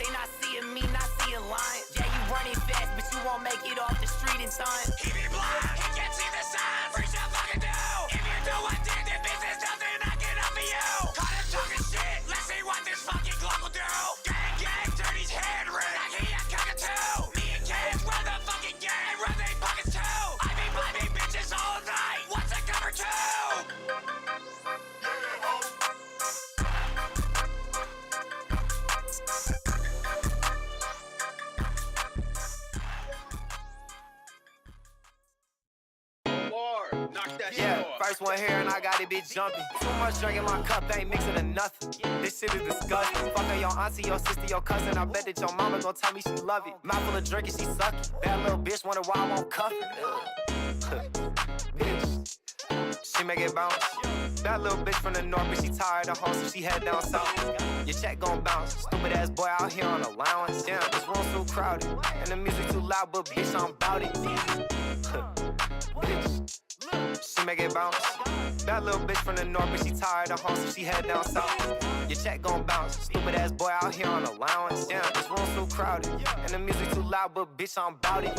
They not seeing me, not seeing lines. Yeah, you running fast, but you won't make it off the street in time. He be blind, he can't see the signs. Freak shit fucking do. If you do what did, then bitch, there's nothing I can offer you. Caught him talking shit, let's see what this fucking Glock will do. Gang, gang, dirty's head red. I hear ya cockatoo. Me and Cage, run the fucking game, run they pockets too. I be blinding bitches all night. What's a cover two? Yeah, first one here and I got it bitch jumping. Too much drink in my cup, ain't mixing to nothing. This shit is disgusting. Fuck on your auntie, your sister, your cousin. I bet that your mama gon' tell me she love it. Mouthful of drinking, she suck it. Bad little bitch, wonder why I won't cuff it. Bitch, she make it bounce. That little bitch from the north, but she tired of home, so she head down south. Your check gon' bounce. Stupid ass boy out here on allowance. Damn, this room too crowded. And the music too loud, but bitch, I'm bout it. Bitch, she make it bounce. That little bitch from the north, but she tired of home, so she head down south. Your check gon' bounce. Stupid ass boy out here on allowance. Damn, this room too crowded. And the music too loud, but bitch, I'm bout it.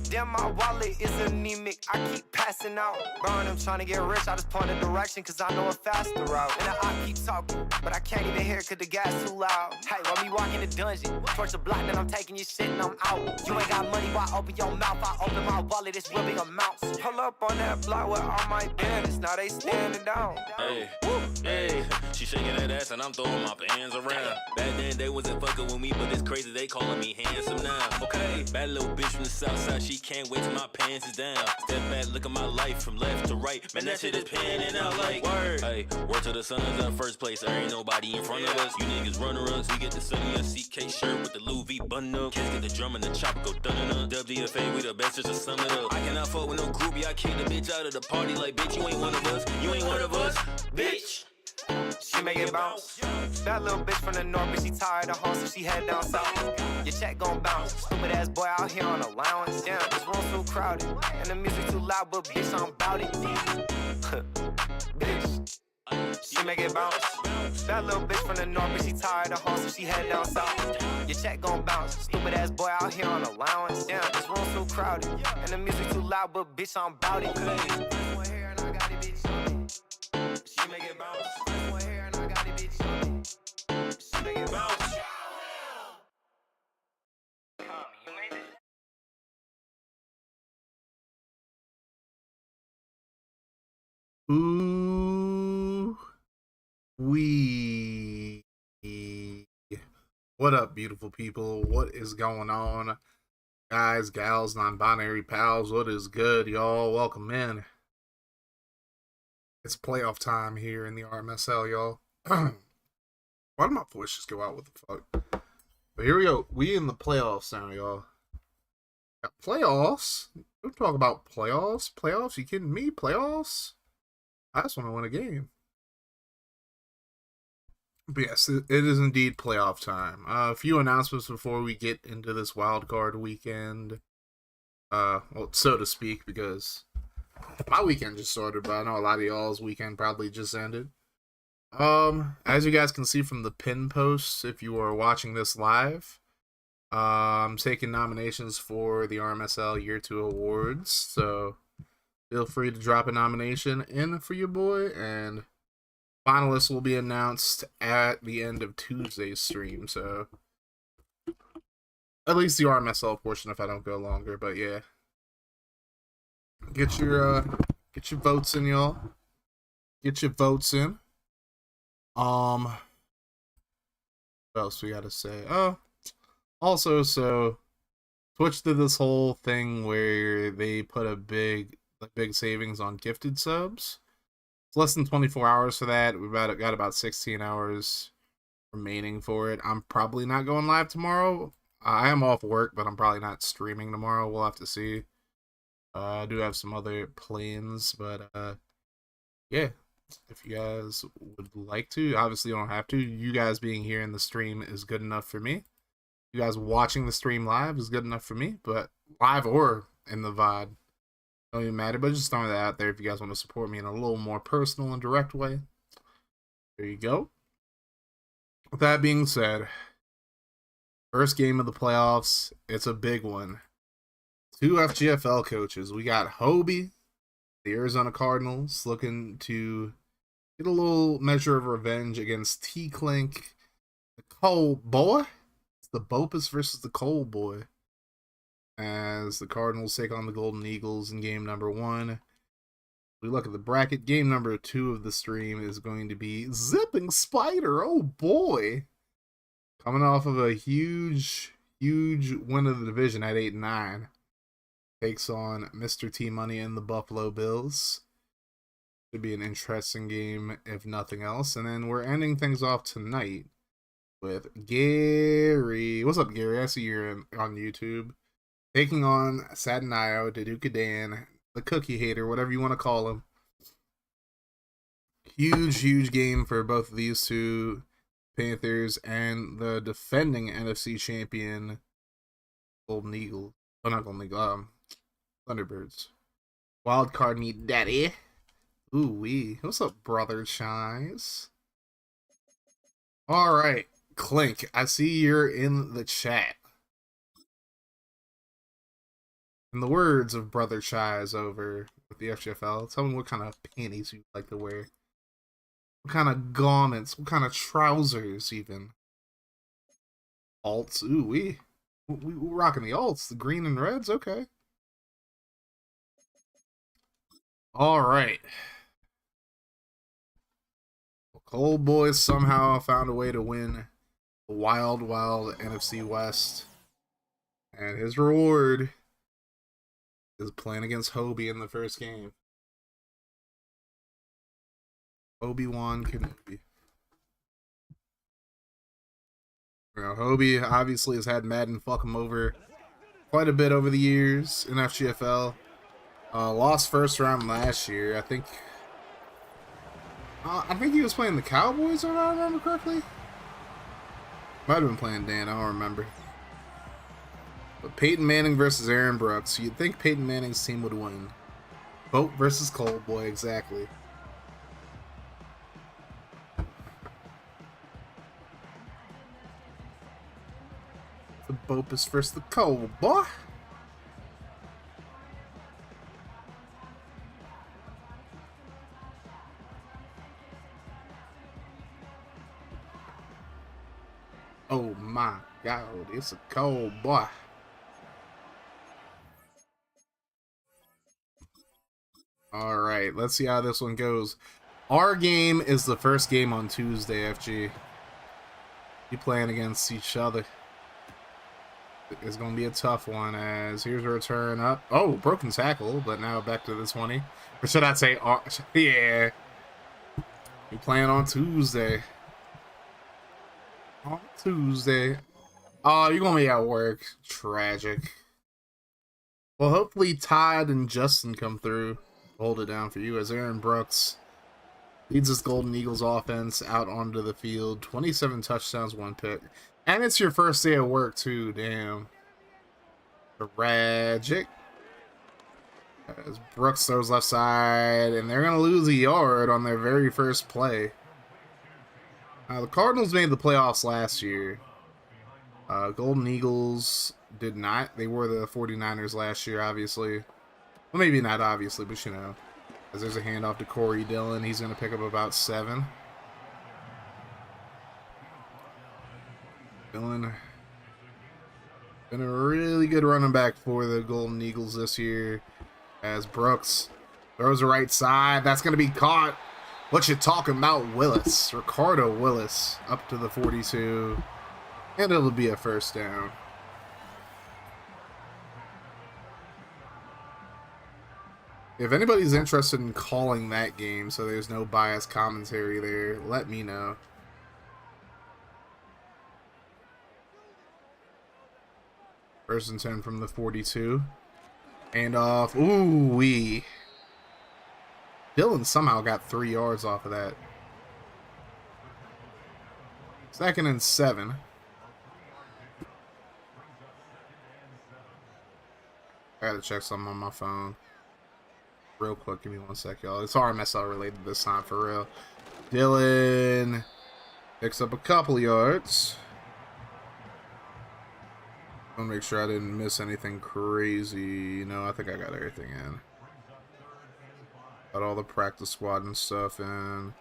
Damn, my wallet is anemic, I keep passing out. Burn, I'm trying to get rich, I just point a direction, cause I know a faster route. And I keep talking, but I can't even hear cause the gas too loud. Hey, while me walk in the dungeon, torch the block, then I'm taking your shit and I'm out. You ain't got money, why open your mouth? I open my wallet, it's real big amounts. Pull up on that block with all my bandits, now they standing down. Hey, hey, she shaking that ass and I'm throwing my hands around. Back then they wasn't fucking with me, but it's crazy they calling me handsome now. Okay, bad little bitch from the south side, she can't wait till my pants is down. Step back, look at my life from left to right. Man, that shit is panning out like word. Hey, word to the sun is our first place. There ain't nobody in front of us. You niggas runner-ups. We get the Sunny CK shirt with the Louis V button up. Kids get the drum and the chopper go dun-dun-dun. WDFA, we the best, just to sum it up. I cannot fuck with no groupie. I kick the bitch out of the party like, bitch, you ain't one of us. You ain't one of us, bitch. She make it bounce. That little bitch from the north, but she tired of home, so she head down south. Your check gon' bounce. Stupid ass boy out here on allowance. Damn, this room too crowded. And the music too loud, but bitch, I'm bout it. Bitch, she make it bounce. That little bitch from the north, but she tired of home, so she head down south. Your check gon' bounce. Stupid ass boy out here on allowance. Damn, this room too crowded. And the music too loud, but bitch, I'm bout it. First one here and I got it, bitch, on me. She make it bounce. First one here and I got it, bitch, on me. She make it bounce. Ooh, wee. What up, beautiful people? What is going on? Guys, gals, non-binary pals, what is good, y'all? Welcome in. It's playoff time here in the RMSL, y'all. Why did my voice just go out? What the fuck? But here we go. We in the playoffs now, y'all. Got playoffs? Don't talk about playoffs. Playoffs? You kidding me? Playoffs? I just want to win a game. But yes, it is indeed playoff time. A few announcements before we get into this wild card weekend. Well, so to speak, because my weekend just started, but I know a lot of y'all's weekend probably just ended. As you guys can see from the pin posts, if you are watching this live, I'm taking nominations for the RMSL Year 2 Awards, so feel free to drop a nomination in for your boy, and finalists will be announced at the end of Tuesday's stream, so at least the RMSL portion if I don't go longer, but yeah. Get your votes in, y'all. Get your votes in. What else we gotta say? Oh, also, so Twitch did this whole thing where they put a big savings on gifted subs. It's less than 24 hours for that. We've got about 16 hours remaining for it. I'm probably not going live tomorrow. I am off work, but I'm probably not streaming tomorrow. We'll have to see. I do have some other plans, but yeah. If you guys would like to, obviously you don't have to. You guys being here in the stream is good enough for me. You guys watching the stream live is good enough for me, but live or in the VOD, don't even matter. But just throwing that out there if you guys want to support me in a little more personal and direct way. There you go. With that being said, First game of the playoffs. It's a big one. Two FGFL coaches. We got Hobie, the Arizona Cardinals, looking to get a little measure of revenge against T-Clink, the Cold Boy. It's the Bopus versus the Cold Boy, as the Cardinals take on the Golden Eagles in game number 1. We look at the bracket. Game number 2 of the stream is going to be Zipping Spider. Oh boy. Coming off of a huge win of the division at 8-9. Takes on Mr. T Money and the Buffalo Bills. Should be an interesting game, if nothing else. And then we're ending things off tonight with Gary. What's up, Gary? I see you're on YouTube. Taking on Satanayo, Daduka Dan, the Cookie Hater, whatever you want to call him. Huge game for both of these two, Panthers and the defending NFC champion Golden Eagle. Oh, not Golden Eagle. Thunderbirds. Wild card me, daddy. Ooh wee. What's up, brother Chise? All right, Clink. I see you're in the chat. In the words of brother Chise over with the FGFL, tell me what kind of panties you like to wear. What kind of garments? What kind of trousers, even? Alts. Ooh wee. We rocking the alts. The green and reds. Okay. All right. Cold Boys somehow found a way to win the wild NFC West. And his reward is playing against Hobie in the first game. Obi-Wan Kenobi. Now, Hobie obviously has had Madden fuck him over quite a bit over the years in FGFL. Lost first round last year. I think he was playing the Cowboys, if I remember correctly. Might have been playing Dan, I don't remember. But Peyton Manning versus Aaron Brooks. You'd think Peyton Manning's team would win. Boat versus Cold Boy, exactly. The Bopus versus the Cold Boy. Oh my God, it's a Cold Boy. All right, let's see how this one goes. Our game is the first game on Tuesday, FG. You playing against each other. It's going to be a tough one, as here's a return up. Oh, broken tackle, but now back to the 20. Or should I say, yeah. You playing on Tuesday. On Tuesday. Oh, you're going to be at work. Tragic. Well, hopefully Todd and Justin come through. Hold it down for you, as Aaron Brooks leads this Golden Eagles offense out onto the field. 27 touchdowns, 1 pick. And it's your first day at work, too. Damn. Tragic. As Brooks throws left side, and they're going to lose a yard on their very first play. The Cardinals made the playoffs last year. Golden Eagles did not. They were the 49ers last year, obviously. Well, maybe not obviously, but you know. As there's a handoff to Corey Dillon. He's going to pick up about 7. Dillon been a really good running back for the Golden Eagles this year. As Brooks throws the right side. That's going to be caught. What you talking about, Willis? Ricardo Willis up to the 42. And it'll be a first down. If anybody's interested in calling that game so there's no biased commentary there, let me know. First and 10 from the 42. And off. Ooh wee. Dillon somehow got 3 yards off of that. 2nd and 7. I gotta check something on my phone. Real quick, give me 1 sec, y'all. It's RMSL related this time, for real. Dillon picks up a couple yards. I want to make sure I didn't miss anything crazy. No, I think I got everything in. Got all the practice squad and stuff in.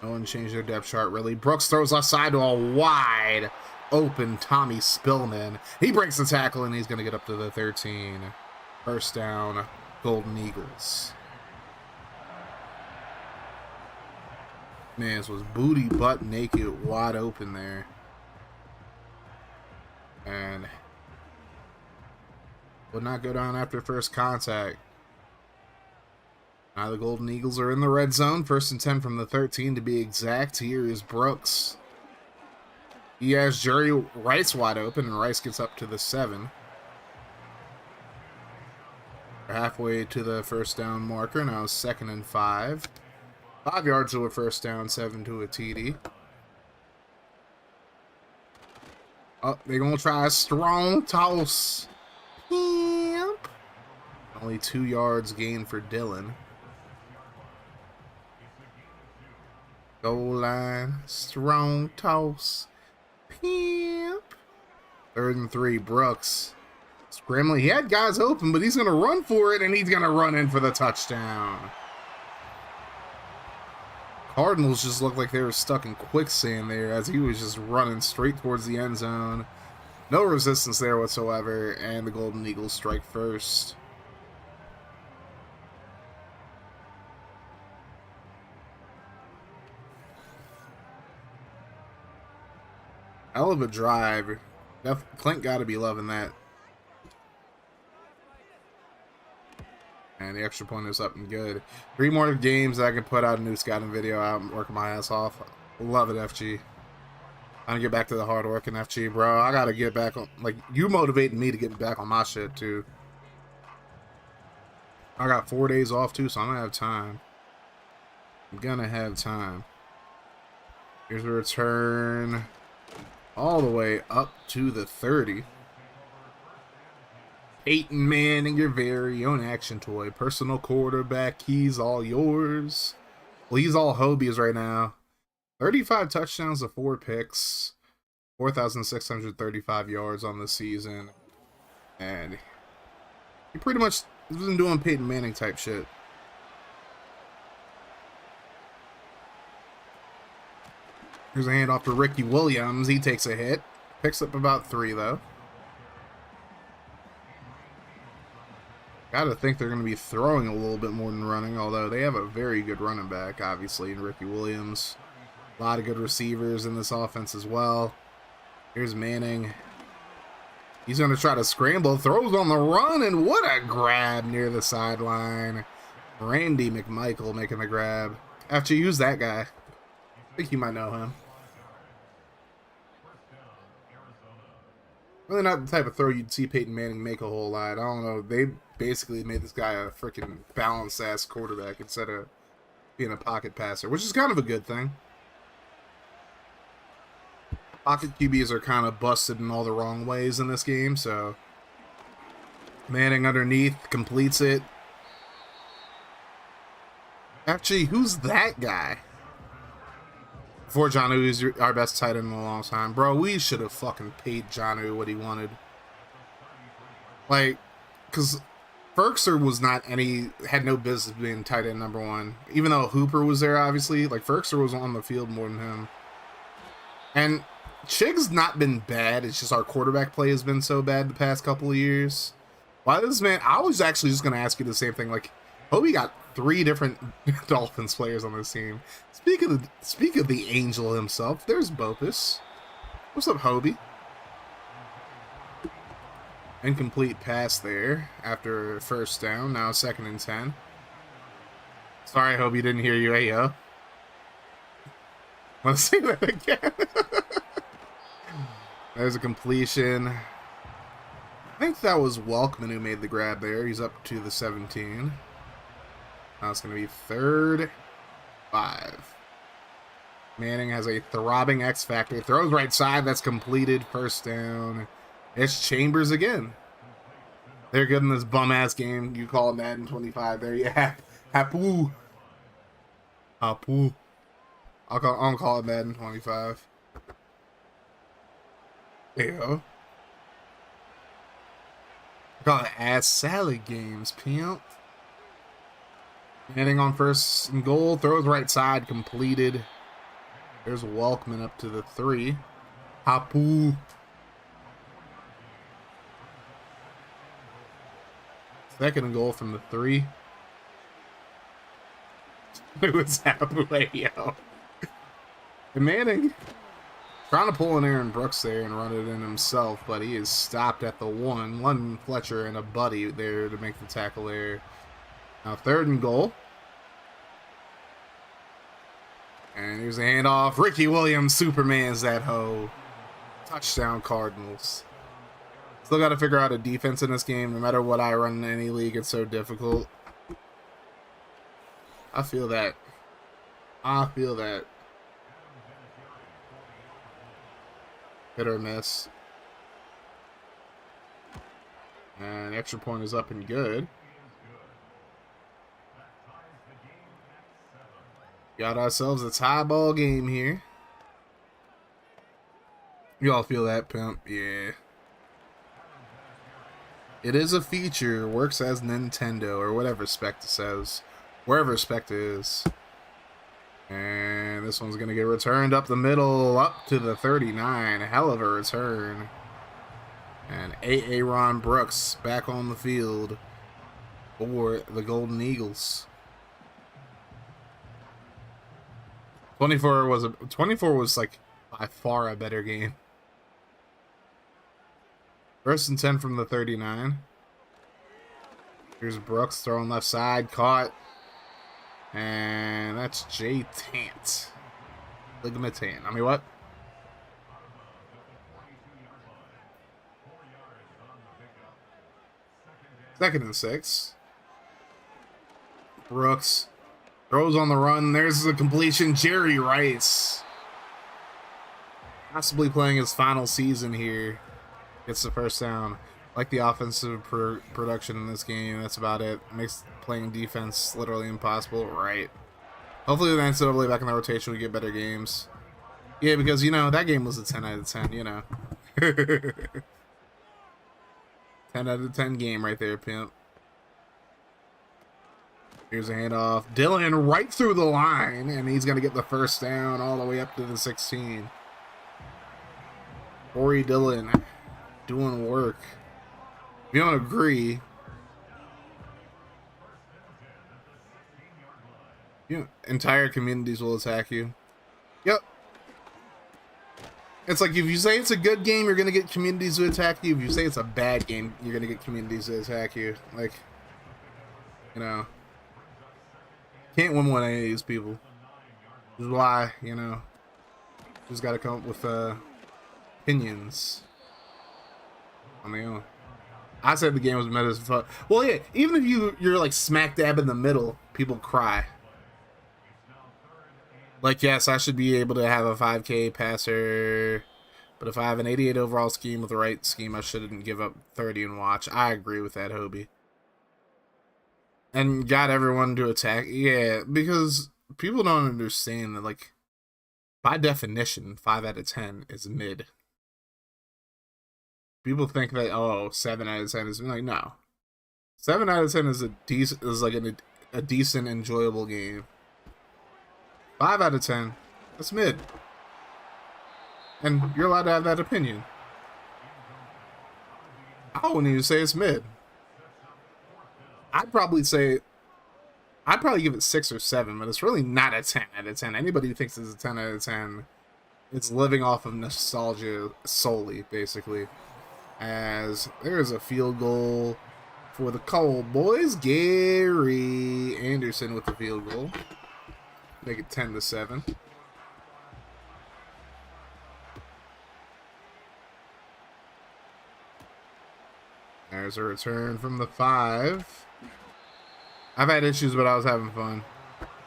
No one changed their depth chart, really. Brooks throws left side to a wide open Tommy Spillman. He breaks the tackle, and he's going to get up to the 13. First down, Golden Eagles. Man, this was booty butt naked, wide open there. And would not go down after first contact. Now the Golden Eagles are in the red zone. 1st and 10 from the 13 to be exact. Here is Brooks. He has Jerry Rice wide open, and Rice gets up to the 7. We're halfway to the first down marker. Now 2nd and 5. 5 yards to a first down, 7 to a TD. Oh, they're going to try a strong toss. Yep. Only 2 yards gained for Dylan. Goal line, strong toss. Pimp. 3rd and 3, Brooks. Scrambling. He had guys open, but he's going to run for it, and he's going to run in for the touchdown. Cardinals just looked like they were stuck in quicksand there as he was just running straight towards the end zone. No resistance there whatsoever, and the Golden Eagles strike first. Hell of a drive. Clint got to be loving that. And the extra point is up and good. 3 more games that I can put out a new scouting video out and working my ass off. Love it, FG. I'm gonna get back to the hard work in FG, bro. I gotta get back on, like, you motivating me to get back on my shit, too. I got 4 days off, too, so I'm gonna have time. I'm gonna have time. Here's a return. All the way up to the 30. Peyton Manning, your very own action toy. Personal quarterback. He's all yours. Well, he's all Hobie's right now. 35 touchdowns to 4 picks. 4,635 yards on the season. And he pretty much has been doing Peyton Manning type shit. Here's a handoff to Ricky Williams. He takes a hit. Picks up about 3, though. Gotta think they're going to be throwing a little bit more than running, although they have a very good running back, obviously, in Ricky Williams. A lot of good receivers in this offense as well. Here's Manning. He's going to try to scramble. Throws on the run, and what a grab near the sideline. Randy McMichael making the grab. After you use that guy. I think you might know him. Really not the type of throw you'd see Peyton Manning make a whole lot. I don't know. They basically made this guy a freaking balanced-ass quarterback instead of being a pocket passer, which is kind of a good thing. Pocket QBs are kind of busted in all the wrong ways in this game, so Manning underneath completes it. Actually, who's that guy? Before Jonnu is our best tight end in a long time. Bro, we should have fucking paid Jonnu what he wanted. Like, because Ferkser was not had no business being tight end number 1. Even though Hooper was there, obviously. Like, Ferkser was on the field more than him. And Chig's not been bad. It's just our quarterback play has been so bad the past couple of years. Why this man? I was actually just going to ask you the same thing. Like, Hobie got 3 different Dolphins players on this team. Speak of the angel himself, there's Bopus. What's up, Hobie? Incomplete pass there after first down. Now 2nd and 10. Sorry, Hobie, didn't hear you. Hey, yo. Want to say that again? There's a completion. I think that was Welkman who made the grab there. He's up to the 17. Now it's going to be 3rd, 5. Manning has a throbbing X Factor. Throws right side. That's completed. First down. It's Chambers again. They're good in this bum-ass game. You call it Madden 25 there. Yeah. Hapu. Hapu. I'll call it Madden 25. There you go. Call it ass salad games, pimp. Heading on first and goal, throws right side, completed. There's Walkman up to the 3. Hapu. Second and goal from the 3. It was Hapu, yo. And Manning trying to pull an Aaron Brooks there and run it in himself, but he is stopped at the 1. London Fletcher and a buddy there to make the tackle there. Now third and goal. And here's a handoff. Ricky Williams Superman's that hoe. Touchdown Cardinals. Still got to figure out a defense in this game. No matter what I run in any league, it's so difficult. I feel that. I feel that. Hit or miss. And extra point is up and good. Got ourselves a tie ball game here. You all feel that, pimp? Yeah. It is a feature. Works as Nintendo or whatever Spectre says. Wherever Spectre is. And this one's going to get returned up the middle, up to the 39. Hell of a return. And Aaron Brooks back on the field for the Golden Eagles. 24 was like by far a better game. First and 10 from the 39. Here's Brooks throwing left side, caught. And that's Jay Tant. Ligament Tant. I mean, what? Second and 6. Brooks throws on the run. There's the completion. Jerry Rice. Possibly playing his final season here. Gets the first down. Like the offensive production in this game. That's about it. Makes playing defense literally impossible. Right. Hopefully with NCAA back in the rotation we get better games. Yeah, because, you know, that game was a 10 out of 10, you know. 10 out of 10 game right there, pimp. Here's a handoff. Dylan right through the line, and he's going to get the first down all the way up to the 16. Corey Dillon doing work. If you don't agree, entire communities will attack you. Yep. It's like if you say it's a good game, you're going to get communities to attack you. If you say it's a bad game, you're going to get communities to attack you. Like, you know, can't win with any of these people. This is why, you know, just got to come up with opinions on their own. I said the game was meta as fuck. Well, yeah, even if you're like smack dab in the middle, people cry. Like, yes, I should be able to have a 5K passer, but if I have an 88 overall scheme with the right scheme, I shouldn't give up 30 and watch. I agree with that, Hobie. And got everyone to attack. Yeah, because people don't understand that, like, by definition, 5 out of 10 is mid. People think that, oh, 7 out of 10 is like, no. 7 out of 10 is a decent, enjoyable game. 5 out of 10, that's mid. And you're allowed to have that opinion. I wouldn't even say it's mid. I'd probably give it 6 or 7, but it's really not a 10 out of 10. Anybody who thinks it's a 10 out of 10, it's living off of nostalgia solely, basically. As there's a field goal for the Cowboys. Gary Anderson with the field goal. Make it 10-7. There's a return from the 5. I've had issues, but I was having fun.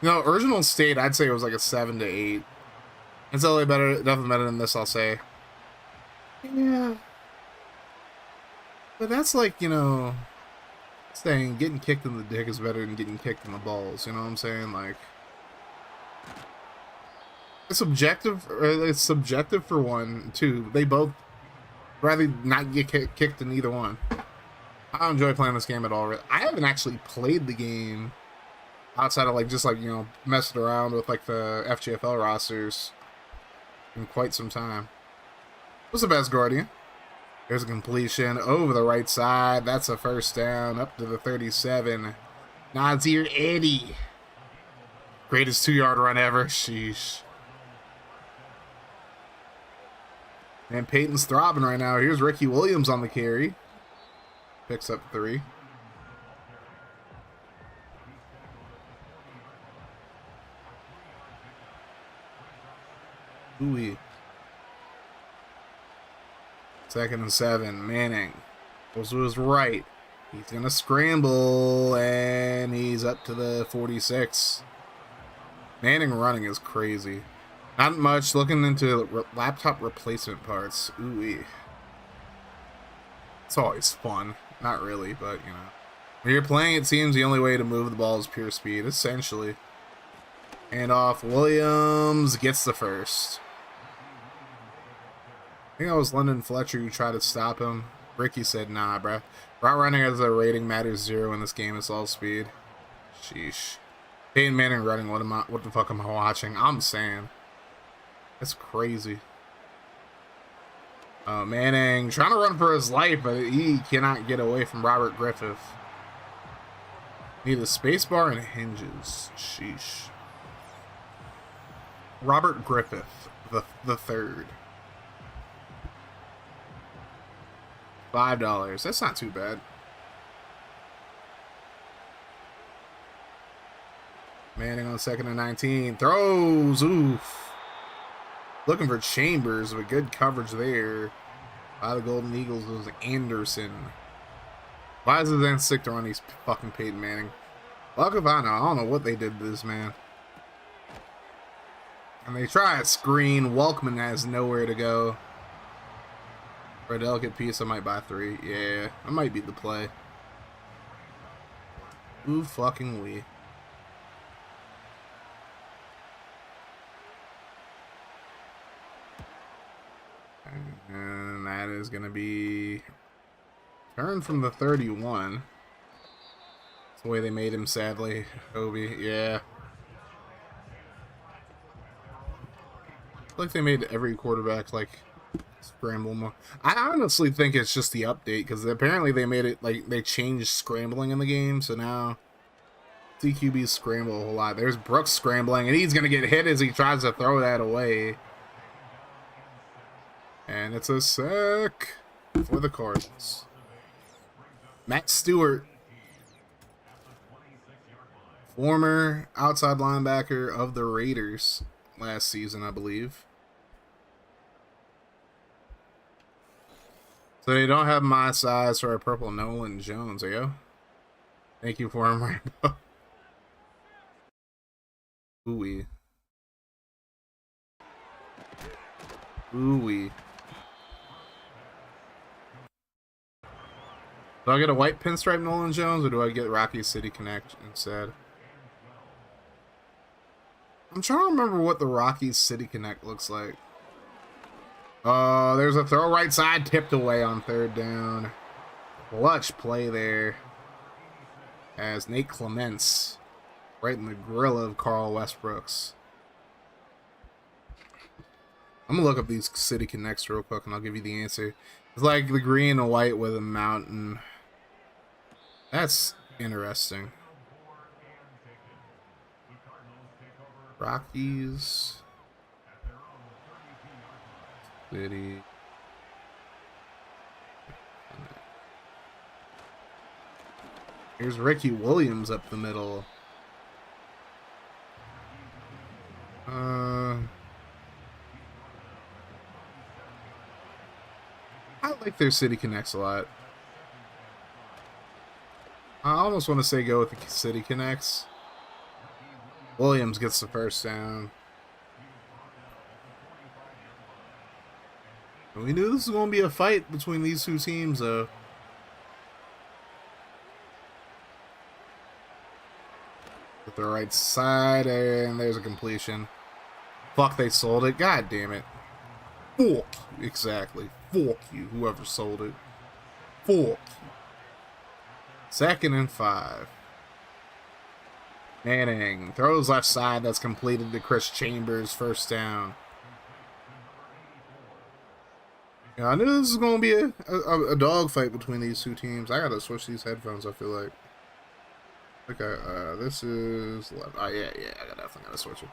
You know, original state, I'd say it was like a 7 to 8. It's only better, definitely better than this, I'll say. Yeah. But that's like, you know, saying getting kicked in the dick is better than getting kicked in the balls. You know what I'm saying? Like, it's subjective. It's subjective for one, too. They both rather not get kicked in either one. I don't enjoy playing this game at all. I haven't actually played the game outside of like just like, you know, messing around with like the FGFL rosters in quite some time. What's the best, Guardian? There's a completion over the right side. That's a first down up to the 37. Nazir Eddie. Greatest 2-yard run ever. Sheesh. And Peyton's throbbing right now. Here's Ricky Williams on the carry. Picks up 3. Ooh. 2nd and 7. Manning goes to his right. He's going to scramble, and he's up to the 46. Manning running is crazy. Not much. Looking into laptop replacement parts. Ooh. It's always fun. Not really, but, you know. When you're playing, it seems the only way to move the ball is pure speed, essentially. And off. Williams gets the first. I think that was London Fletcher who tried to stop him. Ricky said, nah, bruh. Route running as a rating matters 0 in this game. It's all speed. Sheesh. Peyton Manning running. What the fuck am I watching? I'm saying. That's crazy. Manning trying to run for his life, but he cannot get away from Robert Griffith. Need a space bar and hinges. Sheesh. Robert Griffith, the third. $5. That's not too bad. Manning on 2nd and 19. Throws. Oof. Looking for Chambers with good coverage there. By the Golden Eagles was Anderson. Why does it then stick to run these fucking Peyton Manning? Fuck if I know. I don't know what they did to this man. And they try a screen. Welkman has nowhere to go. For a delicate piece, I might buy 3. Yeah, that might be the play. Ooh, fucking wee. And that is going to be turn from the 31. That's the way they made him, sadly. Obi, yeah. I feel like they made every quarterback, like, scramble more. I honestly think it's just the update, because apparently they made it, like, they changed scrambling in the game, so now CQBs scramble a whole lot. There's Brooks scrambling, and he's going to get hit as he tries to throw that away. And it's a sack for the Cardinals. Matt Stewart, former outside linebacker of the Raiders last season, I believe. So they don't have my size for a purple Nolan Jones, yo. Thank you for him, Rambo. Ooh-wee. Ooh-wee. Do I get a white pinstripe Nolan Jones, or do I get Rocky City Connect instead? I'm trying to remember what the Rocky City Connect looks like. There's a throw right side, tipped away on 3rd down. Clutch play there. As Nate Clements, right in the grill of Carl Westbrooks. I'm gonna look up these City Connects real quick, and I'll give you the answer. It's like the green and white with a mountain. That's interesting. Rockies. City. Here's Ricky Williams up the middle. I like their City Connects a lot. I almost want to say go with the City Connects. Williams gets the first down. We knew this was going to be a fight between these two teams, though. With the right side, and there's a completion. Fuck, they sold it. God damn it. Fuck. Exactly. Fuck you, whoever sold it. Fuck you. 2nd and 5. Manning throws left side. That's completed to Chris Chambers. 1st down. Yeah, I knew this was going to be a dogfight between these two teams. I got to switch these headphones, I feel like. Okay, this is left. Oh, yeah, I definitely got to switch it.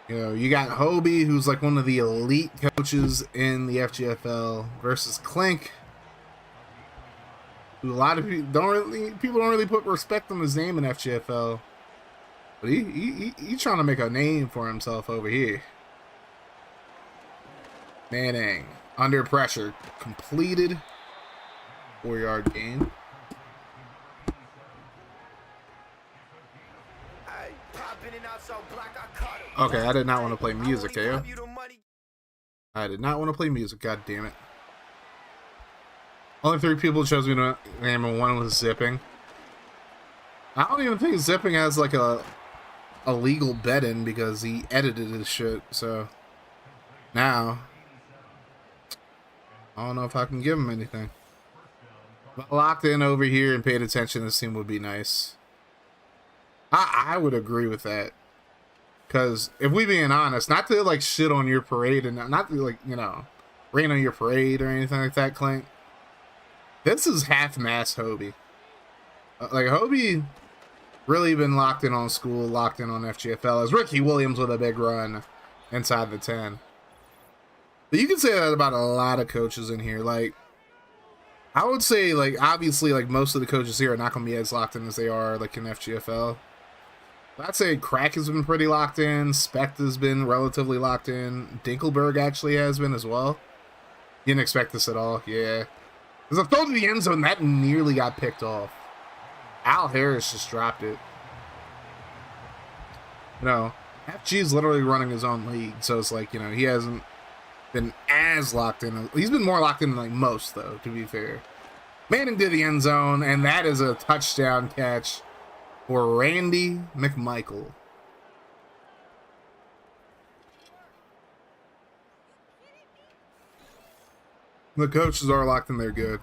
You know, you got Hobie, who's like one of the elite coaches in the FGFL, versus Clink, who a lot of people don't really put respect on his name in FGFL, but he's trying to make a name for himself over here. Manning under pressure, completed, 4-yard gain. Okay, I did not want to play music, eh? I did not want to play music, god damn it. Only 3 people chose me to name, and 1 was Zipping. I don't even think Zipping has like a legal bet in because he edited his shit, so now I don't know if I can give him anything. But locked in over here and paid attention, this team would be nice. I would agree with that. Because if we being honest, not to like shit on your parade and not to like, you know, rain on your parade or anything like that, Clank. This is half-mass Hobie. Like, Hobie really been locked in on school, locked in on FGFL. As Ricky Williams with a big run inside the 10. But you can say that about a lot of coaches in here. Like, I would say, like, obviously, like, most of the coaches here are not going to be as locked in as they are, like, in FGFL. I'd say Crack has been pretty locked in. Specht has been relatively locked in. Dinkelberg actually has been as well. You didn't expect this at all. Yeah. There's a throw to the end zone that nearly got picked off. Al Harris just dropped it. You know, FG is literally running his own league. So it's like, you know, he hasn't been as locked in. He's been more locked in than like most, though, to be fair. Manning did the end zone, and that is a touchdown catch for Randy McMichael. The coaches are locked in there good.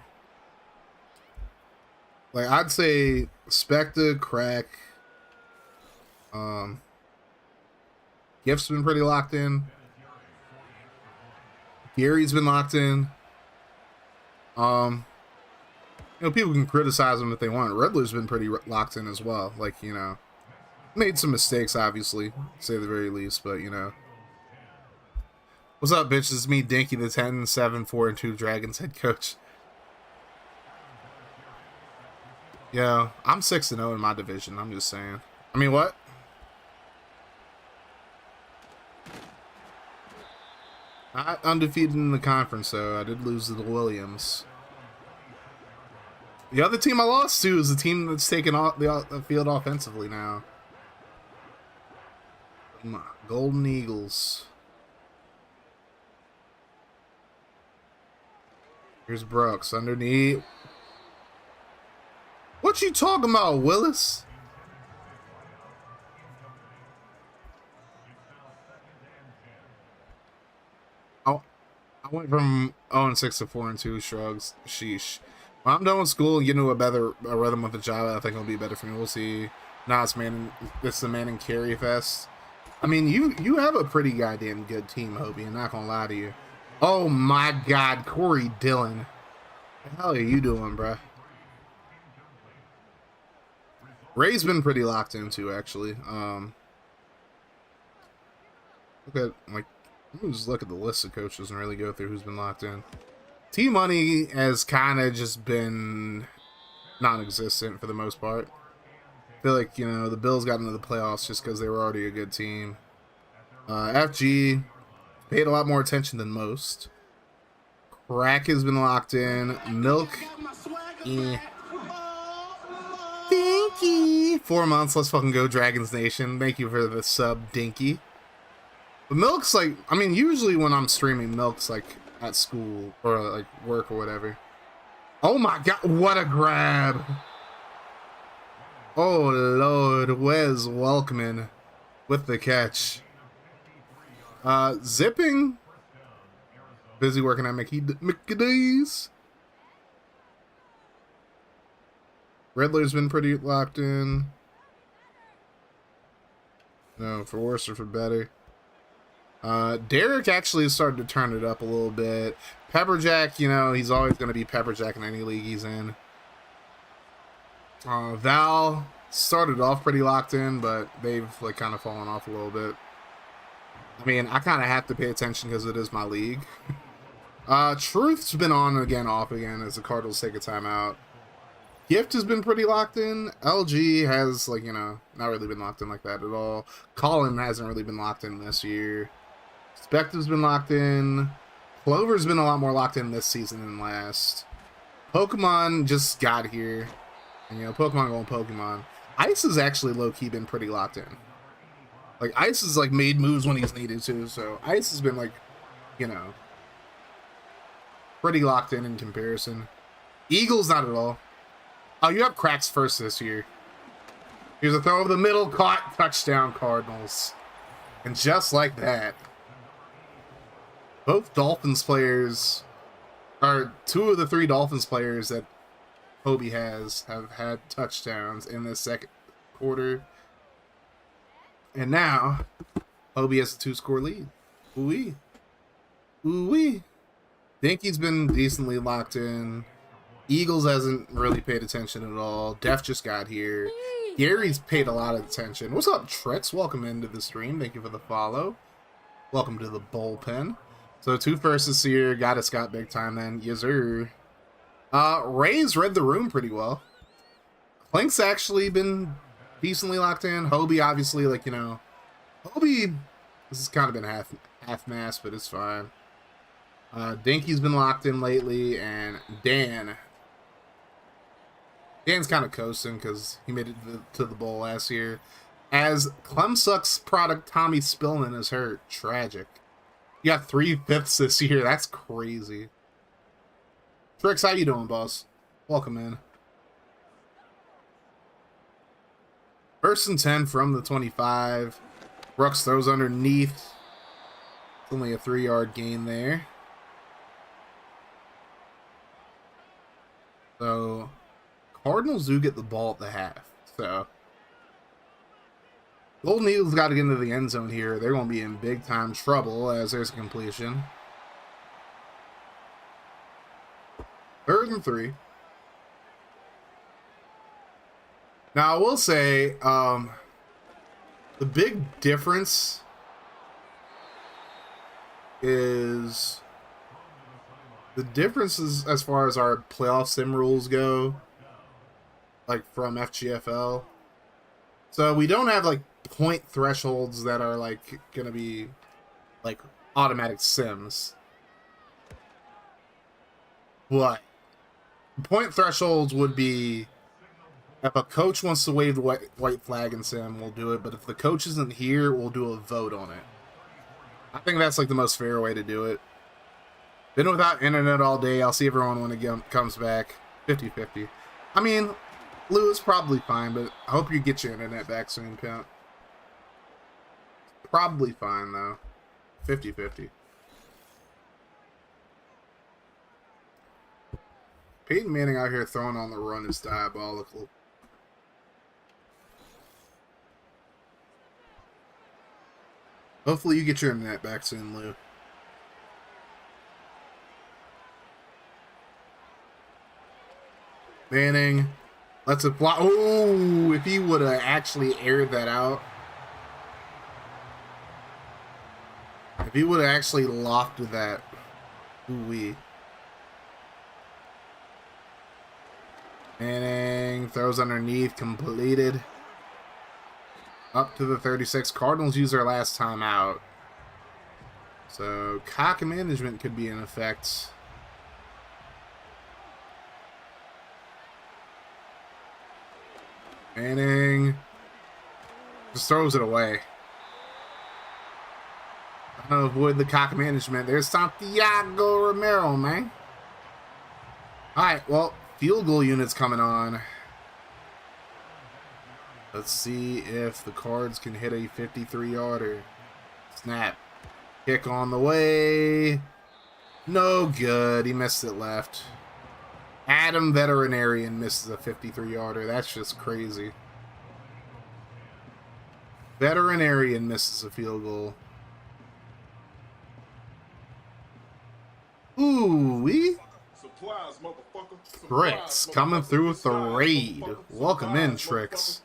Like, I'd say Specta, Crack, Gift's been pretty locked in. Gary's been locked in. You know, people can criticize him if they want. Riddler's been pretty locked in as well. Like, you know, made some mistakes, obviously, to say the very least, but, you know. What's up, bitches? It's me, Dinky, the 10-7-4-2 Dragons head coach. Yeah, I'm 6-0 in my division. I'm just saying. I mean, what? Not undefeated in the conference, though. I did lose to the Williams. The other team I lost to is the team that's taking off the field offensively now. Golden Eagles. Here's Brooks underneath. What you talking about, Willis? Oh, I went from 0-6 to 4-2. Shrugs. Sheesh. When I'm done with school and get into a rhythm with the job, I think it'll be better for me. We'll see. Now it's the Manning carry fest. I mean, you have a pretty goddamn good team, Hobie. I'm not gonna lie to you. Oh my God, Corey Dillon. What the hell are you doing, bruh? Ray's been pretty locked in too, actually. Look at let me just look at the list of coaches and really go through who's been locked in. T-Money has kind of just been non-existent for the most part. I feel like, you know, the Bills got into the playoffs just because they were already a good team. FG paid a lot more attention than most. Crack has been locked in. Milk, Dinky. 4 months, let's fucking go, Dragons Nation. Thank you for the sub, Dinky. But Milk's like, I mean, usually when I'm streaming, Milk's like at school or like work or whatever. Oh my God, what a grab. Oh Lord, Wes Welkman with the catch. Zipping. Busy working at McDee's. Riddler's been pretty locked in. No, for worse or for better. Derek actually started to turn it up a little bit. Pepperjack, you know, he's always going to be Pepperjack in any league he's in. Val started off pretty locked in, but they've like kind of fallen off a little bit. I mean, I kind of have to pay attention because it is my league. Truth's been on again, off again as the Cardinals take a timeout. Gift has been pretty locked in. LG has, like, you know, not really been locked in like that at all. Colin hasn't really been locked in this year. Spectre's been locked in. Clover's been a lot more locked in this season than last. Pokemon just got here. And, you know, Pokemon going Pokemon. Ice has actually low-key been pretty locked in. Like, Ice has, like, made moves when he's needed to. So, Ice has been, like, you know, pretty locked in comparison. Eagles, not at all. Oh, you have cracks first this year. Here's a throw over the middle, caught, touchdown, Cardinals. And just like that, both Dolphins players, or two of the three Dolphins players that Hobie has, have had touchdowns in the second quarter. And now, Hobie has a 2-score lead. Ooh-wee. Ooh-wee. Dinky's been decently locked in. Eagles hasn't really paid attention at all. Def just got here. Gary's paid a lot of attention. What's up, Trix? Welcome into the stream. Thank you for the follow. Welcome to the bullpen. So 2 firsts this year. Got us got big time then. Yes, sir. Ray's read the room pretty well. Clink's actually been decently locked in. Hobie, obviously, like, you know. Hobie, this has kind of been half-mass, but it's fine. Dinky's been locked in lately, and Dan's kind of coasting because he made it to the bowl last year. As Clemsuck's product Tommy Spillman is hurt. Tragic. You got 3/5 this year. That's crazy. Trix, how you doing, boss? Welcome in. 1st and 10 from the 25. Brooks throws underneath. It's only a 3-yard gain there. So, Cardinals do get the ball at the half. So, Golden Eagles got to get into the end zone here. They're going to be in big time trouble as there's a completion. 3rd and 3. Now, I will say, the big difference is the differences as far as our playoff sim rules go, like from FGFL. So we don't have like point thresholds that are like gonna be like automatic sims. But point thresholds would be if a coach wants to wave the white flag in sim, we'll do it. But if the coach isn't here, we'll do a vote on it. I think that's like the most fair way to do it. Been without internet all day. I'll see everyone when it comes back. 50-50. I mean, Lou is probably fine, but I hope you get your internet back soon, Pimp. Probably fine, though. 50-50. Peyton Manning out here throwing on the run is diabolical. Hopefully you get your internet back soon, Lou. Manning lets it fly. Oh, if he would have actually aired that out. If he would have actually lofted that. Ooh-wee. Manning throws underneath, completed. Up to the 36. Cardinals use their last time out. So, clock management could be in effect. Manning just throws it away. I'm gonna avoid the cock management. There's Santiago Romero, man. Alright, well, field goal unit's coming on. Let's see if the Cards can hit a 53-yarder. Snap. Kick on the way. No good. He missed it left. Adam Veterinarian misses a 53-yarder. That's just crazy. Veterinarian misses a field goal. Ooh-wee. Tricks coming through with the raid. Welcome in, Tricks.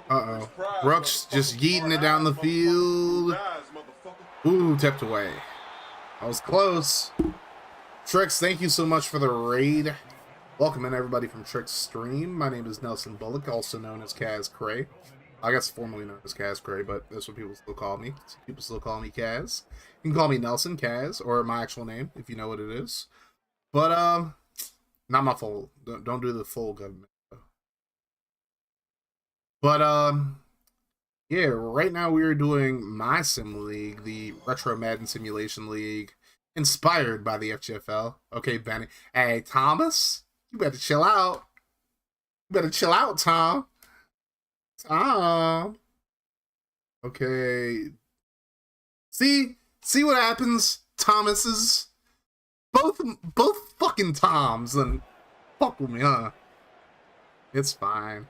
Uh-oh. Brooks just yeeting it down the field. Ooh, tipped away. That was close. Tricks, thank you so much for the raid. Welcome in, everybody, from Tricks Stream. My name is Nelson Bullock, also known as Kaz Cray. I guess formerly known as Kaz Cray, but that's what people still call me. People still call me Kaz. You can call me Nelson, Kaz, or my actual name, if you know what it is. But, not my full. Don't do the full government. But, yeah, right now we are doing my sim league, the Retro Madden Simulation League, inspired by the FGFL. Okay, Benny. Hey, Thomas, you better chill out. You better chill out, Tom. Tom. Okay. See what happens, Thomases? Both fucking Toms, and fuck with me, huh? It's fine.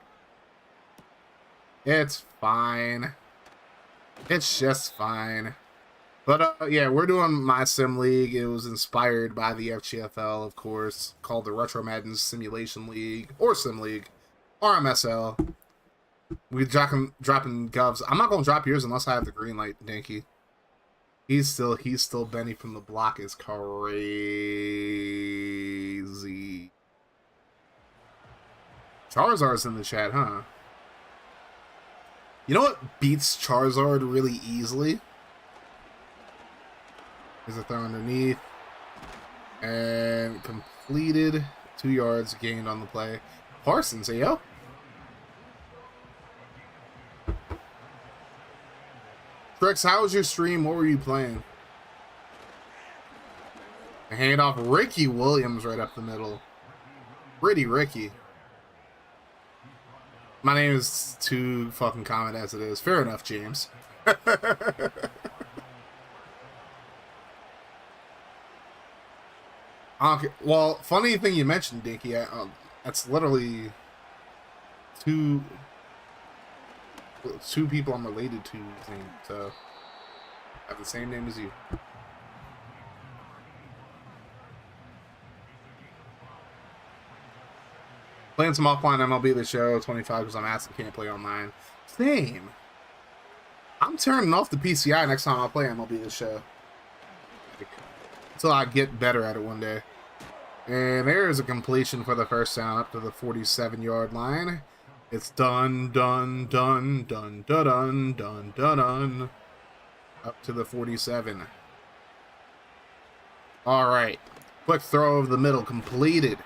It's fine. It's just fine. But, yeah, we're doing my sim league. It was inspired by the FGFL, of course, called the Retro Madden Simulation League, or Sim League, RMSL. We dropping govs. I'm not gonna drop yours unless I have the green light, Dinky. He's still Benny from the block is crazy. Charizard's in the chat, huh? You know what beats Charizard really easily? Is a throw underneath. And completed. 2 yards gained on the play. Parsons, hey yo. Trix, how was your stream? What were you playing? A handoff, Ricky Williams right up the middle. Pretty Ricky. My name is too fucking common as it is. Fair enough, James. Okay, well, funny thing you mentioned, Dinky. That's literally two people I'm related to, so I have the same name as you. Playing some offline MLB The Show 25 because I'm asking can't play online. Same. I'm turning off the PCI next time I play MLB The Show. Until I get better at it one day. And there is a completion for the first down up to the 47-yard line. It's done. Up to the 47. Alright. Quick throw over the middle. Completed.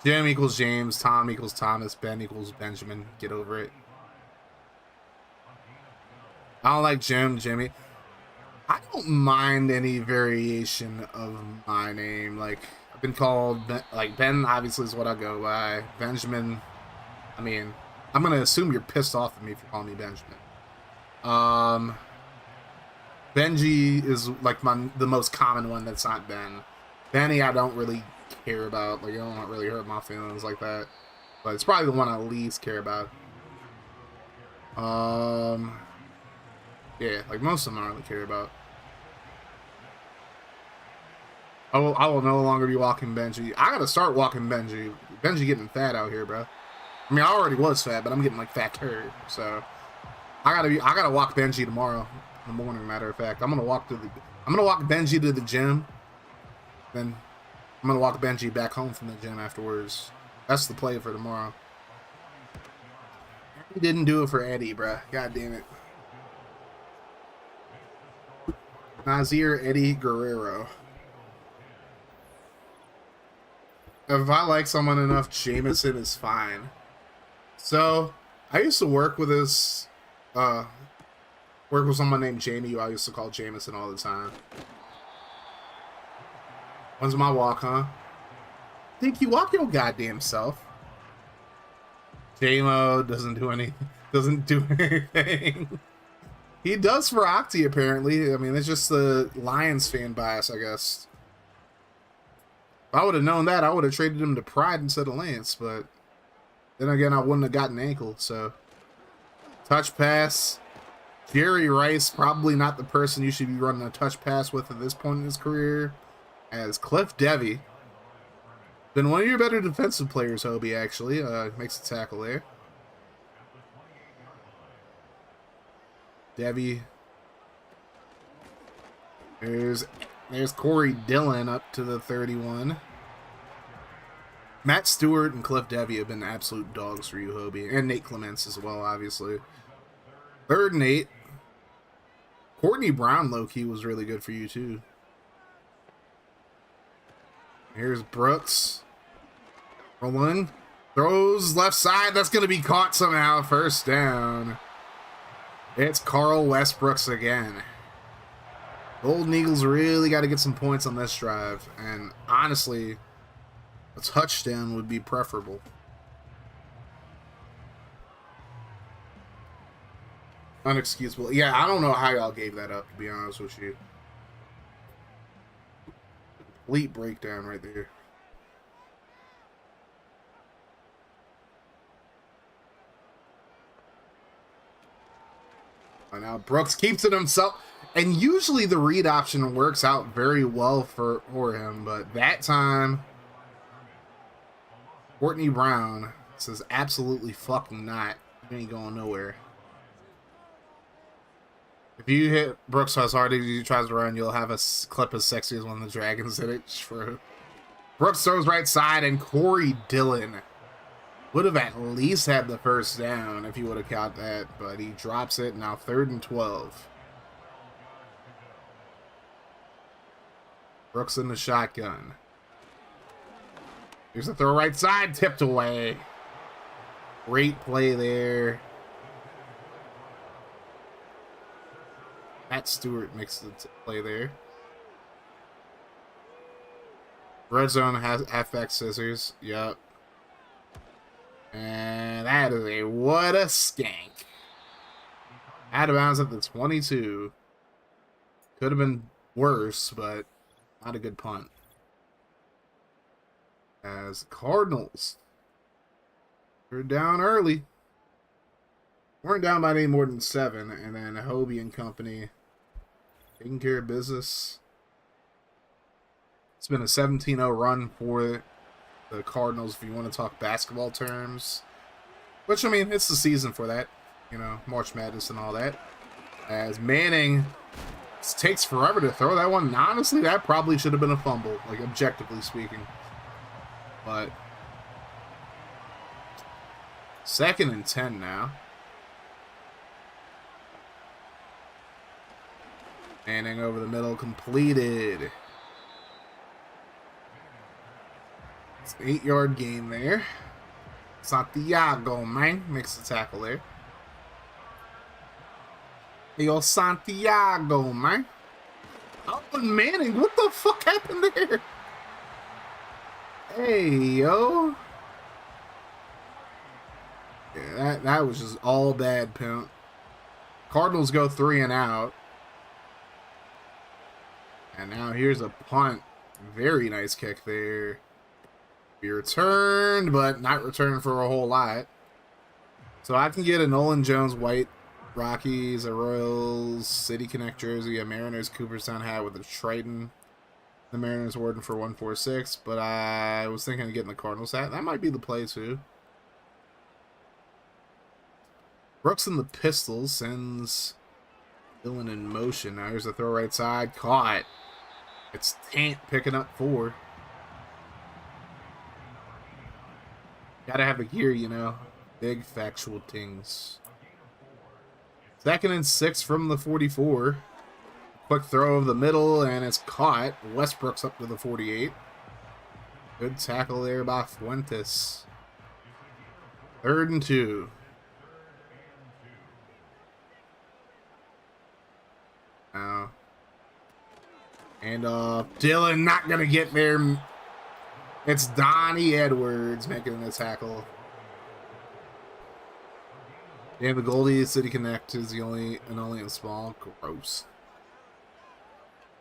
Jim equals James. Tom equals Thomas. Ben equals Benjamin. Get over it. I don't like Jim, Jimmy. I don't mind any variation of my name. Like, I've been called, Ben obviously is what I go by. Benjamin, I mean, I'm going to assume you're pissed off at me for calling me Benjamin. Benji is, like, the most common one that's not Ben. Benny, I don't really care about. Like, I don't really hurt my feelings like that. But it's probably the one I least care about. Yeah, like most of them I don't really care about. I will no longer be walking Benji. I gotta start walking Benji. Benji getting fat out here, bro. I mean, I already was fat, but I'm getting like fat turd. So I gotta walk Benji tomorrow in the morning. Matter of fact, I'm gonna walk Benji to the gym. Then I'm gonna walk Benji back home from the gym afterwards. That's the play for tomorrow. He didn't do it for Eddie, bro. God damn it. Nazir Eddie Guerrero. If I like someone enough, Jameson is fine. So, I used to work with someone named Jamie who I used to call Jameson all the time. When's my walk, huh? Think you walk your goddamn self. J-Mo doesn't do anything. He does for Octi, apparently. I mean, it's just the Lions fan bias, I guess. If I would have known that, I would have traded him to Pride instead of Lance, but then again, I wouldn't have gotten ankle, so. Touch pass. Jerry Rice, probably not the person you should be running a touch pass with at this point in his career. As Cliff Devy. Been one of your better defensive players, Hobie, actually. Makes a tackle there. Devy. There's Corey Dillon up to the 31. Matt Stewart and Cliff Devy have been absolute dogs for you, Hobie. And Nate Clements as well, obviously. 3rd and 8. Courtney Brown, low-key, was really good for you, too. Here's Brooks. Rolling. Throws left side. That's going to be caught somehow. 1st down. It's Carl Westbrooks again. Golden Eagles really got to get some points on this drive. And honestly, a touchdown would be preferable. Unexcusable. Yeah, I don't know how y'all gave that up, to be honest with you. Complete breakdown right there. And now Brooks keeps it himself. And usually the read option works out very well for him. But that time, Courtney Brown says absolutely fucking not. You ain't going nowhere. If you hit Brooks as hard as he tries to run, you'll have a clip as sexy as one of the Dragons in it. For Brooks throws right side, and Corey Dillon would have at least had the 1st down if he would have caught that, but he drops it. Now 3rd and 12. Brooks in the shotgun. Here's the throw right side, tipped away. Great play there. Matt Stewart makes the play there. Red zone has halfback scissors. Yep. And that is a what a skank. Out of bounds at the 22. Could have been worse, but not a good punt. As Cardinals, they're down early. Weren't down by any more than 7, and then Hobie and company taking care of business. It's been a 17-0 run for the Cardinals, if you want to talk basketball terms. Which, I mean, it's the season for that. You know, March Madness and all that. As Manning takes forever to throw that one. Honestly, that probably should have been a fumble, like, objectively speaking. But 2nd and 10 now. Manning over the middle, completed. It's an 8-yard gain there. Santiago, man, makes the tackle there. Yo, Santiago, man. Oh, Manning, what the fuck happened there? Hey, yo. Yeah, that was just all bad, pimp. Cardinals go 3 and out. And now here's a punt. Very nice kick there. Be returned, but not returned for a whole lot. So I can get a Nolan Jones white Rockies, a Royals, City Connect jersey, a Mariners Cooperstown hat with a Triton. The Mariners Warden for 146, but I was thinking of getting the Cardinals hat. That might be the play too. Brooks in the Pistols sends Dillon in motion. Now here's the throw right side. Caught. It's Tant picking up 4. Gotta have the gear, you know. Big factual things. 2nd and 6 from the 44. Quick throw of the middle, and it's caught. Westbrook's up to the 48. Good tackle there by Fuentes. 3rd and 2. Now, and Dillon not going to get there. It's Donnie Edwards making the tackle. And the Goldie City Connect is the only in small. Gross.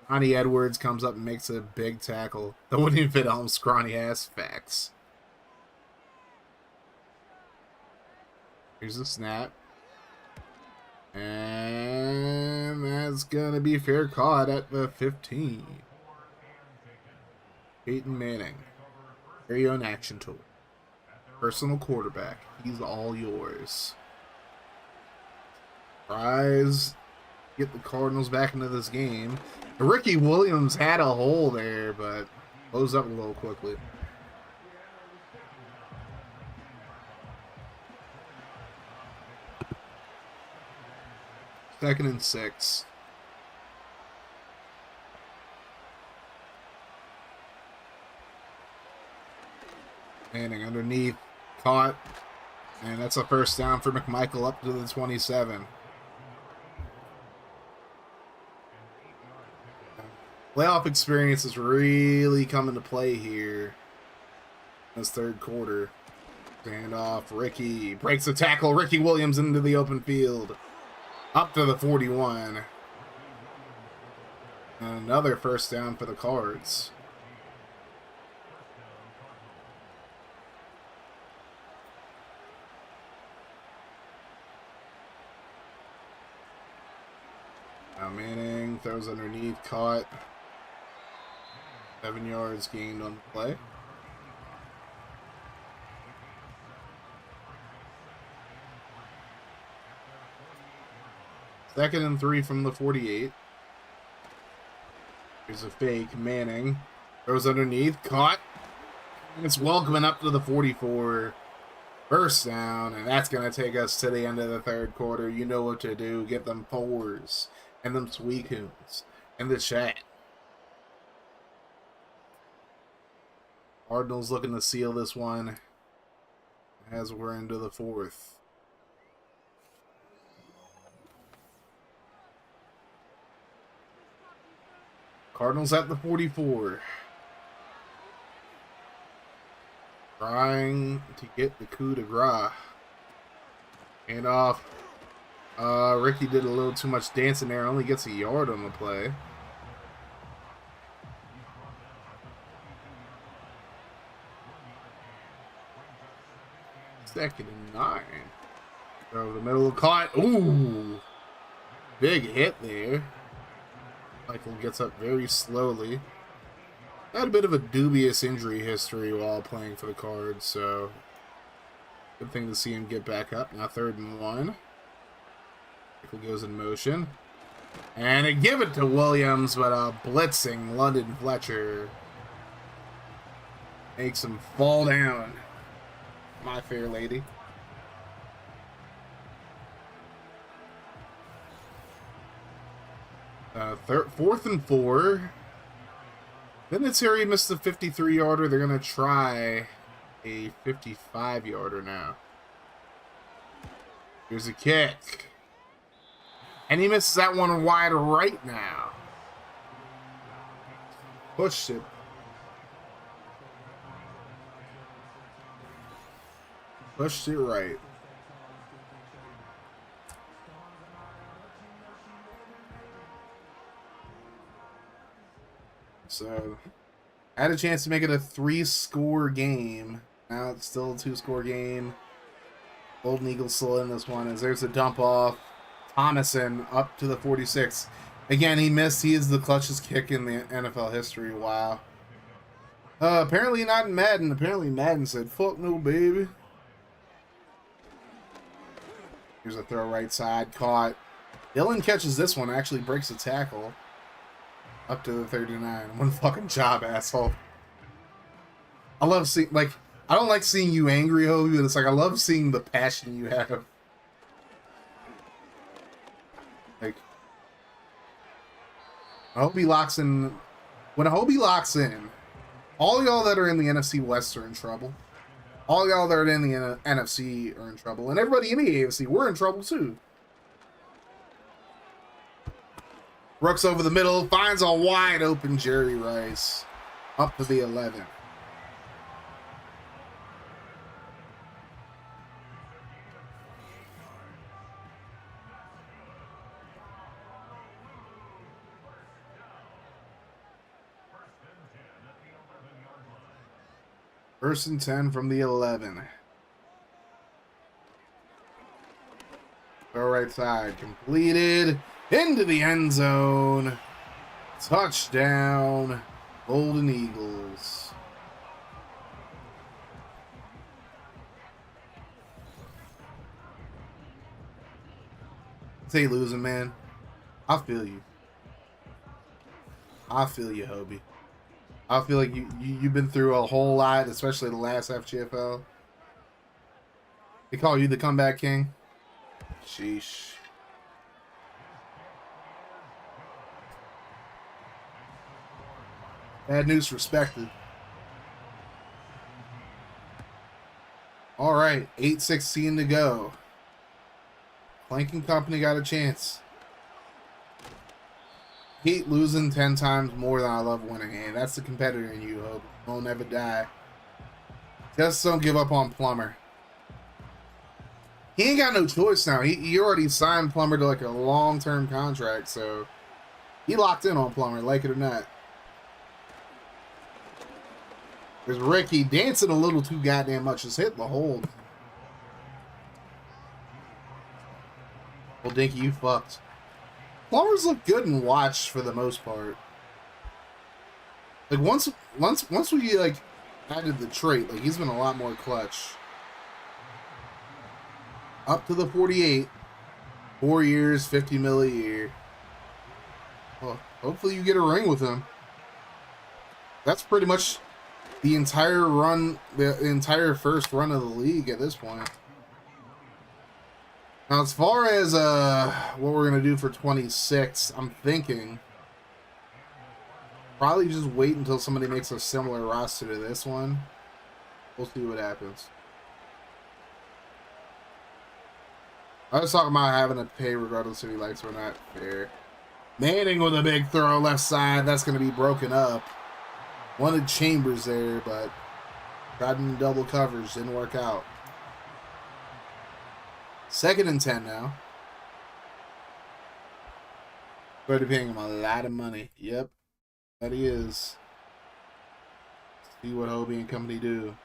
Ronnie Edwards comes up and makes a big tackle. That wouldn't even fit Elm's scrawny ass. Facts. Here's the snap. And that's gonna be fair caught at the 15. Peyton Manning. Very own action tool. Personal quarterback. He's all yours. Tries get the Cardinals back into this game. Ricky Williams had a hole there, but closed up a little quickly. Second and 6. Manning underneath, caught, and that's a first down for McMichael up to the 27. Playoff experience is really coming to play here in this third quarter. Handoff, Ricky breaks the tackle. Ricky Williams into the open field. Up to the 41. And another first down for the Cards. Now Manning throws underneath, caught. 7 yards gained on the play. Second and 3 from the 48. Here's a fake. Manning throws underneath, caught. And it's welcoming up to the 44. First down, and that's going to take us to the end of the third quarter. You know what to do. Get them fours and them sweet coons in the chat. Cardinals looking to seal this one as we're into the fourth. Cardinals at the 44. Trying to get the coup de grace. And off. Ricky did a little too much dancing there. Only gets a yard on the play. Second and 9. Over the middle of caught. Ooh. Big hit there. Michael gets up very slowly. Had a bit of a dubious injury history while playing for the Cards, so good thing to see him get back up. Now 3rd and 1. Michael goes in motion. And they give it to Williams, but a blitzing London Fletcher makes him fall down. My fair lady. Fourth and 4. Then it's Harry missed the 53-yarder. They're going to try a 55-yarder now. Here's a kick. And he misses that one wide right now. Pushed it. Pushed it right. So, I had a chance to make it a 3-score game. Now it's still a 2-score game. Golden Eagles still in this one as there's a dump off. Thomason up to the 46. Again, he missed. He is the clutchest kick in the NFL history. Wow. Apparently not in Madden. Apparently Madden said, fuck no, baby. Here's a throw right side. Caught. Dillon catches this one. Actually breaks the tackle. Up to the 39. One fucking job, asshole. I love seeing, like, I don't like seeing you angry, Hobie, but it's like I love seeing the passion you have. Like, Hobie locks in. When Hobie locks in, all y'all that are in the NFC West are in trouble. All y'all that are in the NFC are in trouble. And everybody in the AFC, we're in trouble too. Brooks over the middle, finds a wide open Jerry Rice. Up to the 11. First and 10 from the 11. Throw right side. Completed. Into the end zone. Touchdown. Golden Eagles. Say losing, man. I feel you. I feel you, Hobie. I feel like you've been through a whole lot, especially the last FGFL. They call you the comeback king. Sheesh. Bad news respected. All right, 8:16 to go. Planking Company got a chance. Hate losing 10 times more than I love winning. Hey, that's the competitor in you, Hope. Don't never die. Just don't give up on Plummer. He ain't got no choice now. He already signed Plummer to like a long-term contract, so he locked in on Plummer, like it or not. There's Ricky dancing a little too goddamn much. Just hit the hold. Well, Dinky, you fucked. Plumbers look good and watched for the most part. Like once we like added the trait, like he's been a lot more clutch. Up to the 48. 4 years, 50 mil a year. Well, hopefully you get a ring with him. That's pretty much the entire run, the entire first run of the league at this point. Now, as far as what we're going to do for 26, I'm thinking probably just wait until somebody makes a similar roster to this one. We'll see what happens. I was talking about having to pay regardless if he likes it or not. Fair. Manning with a big throw left side. That's going to be broken up. Wanted Chambers there, but tried in double coverage. Didn't work out. 2nd and 10 now. Already paying him a lot of money. Yep. That he is. See what Hobie and company do.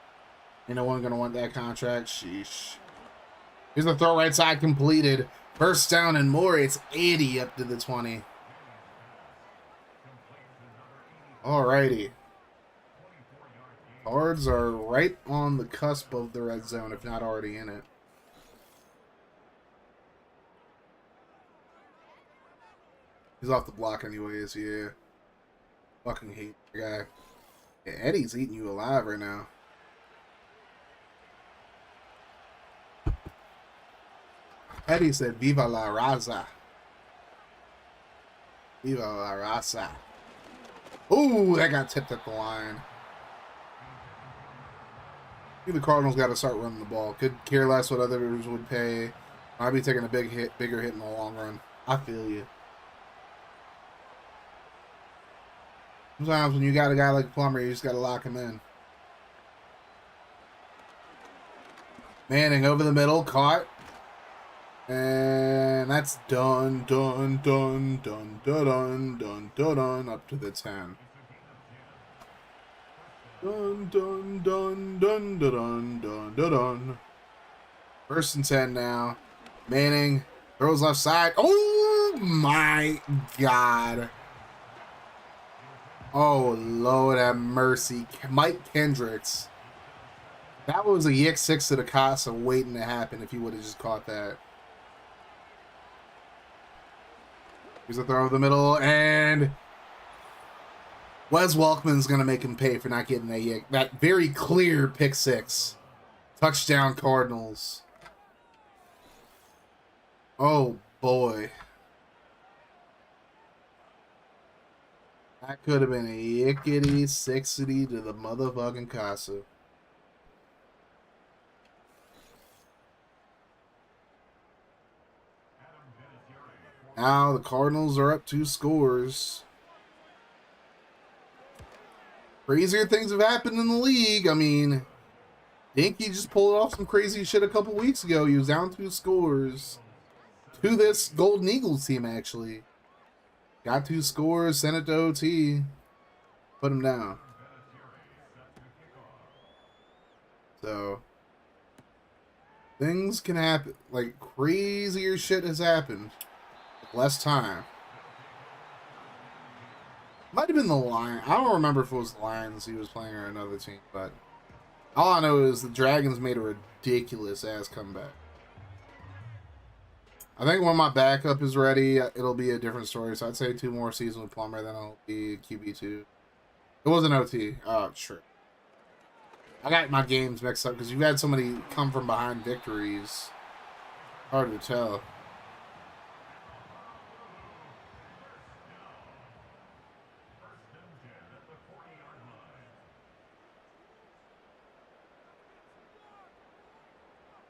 Ain't no one going to want that contract. Sheesh. Here's the throw right side completed. First down and more. It's 80 up to the 20. Alrighty. Cards are right on the cusp of the red zone, if not already in it. He's off the block anyways, yeah. Fucking hate the guy. Yeah, Eddie's eating you alive right now. Eddie said, Viva la raza. Viva la raza. Ooh, that got tipped at the line. I think the Cardinals got to start running the ball. Could care less what others would pay. Might be taking a bigger hit in the long run. I feel you. Sometimes when you got a guy like Plummer, you just got to lock him in. Manning over the middle, caught. And that's done, up to the 10. First and 10 now. Manning throws left side. Oh my God. Oh, Lord have mercy. Mike Kendricks. That was a Yick 6 to the Casa waiting to happen if he would have just caught that. Here's a throw over the middle, and Wes Welkman's going to make him pay for not getting that Yick. That very clear pick 6. Touchdown Cardinals. Oh, boy. That could have been a yickety sixity to the motherfucking Casa. Now the Cardinals are up 2 scores. Crazier things have happened in the league. I mean, Dinky just pulled off some crazy shit a couple weeks ago. He was down 2 scores to this Golden Eagles team, actually. Got 2 scores, sent it to OT. Put him down. So things can happen. Like crazier shit has happened with less time. Might have been the Lions. I don't remember if it was the Lions he was playing or another team, but all I know is the Dragons made a ridiculous ass comeback. I think when my backup is ready, it'll be a different story. So I'd say 2 more seasons with Plummer, then I'll be QB2. It wasn't OT. Oh, sure. I got my games mixed up because you've had so many come from behind victories. Hard to tell.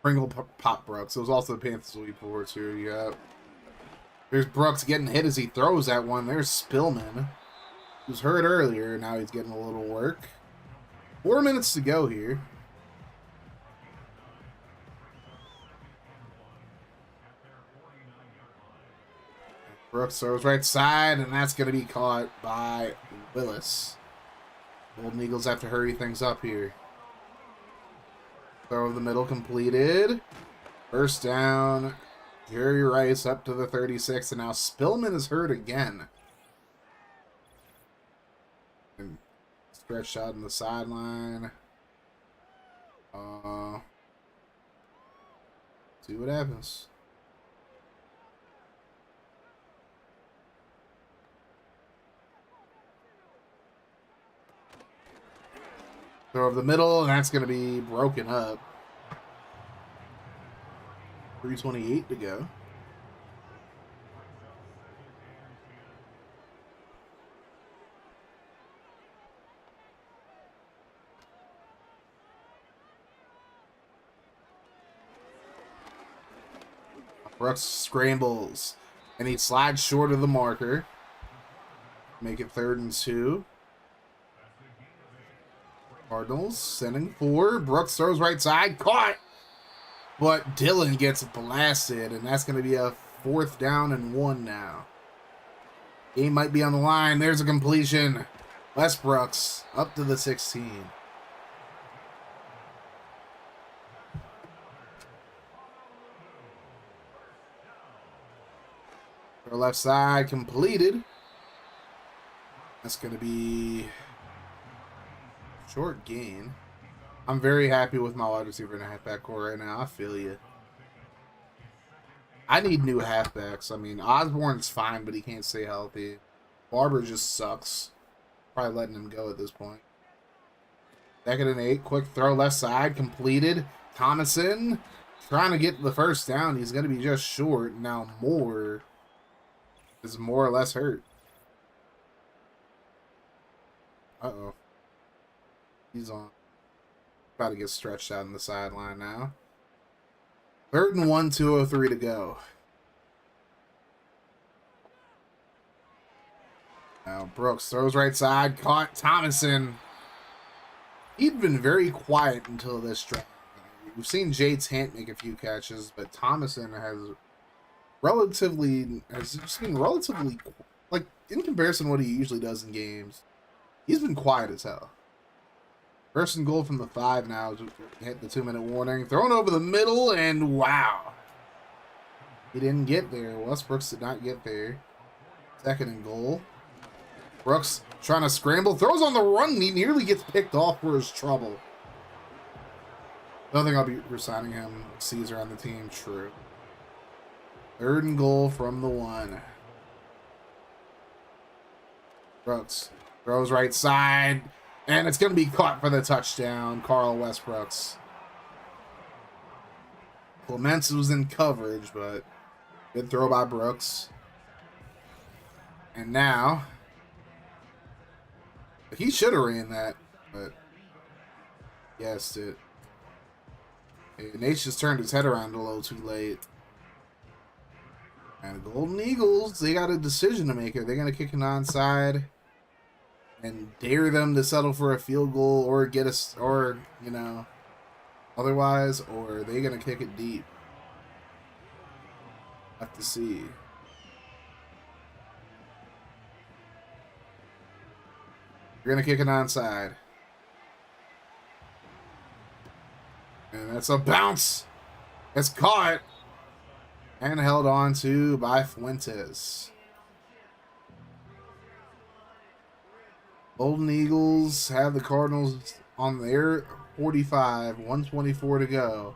Pringle Pop Brooks. It was also the Panthers week before too. Yeah. There's Brooks getting hit as he throws that one. There's Spillman, who's hurt earlier. Now he's getting a little work. 4 minutes to go here. Brooks throws right side, and that's going to be caught by Willis. Golden Eagles have to hurry things up here. Throw of the middle completed. First down. Jerry Rice up to the 36, and now Spillman is hurt again. And stretched out in the sideline. See what happens. Throw of the middle, and that's going to be broken up. 3:28 to go. Brooks scrambles, and he slides short of the marker. Make it 3rd and 2. Cardinals sending 4. Brooks throws right side. Caught! But Dillon gets blasted, and that's going to be a 4th down and 1 now. Game might be on the line. There's a completion. Wes Brooks up to the 16. Our left side completed. That's going to be short gain. I'm very happy with my wide receiver and halfback core right now. I feel you. I need new halfbacks. I mean, Osborne's fine, but he can't stay healthy. Barber just sucks. Probably letting him go at this point. 2nd and 8. Quick throw left side. Completed. Thomason trying to get the first down. He's going to be just short. Now Moore is more or less hurt. Uh-oh. He's on. About to get stretched out on the sideline now. 3rd and 1, 2:03 to go. Now Brooks throws right side. Caught Thomason. He'd been very quiet until this drive. We've seen Jade Tant make a few catches, but Thomason has just been relatively, like, in comparison to what he usually does in games, he's been quiet as hell. 1st and goal from the 5 now. Hit the 2-minute warning. Thrown over the middle, and wow. He didn't get there. Wes Brooks did not get there. 2nd and goal. Brooks trying to scramble. Throws on the run. He nearly gets picked off for his trouble. Don't think I'll be resigning him. Caesar on the team. True. 3rd and goal from the 1. Brooks throws right side. And it's going to be caught for the touchdown. Carl Westbrooks. Clements was in coverage, but good throw by Brooks. And now, he should have ran that, but guessed it. Nate just turned his head around a little too late. And the Golden Eagles, they got a decision to make. Are they going to kick an onside and dare them to settle for a field goal or get us, or, you know, otherwise, or are they going to kick it deep? Have to see. We're going to kick an onside. It's a bounce. It's caught and held on to by Fuentes. Golden Eagles have the Cardinals on their 45, 124 to go.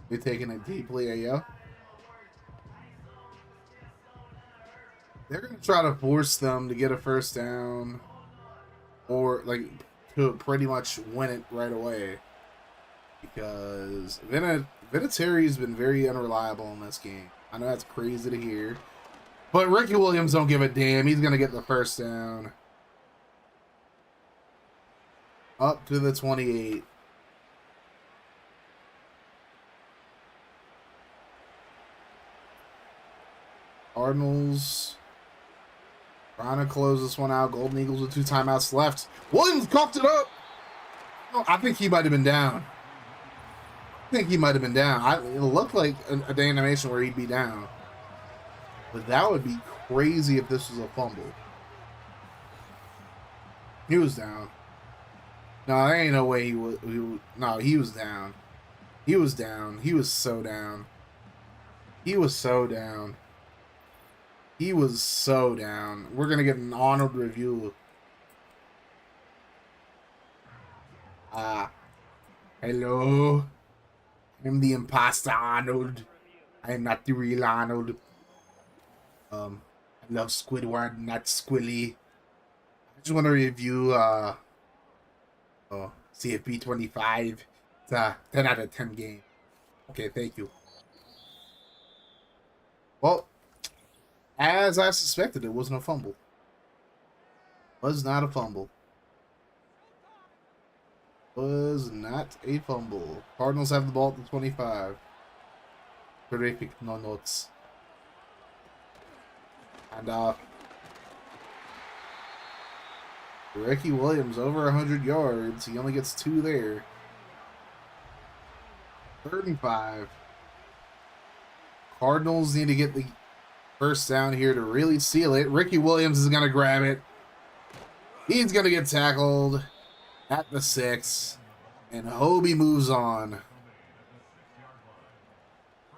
They're taking it deeply, Ayo. They're going to try to force them to get a first down or like to pretty much win it right away, because Vinatieri's been very unreliable in this game. I know that's crazy to hear, but Ricky Williams don't give a damn. He's going to get the first down. Up to the 28. Cardinals trying to close this one out. Golden Eagles with 2 timeouts left. Williams coughed it up. Oh, I think he might have been down. It looked like a animation where he'd be down. But that would be crazy if this was a fumble. He was down. No, there ain't no way he was. No, he was down. He was down. He was so down. He was so down. He was so down. We're going to get an honored review. Hello. I'm the imposter Arnold. I am not the real Arnold. I love Squidward, not Squilly. I just want to review CFP 25. It's a 10 out of 10 game. Okay, thank you. Well, as I suspected, it wasn't a fumble. Was not a fumble. Was not a fumble. Cardinals have the ball at the 25. Terrific, no notes. And Ricky Williams over 100 yards. He only gets 2 there. 3rd and 5. Cardinals need to get the first down here to really seal it. Ricky Williams is going to grab it. He's going to get tackled at the 6. And Hobie moves on.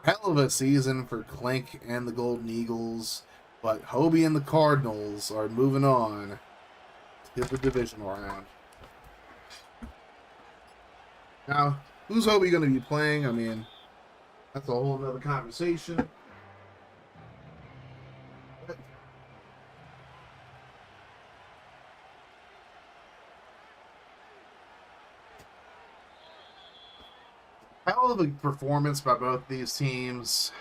Hell of a season for Clink and the Golden Eagles. But Hobie and the Cardinals are moving on to the divisional round. Now, who's Hobie going to be playing? I mean, that's a whole nother conversation. Hell of a performance by both these teams.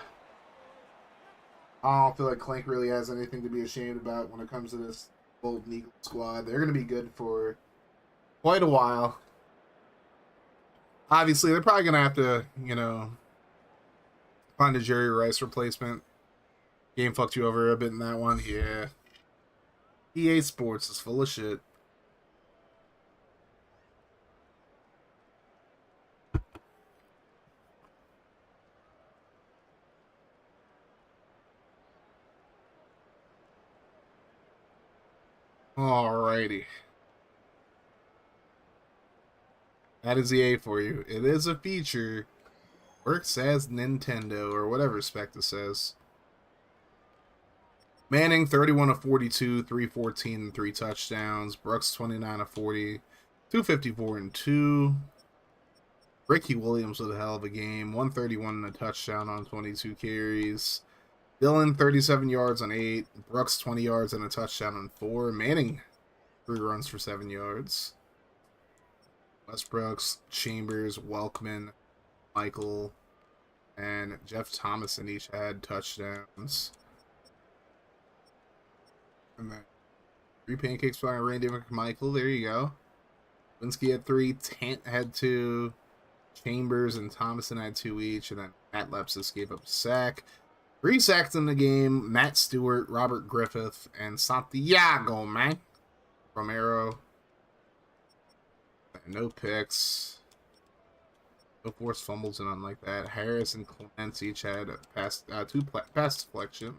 I don't feel like Clank really has anything to be ashamed about when it comes to this Golden Eagle squad. They're going to be good for quite a while. Obviously, they're probably going to have to, find a Jerry Rice replacement. Game fucked you over a bit in that one. Yeah. EA Sports is full of shit. Alrighty. That is EA for you. It is a feature. Works as Nintendo, or whatever spec it says. Manning, 31 of 42, 314 and 3 touchdowns. Brooks, 29 of 40, 254 and 2. Ricky Williams with a hell of a game. 131 and a touchdown on 22 carries. Dillon, 37 yards on 8. Brooks, 20 yards and a touchdown on 4. Manning, 3 runs for 7 yards. Westbrooks, Chambers, Welkman, Michael, and Jeff Thomason each had touchdowns. And then 3 pancakes by Randy McMichael. There you go. Winsky had 3. Tant had 2. Chambers and Thomason had 2 each. And then Matt Lepsis gave up a sack. 3 sacks in the game. Matt Stewart, Robert Griffith, and Santiago, man. Romero. No picks. No forced fumbles and nothing like that. Harris and Clements each had two pass deflections.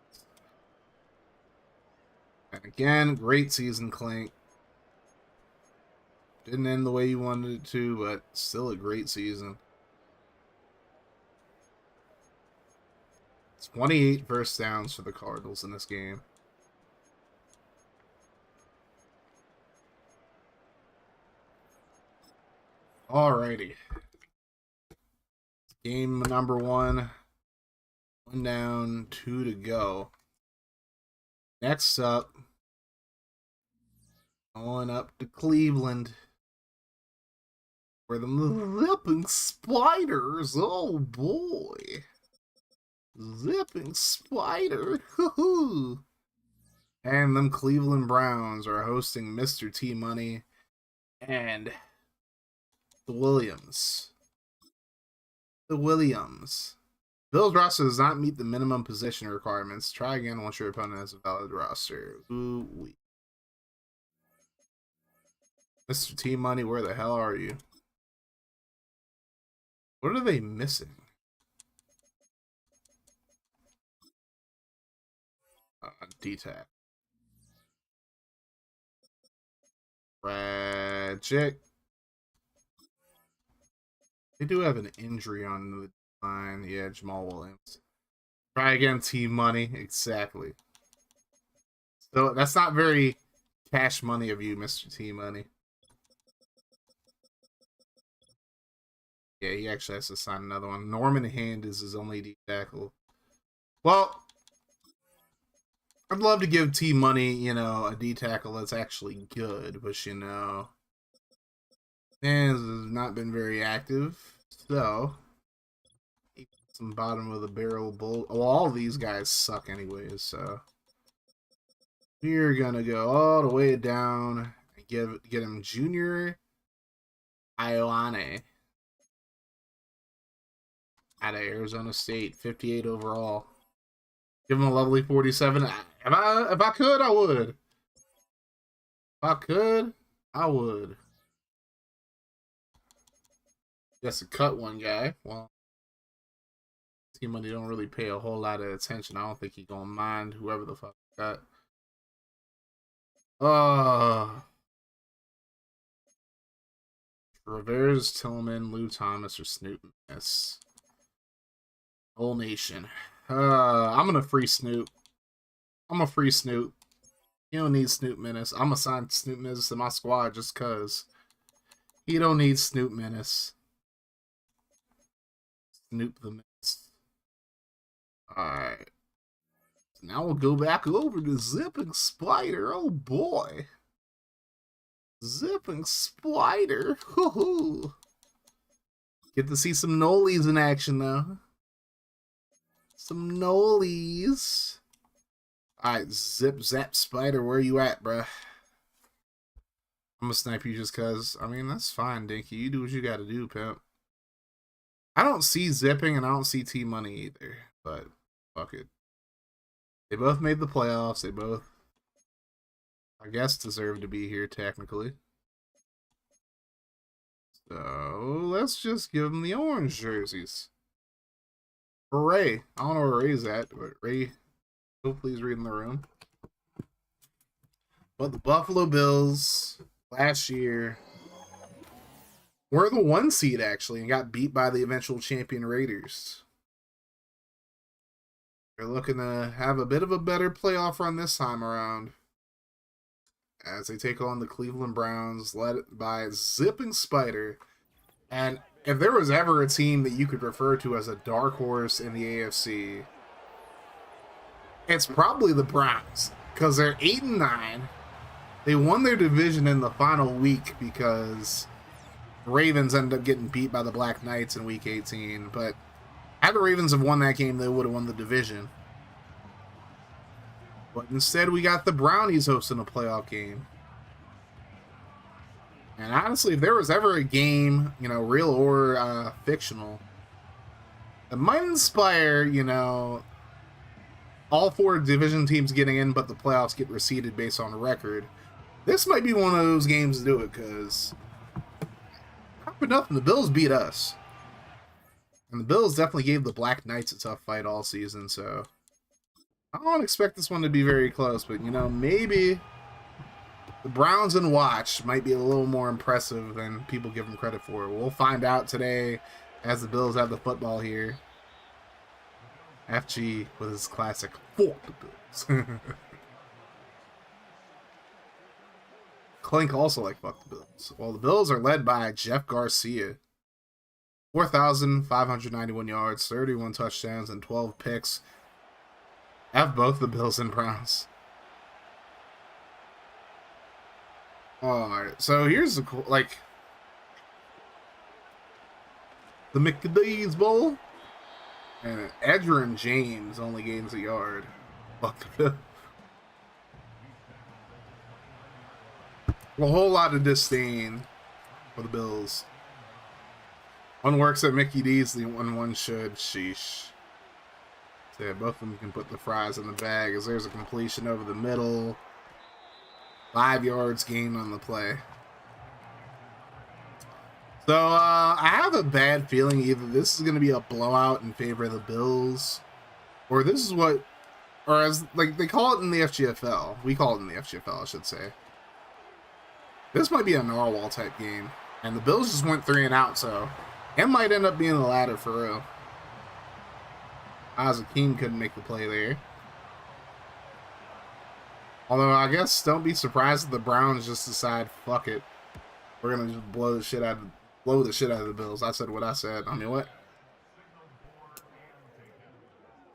And again, great season, Clink. Didn't end the way you wanted it to, but still a great season. 28 first downs for the Cardinals in this game. Alrighty. Game number 1. 1 down, 2 to go. Next up, going up to Cleveland. For the Zipping Spiders. Oh boy. Zipping Spider. Hoo-hoo. And them Cleveland Browns are hosting Mr. T Money and the Williams. Bill's roster does not meet the minimum position requirements. Try again once your opponent has a valid roster. Ooh-wee. Mr. T Money, where the hell are you? What are they missing? D-Tap. Tragic. They do have an injury on the line. Yeah, Jamal Williams. Try again, T Money. Exactly. So that's not very cash money of you, Mr. T Money. Yeah, he actually has to sign another one. Norman Hand is his only D tackle. Well, I'd love to give T Money, you know, a D tackle that's actually good, but you know, has not been very active. So, some bottom of the barrel bull. Well, all these guys suck anyways. So, we're gonna go all the way down and get him Junior Ioane out of Arizona State, 58 overall. Give him a lovely 47. If I could, I would. If I could, I would. Just to cut one guy. Well, Team Money don't really pay a whole lot of attention. I don't think he gonna mind whoever the fuck got. Rivers, Tillman, Lou Thomas, or Snoop. Yes. Whole nation. I'm gonna free Snoop. I'm a free Snoop. You don't need Snoop Menace. I'm gonna sign Snoop Menace to my squad just cause. He don't need Snoop Menace. Snoop the Menace. Alright. Now we'll go back over to Zipping Spider. Oh boy. Zipping Spider. Hoo-hoo. Get to see some Nolies in action though. Some Nolies. Alright, Zip Zap Spider, where you at, bruh? I'm gonna snipe you just cause. I mean, that's fine, Dinky. You do what you gotta do, pimp. I don't see Zipping and I don't see T Money either. But, fuck it. They both made the playoffs. They both, I guess, deserve to be here, technically. So, let's just give them the orange jerseys. For Ray. I don't know where Ray's at, but Ray, hopefully he's reading the room. But the Buffalo Bills, last year, were the 1 seed, actually, and got beat by the eventual champion Raiders. They're looking to have a bit of a better playoff run this time around, as they take on the Cleveland Browns, led by Zipping Spider. And if there was ever a team that you could refer to as a dark horse in the AFC, it's probably the Browns, because they're 8-9. They won their division in the final week because the Ravens ended up getting beat by the Black Knights in week 18. But had the Ravens have won that game, they would have won the division. But instead, we got the Brownies hosting a playoff game. And honestly, if there was ever a game, you know, real or fictional, that might inspire, you know, all 4 division teams getting in, but the playoffs get reseeded based on record, this might be one of those games to do it, because not for nothing, the Bills beat us. And the Bills definitely gave the Black Knights a tough fight all season, so I don't expect this one to be very close, but, you know, maybe the Browns and watch might be a little more impressive than people give them credit for. We'll find out today as the Bills have the football here. FG with his classic "fuck the Bills." Clink also like "fuck the Bills." Well, the Bills are led by Jeff Garcia. 4,591 yards, 31 touchdowns, and 12 picks. F both the Bills and Browns. Alright, so here's the cool, like, the McDee's Bowl, and Edgerrin James only gains a yard. Fuck the Bills. A whole lot of disdain for the Bills. One works at Mickey D's, the one should. Sheesh. So yeah, both of them can put the fries in the bag as there's a completion over the middle. 5 yards gained on the play. So I have a bad feeling either this is going to be a blowout in favor of the Bills, or this is what, or as like they call it in the FGFL, we call it in the FGFL, I should say. This might be a narwhal type game, and the Bills just went 3 and out, so it might end up being the latter for real. Akeem couldn't make the play there. Although I guess don't be surprised if the Browns just decide, fuck it, we're gonna just blow the shit out of the Bills. I said what I said. I mean, what?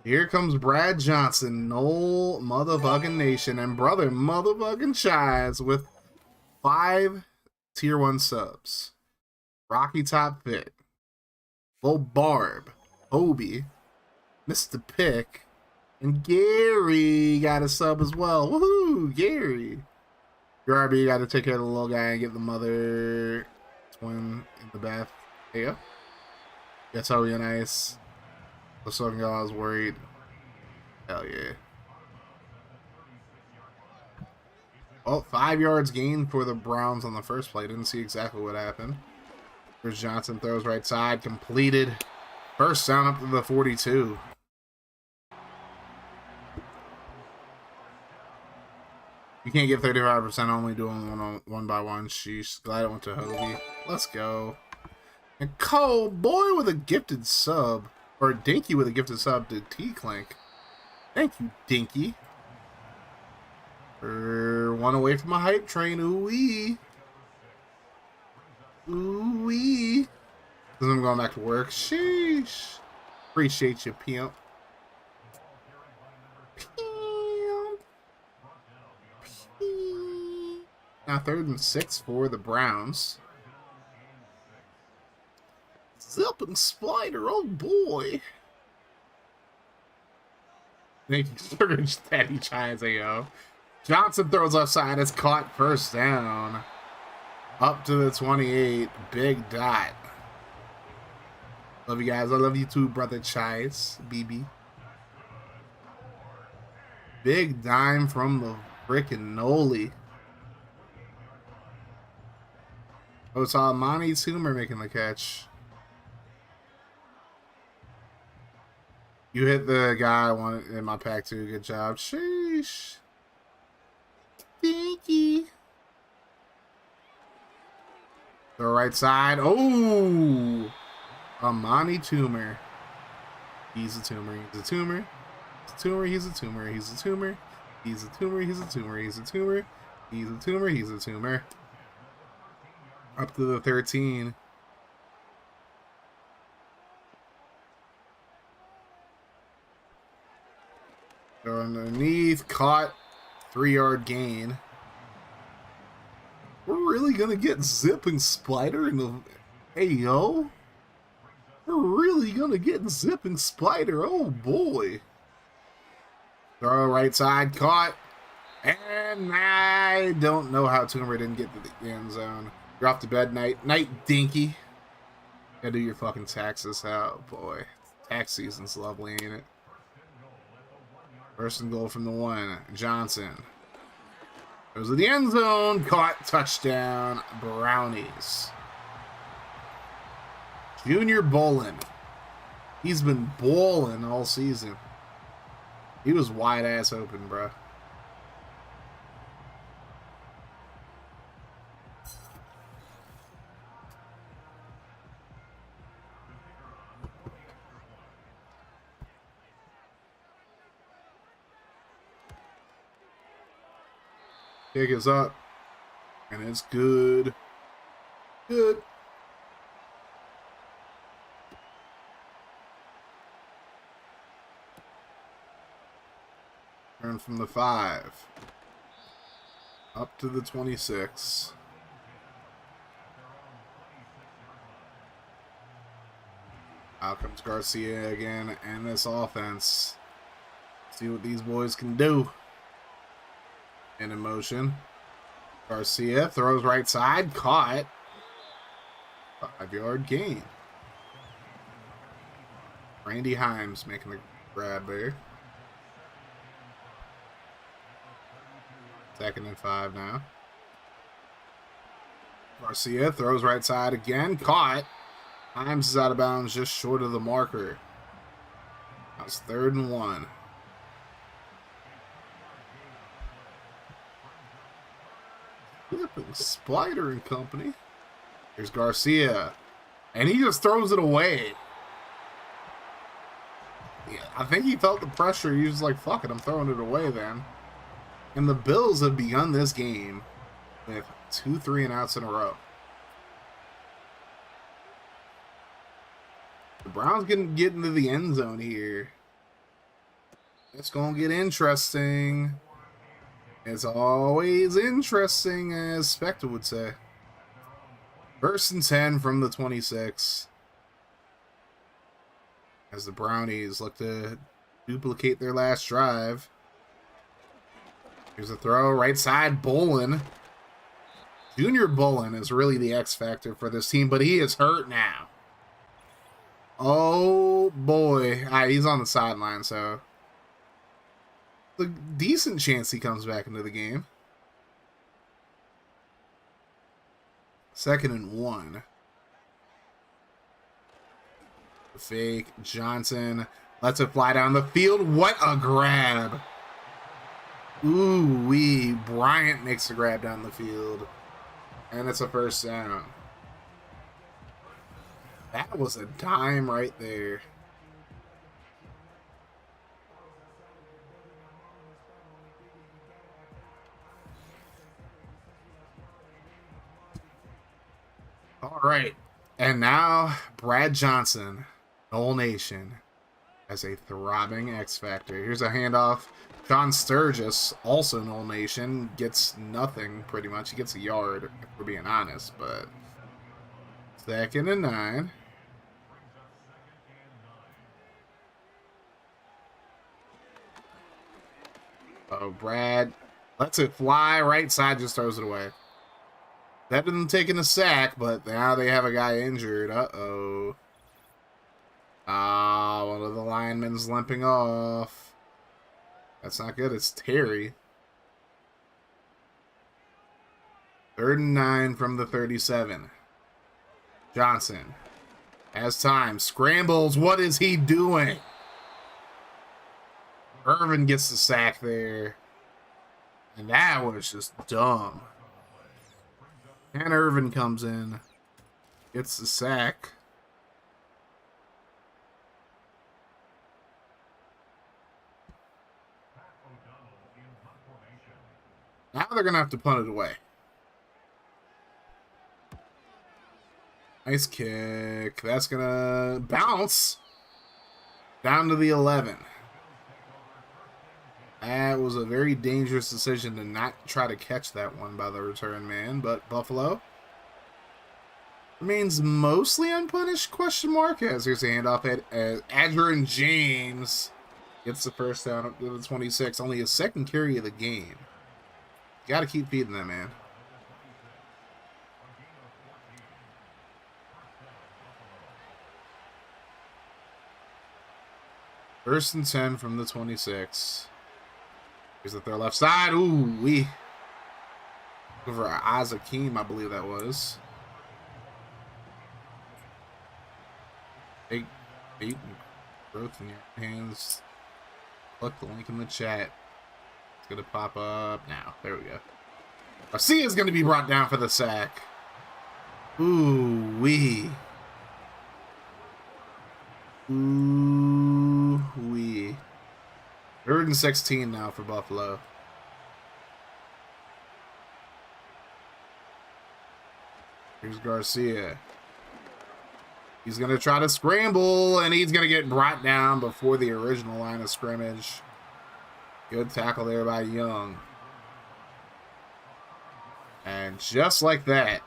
Here comes Brad Johnson, Noel motherfucking Nation, and brother motherfucking Chives with 5 tier 1 subs. Rocky Top Fit, Full Barb, Obi, Mr. Pick, and Gary got a sub as well. Woohoo, Gary. Your RB got to take care of the little guy and get the mother twin in the bath. There you go. That's how you're nice. The second guy I was worried. Hell yeah. Oh, 5 yards gained for the Browns on the first play. Didn't see exactly what happened. Here's Johnson, throws right side, completed. First down up to the 42. You can't get 35% only doing one by one. Sheesh. Glad it went to Hobie. Let's go. And Cole, boy with a gifted sub. Or Dinky with a gifted sub to T-Clink. Thank you, Dinky. One away from a hype train. Ooh-wee. Ooh-wee. Because I'm going back to work. Sheesh. Appreciate you, pimp. Now 3rd and 6 for the Browns. Zip and Spider, oh boy. Thank you, Surge Daddy Chives, AO. Johnson throws offside, it's caught, first down. Up to the 28, big dot. Love you guys, I love you too, brother Chives, BB. Big dime from the frickin' Noli. Oh, it's Monty Toomer making the catch. You hit the guy I wanted in my pack too. Good job. Sheesh. Thank you. The right side. Oh! Amani Toomer. He's a tumor. He's a tumor. He's a tumor. He's a tumor. He's a tumor. He's a tumor. He's a tumor. He's a tumor. He's a tumor. He's a tumor. Up to the 13. Go underneath, caught, 3-yard gain. We're really gonna get Zip and Spider in the AO? We're really gonna get Zip and Spider, oh boy. Throw right side, caught. And I don't know how Toomer didn't get to the end zone. You're off to bed, Night Dinky. Gotta do your fucking taxes. Oh boy. Tax season's lovely, ain't it? First and goal from the 1. Johnson. Goes to the end zone. Caught. Touchdown. Brownies. Junior Bolin. He's been bowling all season. He was wide ass open, bro. Kick is up. And it's good. Good. Turn from the 5. Up to the 26. Out comes Garcia again, and this offense. See what these boys can do. In motion. Garcia throws right side, caught. 5-yard gain. Randy Himes making the grab there. 2nd and 5 now. Garcia throws right side again, caught. Himes is out of bounds, just short of the marker. That's 3rd and 1. Spider and company. Here's Garcia. And he just throws it away. Yeah, I think he felt the pressure. He was like, fuck it, I'm throwing it away then. And the Bills have begun this game with 2 3-and-outs in a row. The Browns can get into the end zone here. It's going to get interesting. It's always interesting, as Spectre would say. 1st and 10 from the 26. As the Brownies look to duplicate their last drive. Here's a throw, right side, Bolin. Junior Bolin is really the X factor for this team, but he is hurt now. Oh boy. He's on the sideline, so a decent chance he comes back into the game. 2nd and 1. The fake. Johnson lets it fly down the field. What a grab. Ooh-wee. Bryant makes the grab down the field. And it's a 1st down. That was a dime right there. All right. And now Brad Johnson, Noel Nation, as a throbbing X Factor. Here's a handoff. John Sturgis, also Noel Nation, gets nothing pretty much. He gets a yard, if we're being honest, but 2nd and 9. Oh, Brad lets it fly. Right side just throws it away. That didn't take a sack, but now they have a guy injured. Uh-oh. One of the linemen's limping off. That's not good. It's Terry. 3rd and 9 from the 37. Johnson has time. Scrambles. What is he doing? Irvin gets the sack there. And that was just dumb. And Irvin comes in. Gets the sack. Now they're going to have to punt it away. Nice kick. That's going to bounce down to the 11. That was a very dangerous decision to not try to catch that one by the return man, but Buffalo remains mostly unpunished, question mark, as here's a handoff at Adrian James gets the 1st down up to the 26, only his 2nd carry of the game. You got to keep feeding that man. First and 10 from the 26. Here's the throw left side. Ooh, wee. Over ARZ, I believe that was. Big growth in your hands. Click the link in the chat. It's going to pop up now. There we go. Garcia is going to be brought down for the sack. Ooh, wee. Ooh, wee. 3rd and 16 now for Buffalo. Here's Garcia. He's going to try to scramble, and he's going to get brought down before the original line of scrimmage. Good tackle there by Young. And just like that,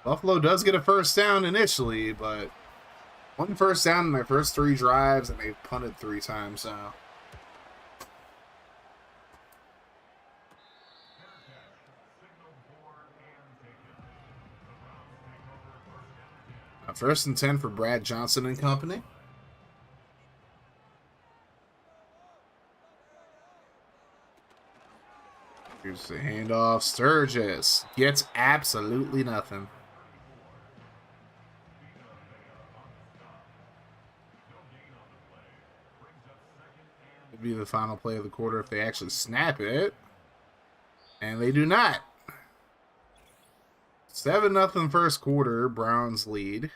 Buffalo does get a first down initially, but one first down in their first 3 drives, and they've punted 3 times now. Now, 1st and 10 for Brad Johnson and company. Here's the handoff. Sturgis gets absolutely nothing. It'd be the final play of the quarter if they actually snap it. And they do not. 7-0 first quarter. Browns lead.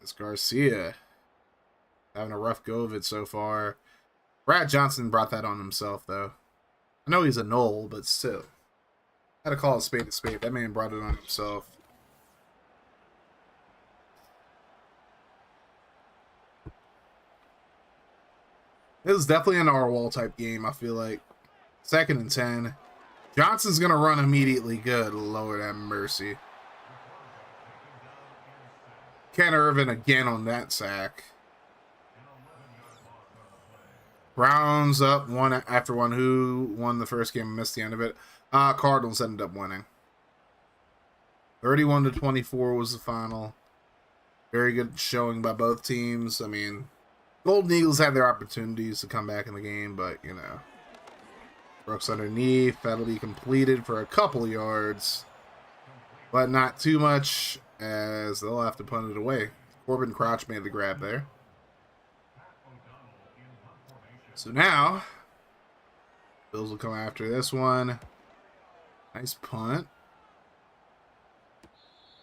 As Garcia having a rough go of it so far. Brad Johnson brought that on himself, though. I know he's a null, but still. Gotta call a spade a spade. That man brought it on himself. This is definitely an R-wall type game, I feel like. 2nd and 10. Johnson's gonna run immediately. Good Lord have mercy. Ken Irvin again on that sack. Browns up 1 after 1. Who won the first game and missed the end of it? Cardinals ended up winning. 31-24 was the final. Very good showing by both teams. I mean, Golden Eagles had their opportunities to come back in the game, but, you know. Brooks underneath. That'll be completed for a couple yards. But not too much, as they'll have to punt it away. Corbin Crouch made the grab there. So now, Bills will come after this one. Nice punt.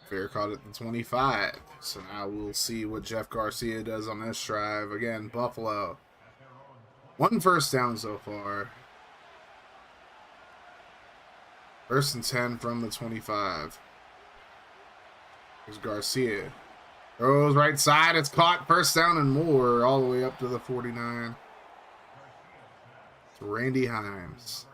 Fair caught at the 25. So now we'll see what Jeff Garcia does on this drive. Again, Buffalo. 1 first down so far. 1st and 10 from the 25. Here's Garcia. Throws right side. It's caught. First down and more. All the way up to the 49. It's Randy Himes.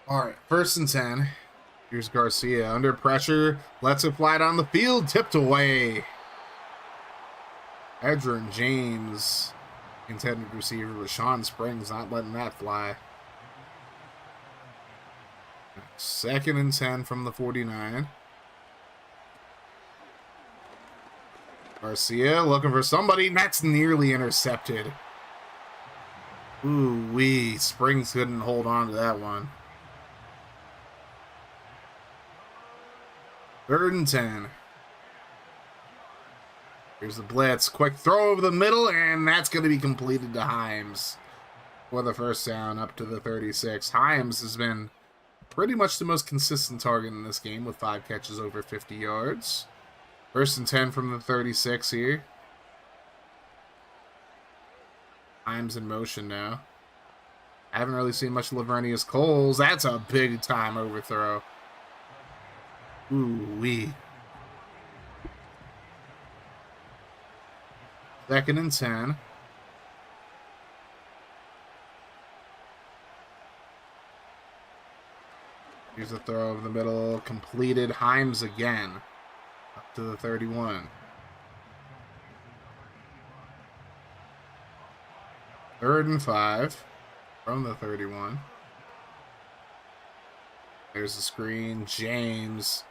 All right, 1st and 10. Here's Garcia under pressure. Lets it fly down the field. Tipped away. Edgerrin James, intended receiver. Rashawn Springs not letting that fly. 2nd and 10 from the 49. Garcia looking for somebody. That's nearly intercepted. Ooh-wee. Springs couldn't hold on to that one. 3rd and 10. Here's the blitz. Quick throw over the middle, and that's going to be completed to Himes for the first down up to the 36. Himes has been pretty much the most consistent target in this game with 5 catches over 50 yards. 1st and 10 from the 36 here. Himes in motion now. I haven't really seen much of Lavernius Coles. That's a big time overthrow. Ooh-wee. 2nd and 10. Here's a throw over the middle. Completed. Himes again. Up to the 31. 3rd and 5 from the 31. There's the screen. James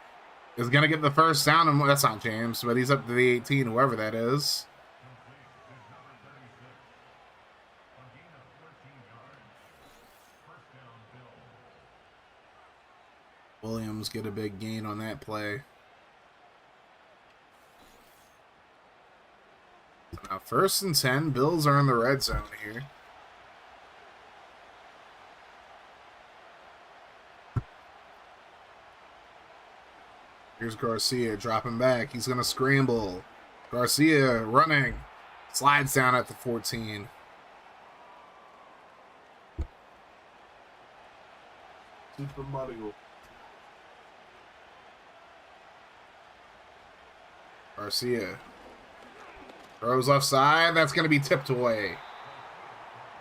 is going to get the first down. And that's not James, but he's up to the 18, whoever that is. Williams get a big gain on that play. Now 1st and 10. Bills are in the red zone here. Here's Garcia dropping back. He's going to scramble. Garcia running. Slides down at the 14. Super Mario. Garcia. Throws left side. That's going to be tipped away.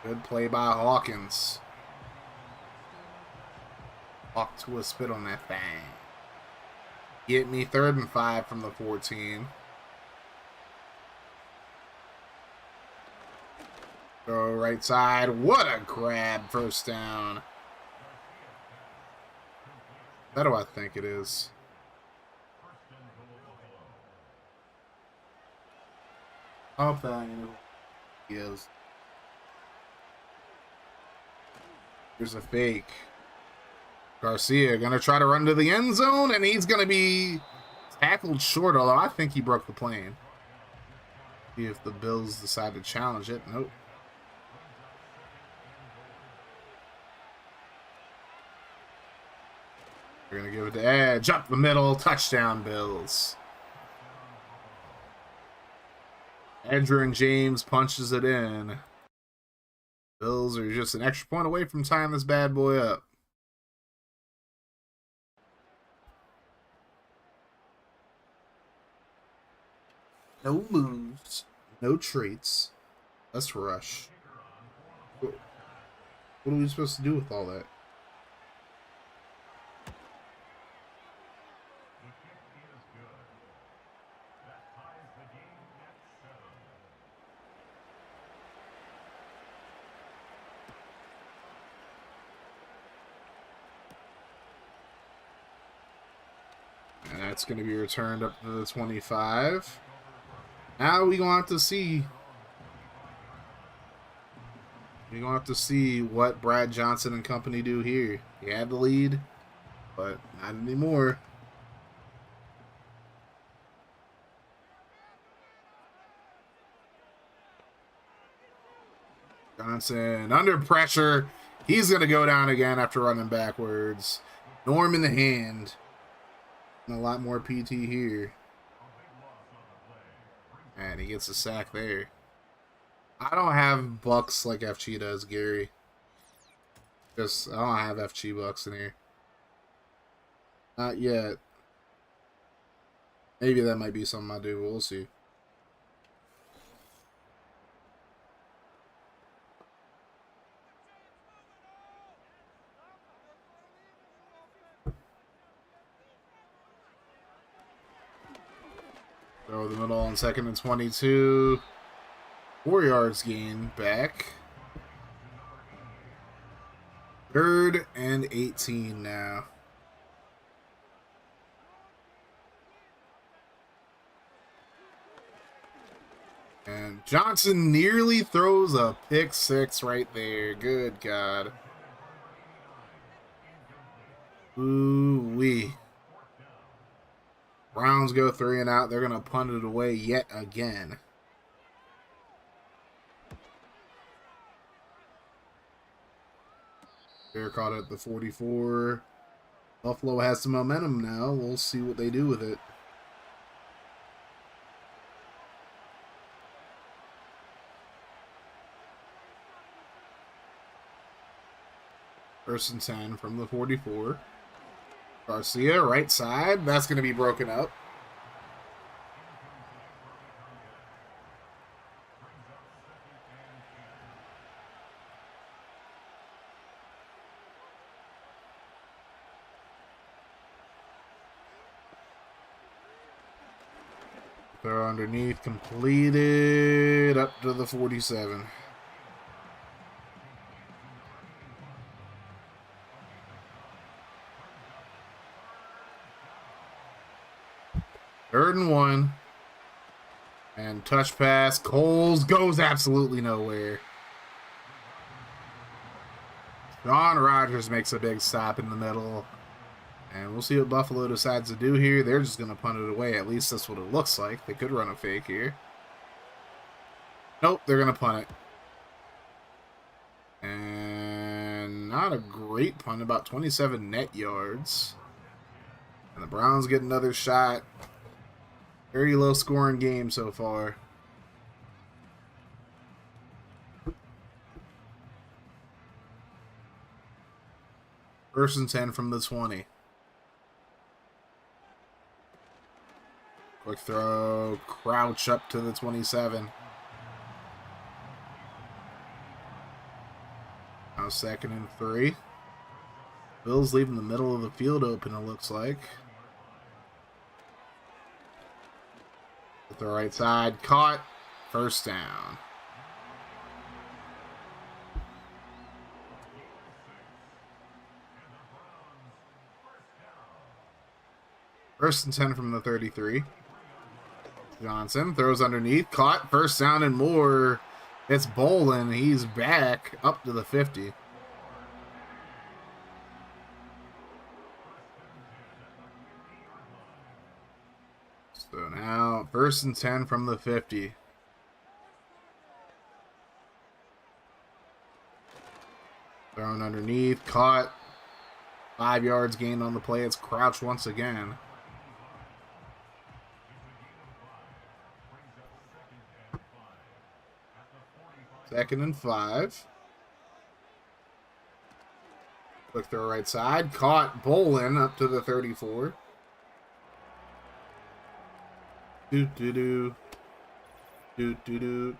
Good play by Hawkins. Walk to a spit on that thing. Get me 3rd and 5 from the 14. Go right side. What a grab. First down. That do I think it is? Oh, he is. Here's a fake. Garcia gonna try to run to the end zone, and he's gonna be tackled short, although I think he broke the plane. See if the Bills decide to challenge it. Nope. They're gonna give it to Edge. Up the middle. Touchdown, Bills. Edgerrin James punches it in. Bills are just an extra point away from tying this bad boy up. No moves, no traits. Let's rush. What are we supposed to do with all that? And that's going to be returned up to the 25. Now we're going to have to see. We're going to have to see what Brad Johnson and company do here. He had the lead, but not anymore. Johnson under pressure. He's going to go down again after running backwards. Norm in the hand. And a lot more PT here. And he gets a sack there. I don't have bucks like FG does, Gary. I don't have FG bucks in here. Not yet. Maybe that might be something I do. We'll see. Throw the middle on 2nd and 22. 4 yards gain back. 3rd and 18 now. And Johnson nearly throws a pick 6 right there. Good God. Ooh-wee. Browns go 3 and out. They're going to punt it away yet again. They're caught at the 44. Buffalo has some momentum now. We'll see what they do with it. First and 10 from the 44. Garcia, right side. That's going to be broken up. Throw underneath, completed up to the 47. Third and 1. And touch pass. Coles goes absolutely nowhere. John Rogers makes a big stop in the middle. And we'll see what Buffalo decides to do here. They're just going to punt it away. At least that's what it looks like. They could run a fake here. Nope, they're going to punt it. And not a great punt. About 27 net yards. And the Browns get another shot. Very low scoring game so far. First and 10 from the 20. Quick throw. Crouch up to the 27. Now 2nd and 3. Bills leaving the middle of the field open, it looks like. At the right side. Caught. First down. First and 10 from the 33. Johnson throws underneath. Caught. First down and more. It's Bolin. He's back up to the 50. So now, first and 10 from the 50. Thrown underneath. Caught. 5 yards gained on the play. It's Crouch once again. Second and 5. Quick throw right side. Caught. Bolin up to the 34. Do-do-do. Do-do-do.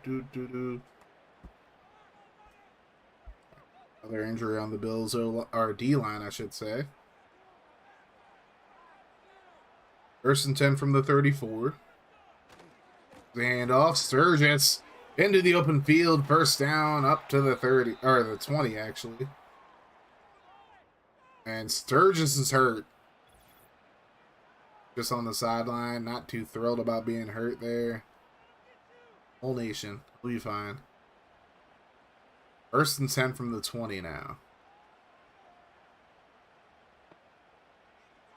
Do-do-do. Another injury on the Bills, or D-line, I should say. First and 10 from the 34. The handoff. Sturgis into the open field. First down up to the 30, or the 20, actually. And Sturgis is hurt. Just on the sideline. Not too thrilled about being hurt there. Whole nation. We'll be fine. First and 10 from the 20 now.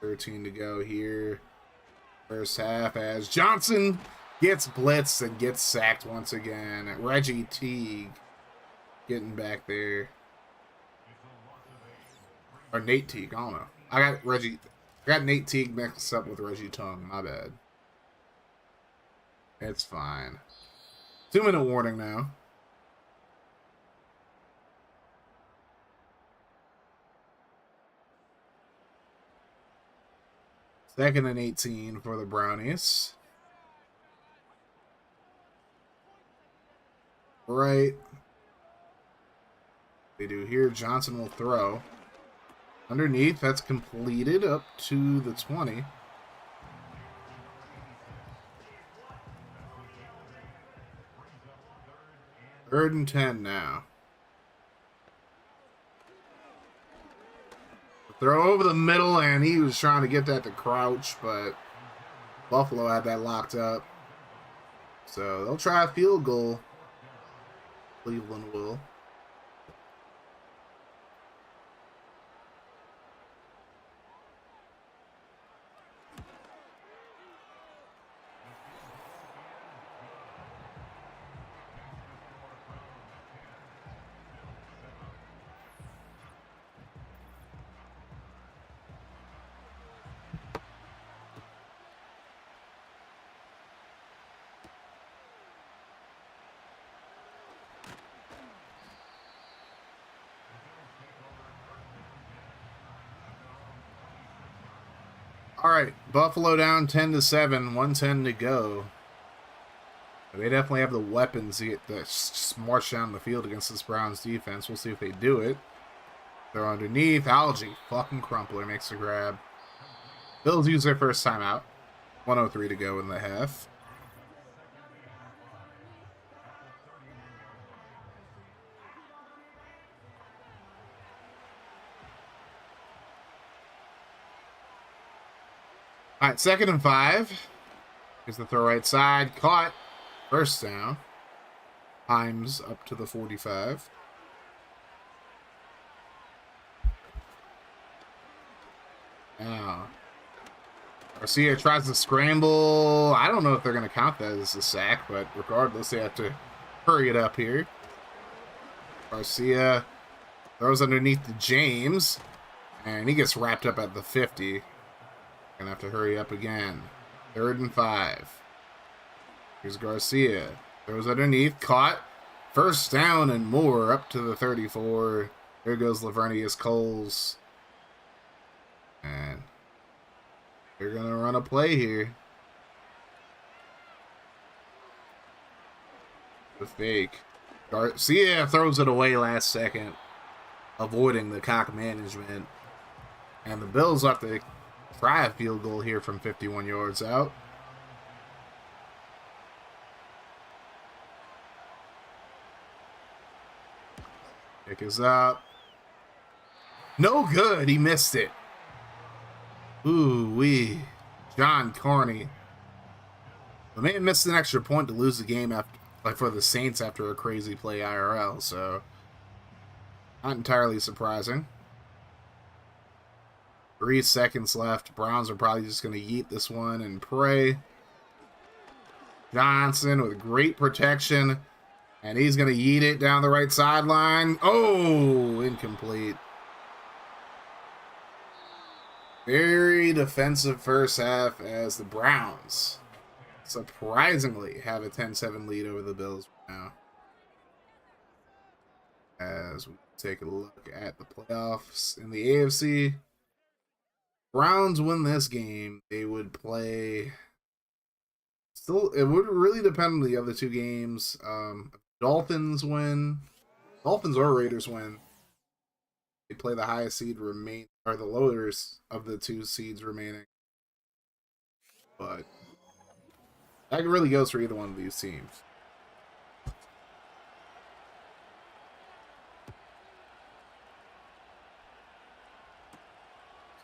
13 to go here. First half as Johnson gets blitzed and gets sacked once again. Reggie Teague getting back there. Or Nate Teague, I don't know. I got Nate Teague mixed up with Reggie Tongue. My bad. It's fine. 2-minute warning now. Second and 18 for the Brownies. Right. They do here. Johnson will throw. Underneath, that's completed up to the 20. Third and 10 now. Throw over the middle, and he was trying to get that to Crouch, but Buffalo had that locked up. So they'll try a field goal. Cleveland will. All right, Buffalo down 10-7, 1:10 to go. They definitely have the weapons to get march down the field against this Browns defense. We'll see if they do it. They're underneath. Algie, fucking crumpler, makes the grab. Bills use their first timeout. 1:03 to go in the half. All right, 2nd and 5. Here's the throw right side. Caught. First down. Himes up to the 45. Now, Garcia tries to scramble. I don't know if they're going to count that as a sack, but regardless, they have to hurry it up here. Garcia throws underneath to James. And he gets wrapped up at the 50. Gonna have to hurry up again. 3rd and 5. Here's Garcia. Throws underneath. Caught. First down and more up to the 34. There goes Lavernius Coles. And they're going to run a play here. The fake. Garcia throws it away last second, avoiding the cock management. And the Bills have to try a field goal here from 51 yards out. Kick is up. No good. He missed it. Ooh-wee. John Carney. The man missed an extra point to lose the game for the Saints after a crazy play IRL, so not entirely surprising. 3 seconds left. Browns are probably just going to yeet this one and pray. Johnson with great protection, and he's going to yeet it down the right sideline. Oh, incomplete. Very defensive first half as the Browns surprisingly have a 10-7 lead over the Bills now. As we take a look at the playoffs in the AFC, Browns win this game, they would play. Still, it would really depend on the other two games. Dolphins win, Dolphins or Raiders win. They play the highest seed or the lowest of the two seeds remaining. But that really goes for either one of these teams.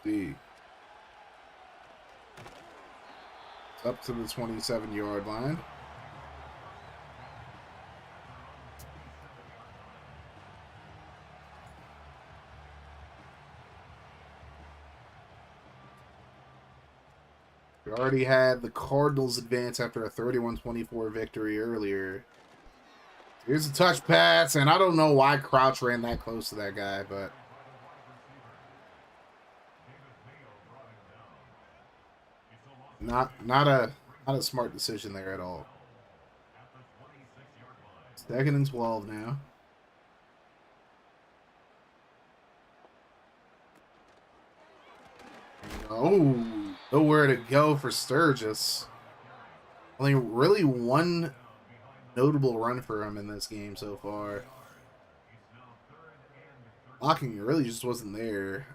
See. It's up to the 27-yard line. We already had the Cardinals advance after a 31-24 victory earlier. Here's a touch pass, and I don't know why Crouch ran that close to that guy, but not a smart decision there at all. 2nd and 12 now. Oh, nowhere to go for Sturgis. Only really one notable run for him in this game so far. Blocking really just wasn't there.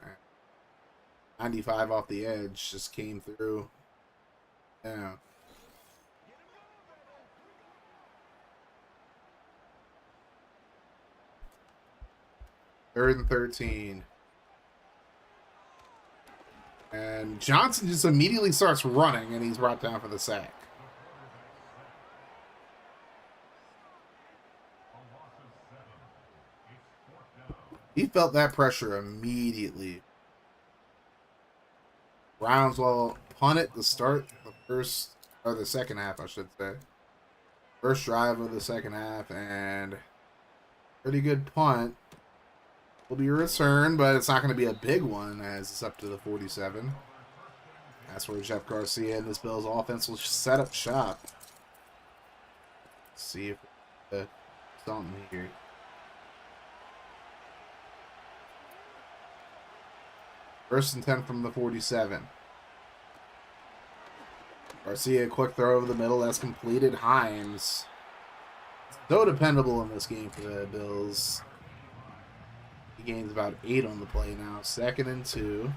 95 off the edge just came through. Yeah. Third and 13. And Johnson just immediately starts running, and he's brought down for the sack. He felt that pressure immediately. Browns will punt it to start the second half, I should say. First drive of the second half, and pretty good punt. Will be a return, but it's not going to be a big one as it's up to the 47. That's where Jeff Garcia and this Bills offense will set up shop. Let's see if something here. First and 10 from the 47. Garcia, quick throw over the middle. That's completed. Himes. So dependable in this game for the Bills. He gains about 8 on the play now. 2nd and 2.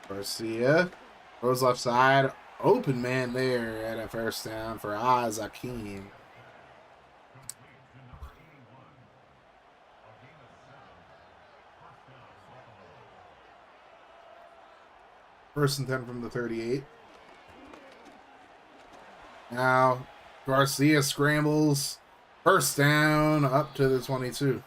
Garcia throws left side. Open man there at a first down for ARZ. 1st and 10 from the 38. Now, Garcia scrambles. First down up to the 22.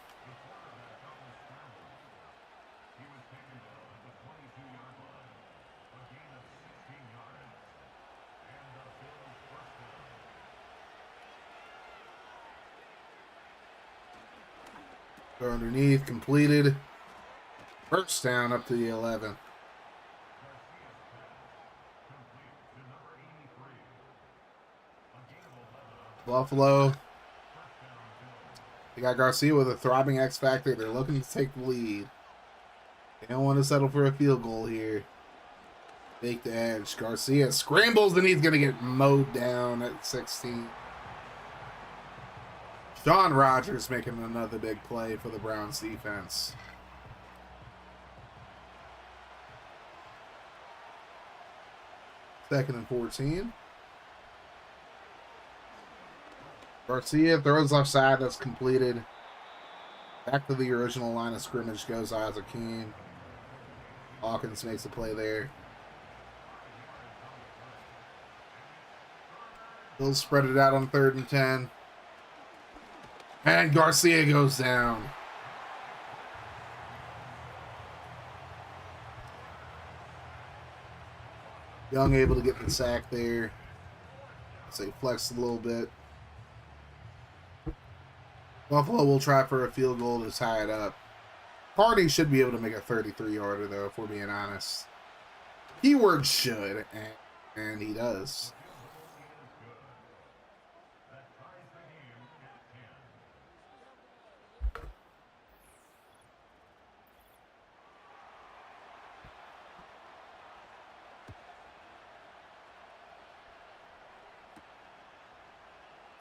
underneath, completed. First down up to the 11. Buffalo. They got Garcia with a throbbing X factor. They're looking to take the lead. They don't want to settle for a field goal here. Fake the edge. Garcia scrambles and he's going to get mowed down at 16. Sean Rogers making another big play for the Browns defense. Second and 14. Garcia throws left side. That's completed. Back to the original line of scrimmage goes Isaac Keene. Hawkins makes a play there. They'll spread it out on 3rd and 10. And Garcia goes down. Young able to get the sack there. So he flexed a little bit. Buffalo will try for a field goal to tie it up. Hardy should be able to make a 33-yarder, though, if we're being honest. Keyword should, and he does.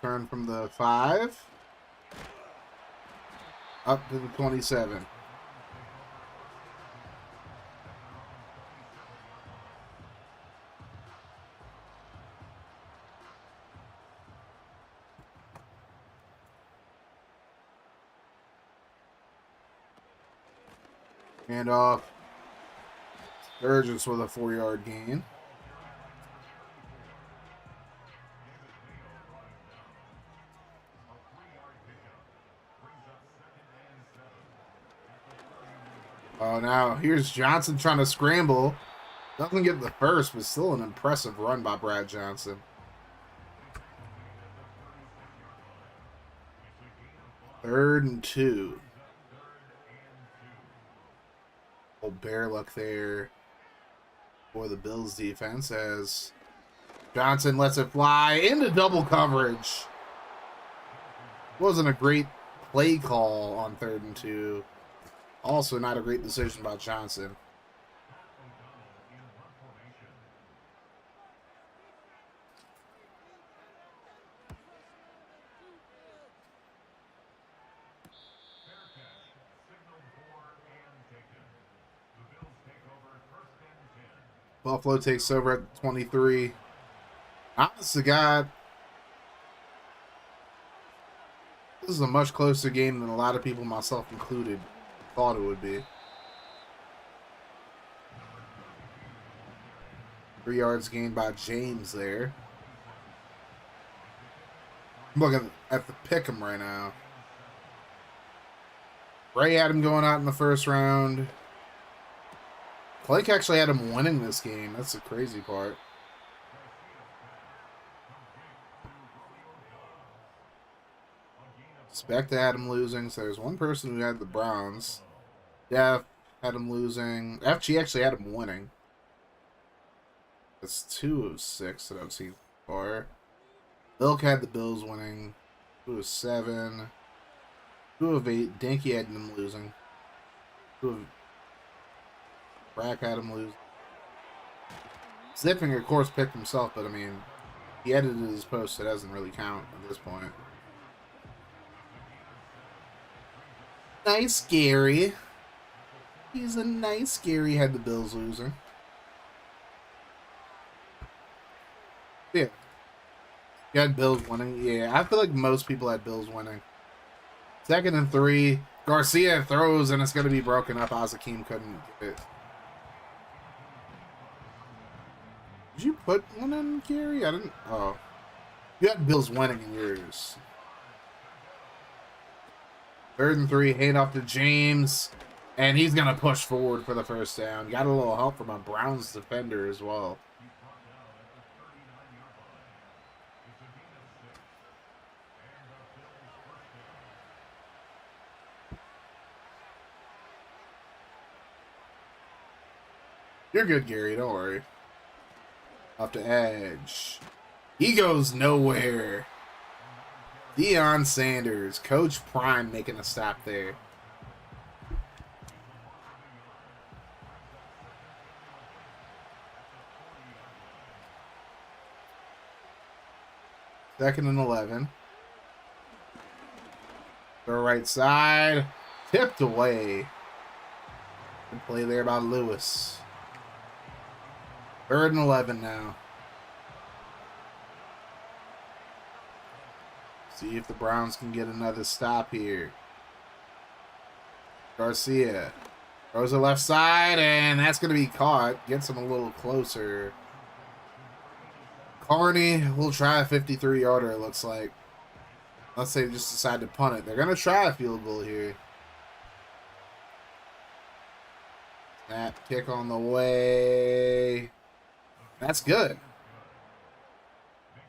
Turn from the 5 up to the 27. Hand off. Sturgis with a 4-yard gain. Oh, now here's Johnson trying to scramble. Doesn't get the first, but still an impressive run by Brad Johnson. Third and 2. Old bear luck there for the Bills defense as Johnson lets it fly into double coverage. Wasn't a great play call on 3rd and 2. Also not a great decision by Johnson. Buffalo takes over at 23. Honest to God, this is a much closer game than a lot of people, myself included, thought it would be. 3 yards gained by James there. I'm looking at the pick'em right now. Ray had him going out in the first round. Blake actually had him winning this game. That's the crazy part. Specta had him losing, so there's one person who had the Browns. Def had him losing. FG actually had him winning. That's 2 of 6 that I've seen so far. Bilk had the Bills winning. 2 of 7. 2 of 8. Dinky had them losing. 2 of... Brack had him lose. Zipping, of course, picked himself, but I mean, he edited his post, so it doesn't really count at this point. Nice Gary. He's a nice Gary, had the Bills losing. Yeah. You had Bills winning. Yeah, I feel like most people had Bills winning. 2nd and 3. Garcia throws, and it's going to be broken up. Azakim couldn't get it. Did you put one in, Gary? I didn't. Oh. You had Bills winning in yours. 3rd and 3. Hand off to James. And he's going to push forward for the first down. Got a little help from a Browns defender as well. You're good, Gary. Don't worry. Off to edge. He goes nowhere. Deion Sanders, Coach Prime making a stop there. Second and 11. Throw right side. Tipped away. Good play there by Lewis. Third and 11 now. See if the Browns can get another stop here. Garcia throws it left side, and that's going to be caught. Gets him a little closer. Carney will try a 53-yarder, it looks like. Unless they just decide to punt it. They're going to try a field goal here. Snap, kick on the way. That's good.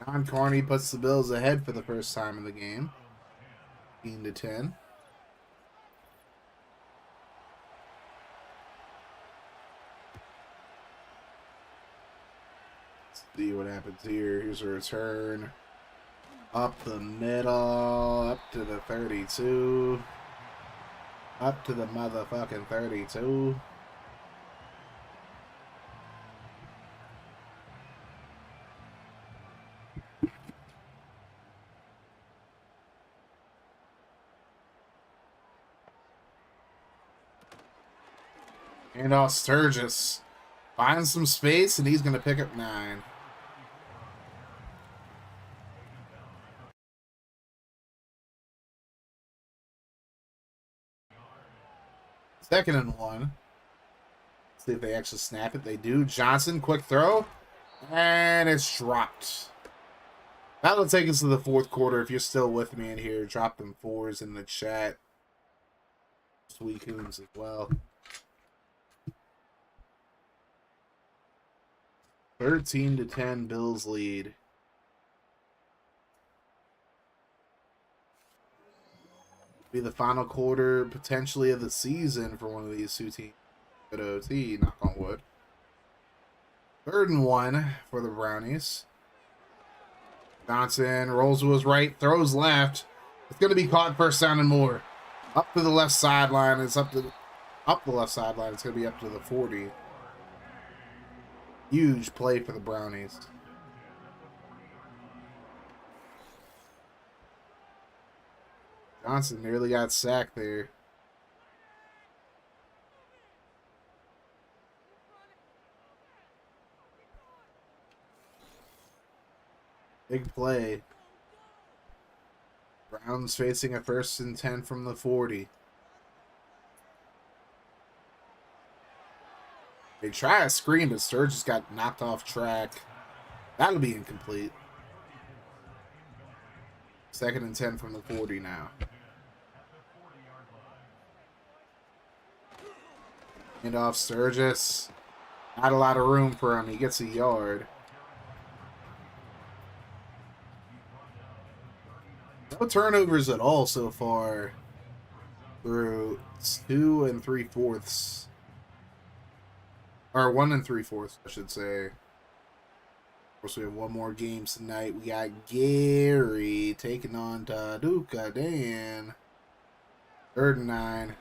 John Carney puts the Bills ahead for the first time in the game. 15-10. Let's see what happens here. Here's a return. Up the middle. Up to the 32. Up to the motherfucking 32. And off Sturgis. Finds some space, and he's going to pick up 9. Second and 1. See if they actually snap it. They do. Johnson, quick throw. And it's dropped. That'll take us to the fourth quarter. If you're still with me in here, drop them 4s in the chat. Sweet Coons as well. 13-10, Bills lead. Be the final quarter, potentially, of the season for one of these two teams. Good OT, knock on wood. 3rd and 1 for the Brownies. Johnson rolls to his right, throws left. It's going to be caught first down and more. Up to the left sideline. It's up the left sideline. It's going to be up to the 40. Huge play for the Brownies. Johnson nearly got sacked there. Big play. Browns facing a 1st and 10 from the 40. They try a screen, but Sturgis got knocked off track. That'll be incomplete. 2nd and 10 from the 40 now. And off Sturgis. Not a lot of room for him. He gets a yard. No turnovers at all so far through 2 3/4. Or 1 3/4, I should say. Of course, we have one more game tonight. We got Gary taking on Taduka Dan. 3rd and 9.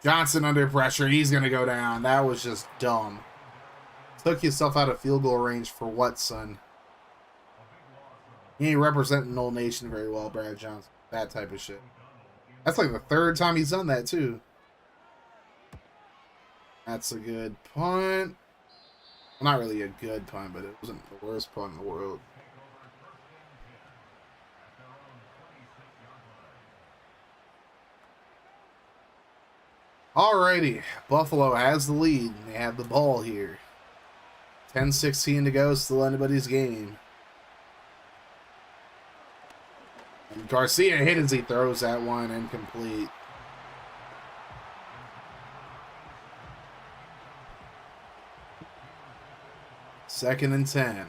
Johnson under pressure. He's going to go down. That was just dumb. Took yourself out of field goal range for what, son? He ain't representing Old Nation very well, Brad Johnson. That type of shit. That's like the 3rd time he's done that, too. That's a good punt. Well, not really a good punt, but it wasn't the worst punt in the world. Alrighty. Buffalo has the lead, and they have the ball here. 10-16 to go. Still anybody's game. And Garcia hit as he throws that one incomplete. Second and 10.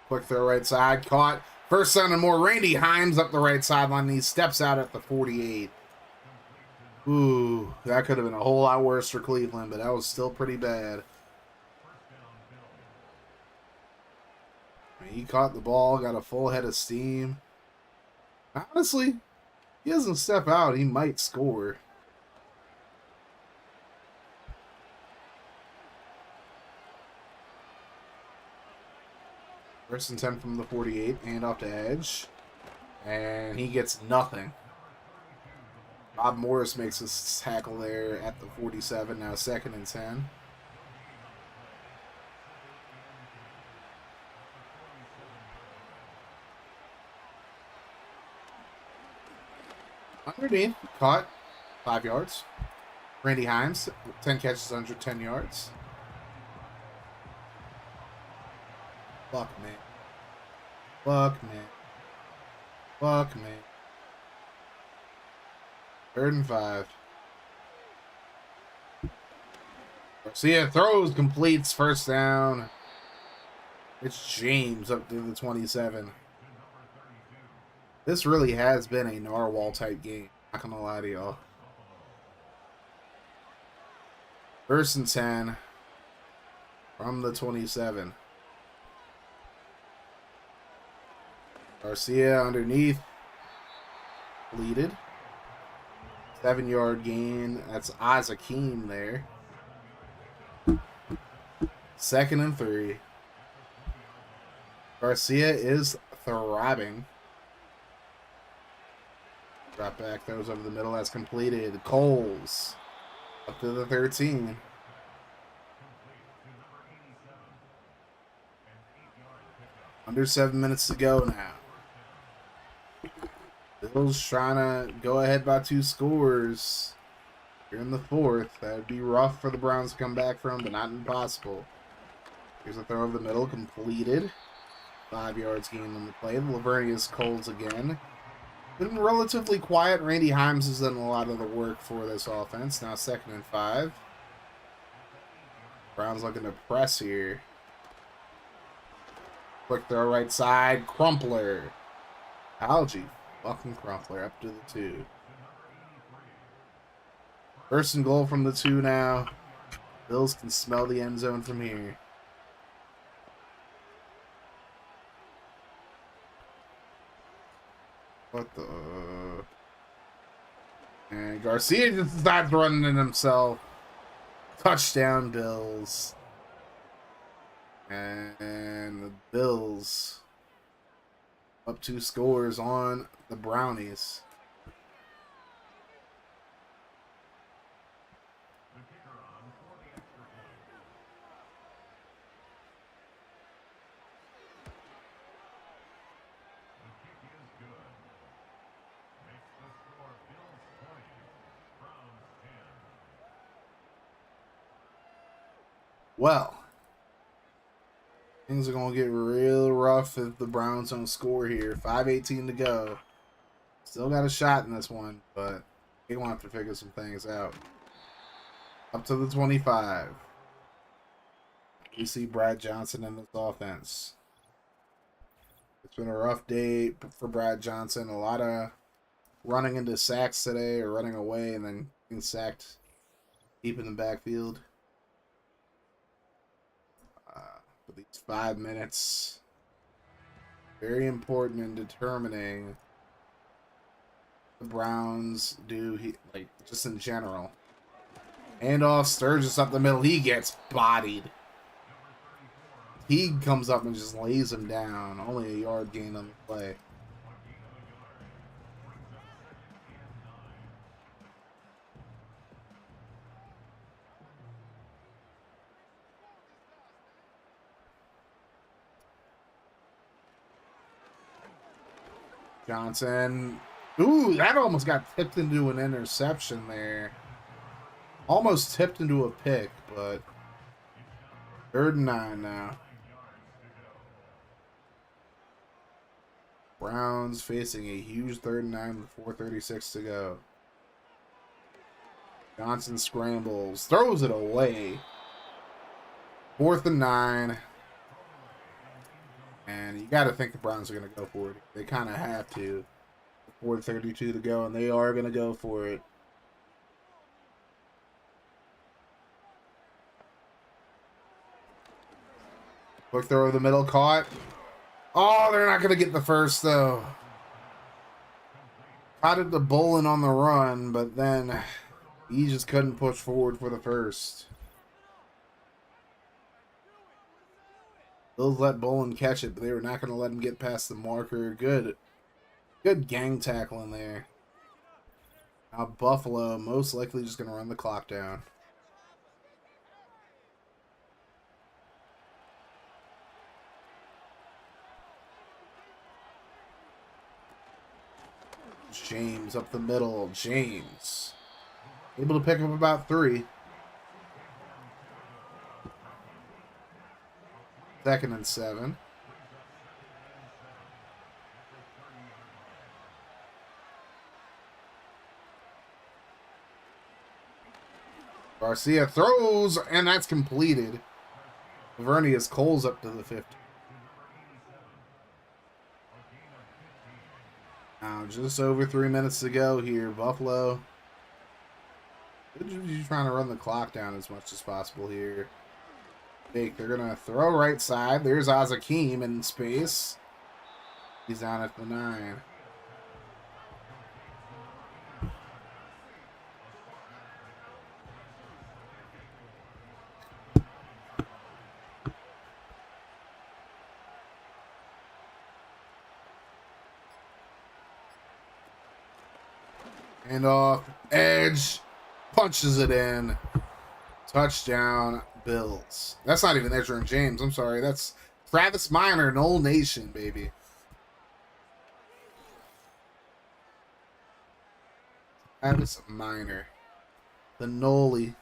Quick throw right side. Caught. First down and more. Randy Himes up the right sideline. He steps out at the 48. Ooh, that could have been a whole lot worse for Cleveland, but that was still pretty bad. He caught the ball, got a full head of steam. Honestly, he doesn't step out, he might score. First and 10 from the 48, hand off to Edge. And he gets nothing. Bob Morris makes his tackle there at the 47, now second and 10. Underneath, caught, 5 yards. Randy Himes, 10 catches, 110 yards. Fuck me. Fuck me. Fuck me. 3rd and 5. Garcia throws, completes, first down. It's James up to the 27. This really has been a narwhal type game. Not gonna lie to y'all. 1st and 10 from the 27. Garcia underneath. Leaded. 7-yard gain. That's Azakim there. 2nd and 3. Garcia is thriving. Drop back, throws over the middle. That's completed. Coles up to the 13. Under 7 minutes to go now. Bills trying to go ahead by 2 scores here in the 4th. That would be rough for the Browns to come back from, but not impossible. Here's a throw over the middle, completed. 5 yards gained on the play. Lavernius Coles again. Been relatively quiet. Randy Himes has done a lot of the work for this offense. Now 2nd and 5. Browns looking to press here. Quick throw right side. Crumpler. Algie. Fucking Crumpler up to the 2. 1st and goal from the 2 now. Bills can smell the end zone from here. What the... And Garcia just starts running in himself. Touchdown, Bills. And the Bills up 2 scores on the Brownies. Well, things are going to get real rough if the Browns don't score here. 5:18 to go. Still got a shot in this one, but they're going to have to figure some things out. Up to the 25. We see Brad Johnson in this offense. It's been a rough day for Brad Johnson. A lot of running into sacks today, or running away and then getting sacked deep in the backfield. For these 5 minutes, very important in determining the Browns do, like, just in general. Handoff, Sturgis up the middle. He gets bodied. He comes up and just lays him down. Only a yard gain on the play. Johnson. Ooh, that almost got tipped into an interception there. Almost tipped into a pick, but 3rd and 9 now. Browns facing a huge 3rd and 9 with 4:36 to go. Johnson scrambles, throws it away. 4th and 9. And you got to think the Browns are going to go for it. They kind of have to. 4:32 to go, and they are going to go for it. Quick throw over the middle, caught. Oh, they're not going to get the first, though. Caught it to Bolin on the run, but then he just couldn't push forward for the first. Bills let Bolin catch it, but they were not going to let him get past the marker. Good gang tackling there. Now Buffalo most likely just going to run the clock down. James up the middle. James able to pick up about 3. 2nd and 7. Garcia throws, and that's completed. Vernius Cole's up to the 50. Now, just over 3 minutes to go here. Buffalo. You're trying to run the clock down as much as possible here. They're going to throw right side. There's Azakim in space. He's down at the 9. And off. Edge. Punches it in. Touchdown, Bills. That's not even Edgerrin James. I'm sorry. That's Travis Minor, Knoll Nation, baby. Travis Minor. The Noli.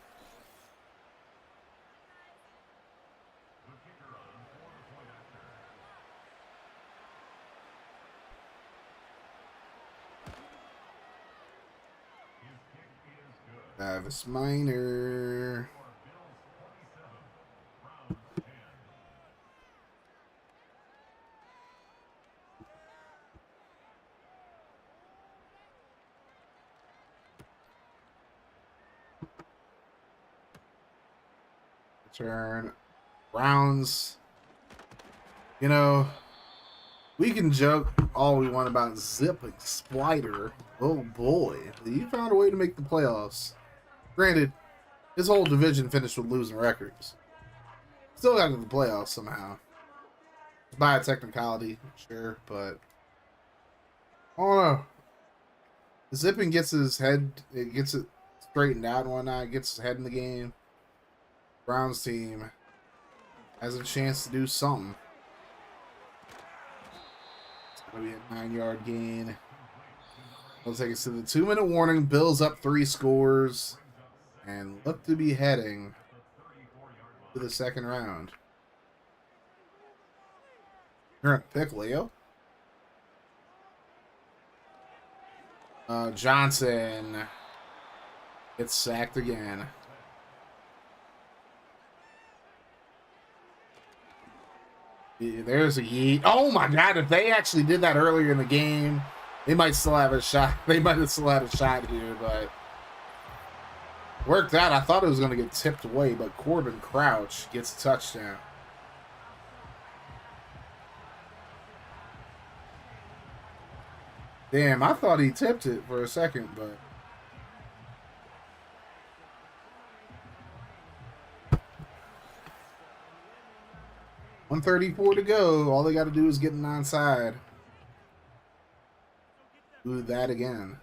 Travis Minor. Turn. Browns. You know, we can joke all we want about Zip and Splitter. Oh boy, he found a way to make the playoffs. Granted, his whole division finished with losing records. Still got to the playoffs somehow. By a technicality, sure, but I don't know. Zipping gets his head, it gets it straightened out and whatnot, gets his head in the game. Browns team has a chance to do something. It's going to be a 9-yard gain. We'll take us to the 2-minute warning. Bills up 3 scores and look to be heading to the second round. You're going to pick Leo. Johnson gets sacked again. There's a yeet. Oh my God, if they actually did that earlier in the game, they might still have a shot. They might have still had a shot here, but worked out. I thought it was going to get tipped away, but Corbin Crouch gets a touchdown. Damn, I thought he tipped it for a second, but 1:34 to go. All they got to do is get an onside. Do that again.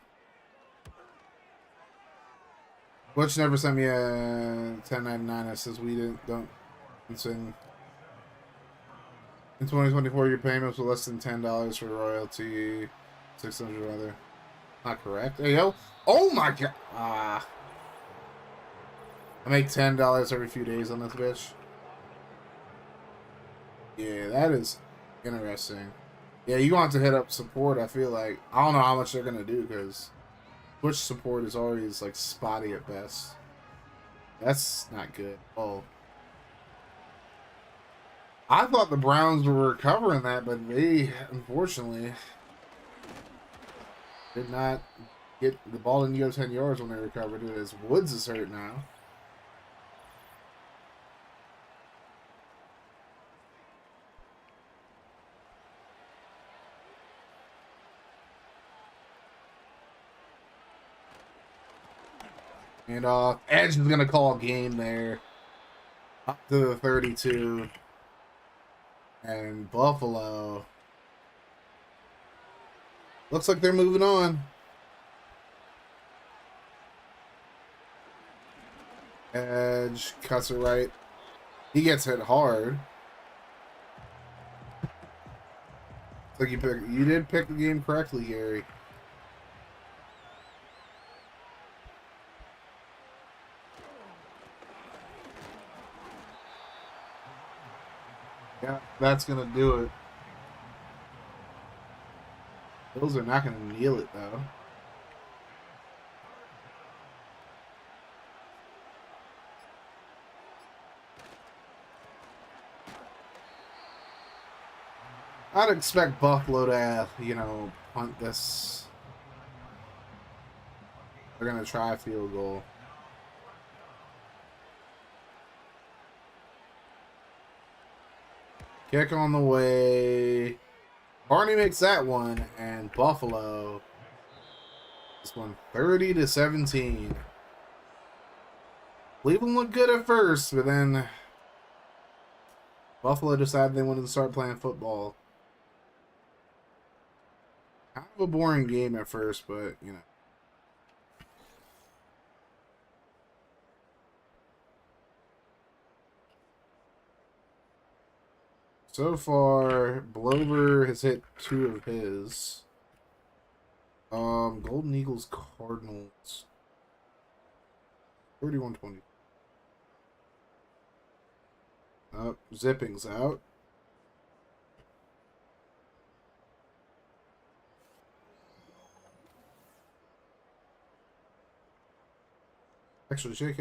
Butch never sent me a 1099 that says we don't sing. In 2024, your payments were less than $10 for royalty. 600 rather. Not correct. Hey, yo. Oh my God. I make $10 every few days on this bitch. Yeah, that is interesting. Yeah, you want to hit up support, I feel like. I don't know how much they're going to do because Twitch support is always like spotty at best. That's not good. Oh. I thought the Browns were covering that, but they unfortunately did not get the ball in go 10 yards when they recovered it, as Woods is hurt now. And Edge is going to call a game there. Up to the 32. And Buffalo. Looks like they're moving on. Edge cuts it right. He gets hit hard. Like you did pick the game correctly, Gary. Yeah, that's gonna do it. Bills are not gonna kneel it though. I'd expect Buffalo to, punt this. They're gonna try a field goal. Kick on the way. Barney makes that one, and Buffalo is going 30-17. Cleveland looked good at first, but then Buffalo decided they wanted to start playing football. Kind of a boring game at first, but, So far, Blover has hit 2 of his. Golden Eagles, Cardinals. 31-20. Zipping's out. Actually, JK.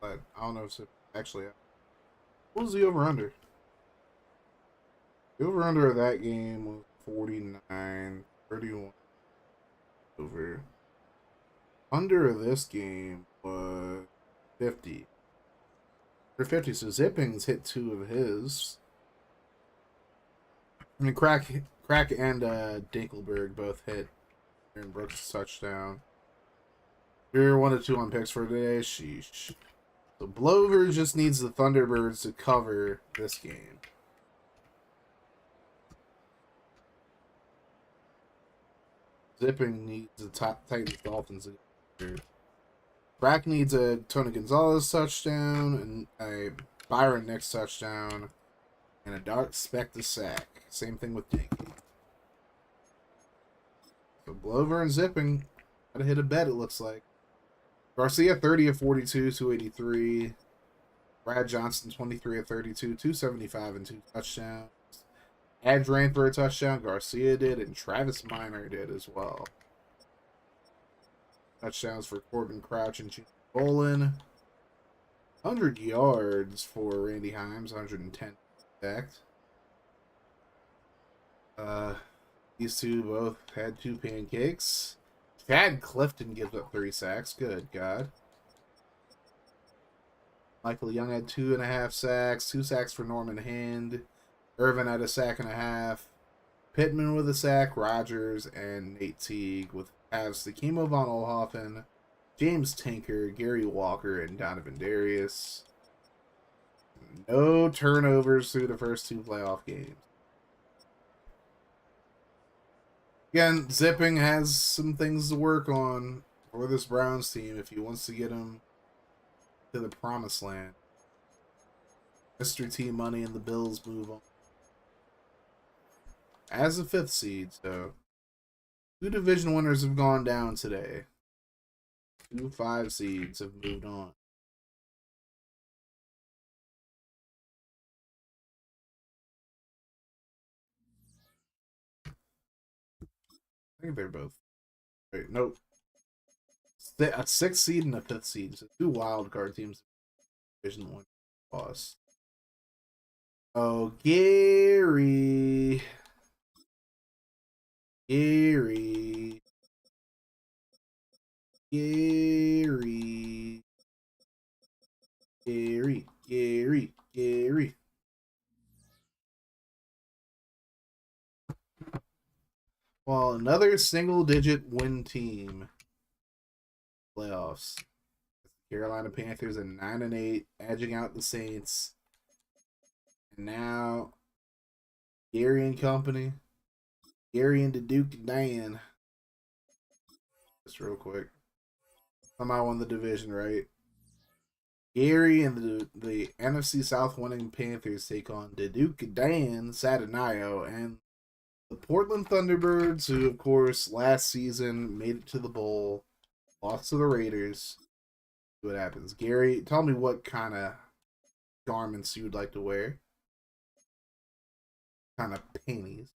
I don't know if it's actually out. What was the over-under? The over-under of that game was 49, 31 over. Under of this game was 50. For 50, so Zipping's hit 2 of his. I mean, Crack and Dinkelberg both hit Aaron Brooks' touchdown. You're 1-2 on picks for today. Sheesh. So Blover just needs the Thunderbirds to cover this game. Zipping needs the Titans Dolphins. Brack needs a Tony Gonzalez touchdown, and a Byron Nix touchdown, and a Dark Spectre sack. Same thing with Dinky. So Blover and Zipping gotta hit a bet, it looks like. Garcia 30 of 42, 283. Brad Johnson 23 of 32, 275 and 2 touchdowns. Edge ran for a touchdown. Garcia did, and Travis Minor did as well. Touchdowns for Corbin Crouch and Gene Bolin. 100 yards for Randy Himes. 110 stacked. These two both had 2 pancakes. Chad Clifton gives up 3 sacks. Good God. Michael Young had 2.5 sacks. 2 sacks for Norman Hand. Irvin had a sack and a half. Pittman with a sack. Rogers and Nate Teague with halves. Sakimo Von Olhoffen, James Tinker, Gary Walker, and Donovan Darius. No turnovers through the first 2 playoff games. Again, Zipping has some things to work on for this Browns team if he wants to get them to the promised land. Mr. T Money and the Bills move on. As a 5th seed, so 2 division winners have gone down today. 2 5 seeds have moved on. I think they're both. Wait, nope. A 6th seed and a 5th seed. So 2 wild card teams. Division 1 lost. Oh, Gary. Gary. Gary. Gary. Gary. Gary. Well, another single-digit win team. Playoffs. Carolina Panthers at 9-8, edging out the Saints. And now, Gary and company. Gary and the Duke and Dan. Just real quick. Somehow won the division, right? Gary and the NFC South winning Panthers take on the Duke and Dan Satanayo and the Portland Thunderbirds, who, of course, last season made it to the bowl, lost to the Raiders. See what happens. Gary, tell me what kind of garments you would like to wear. Kind of panties.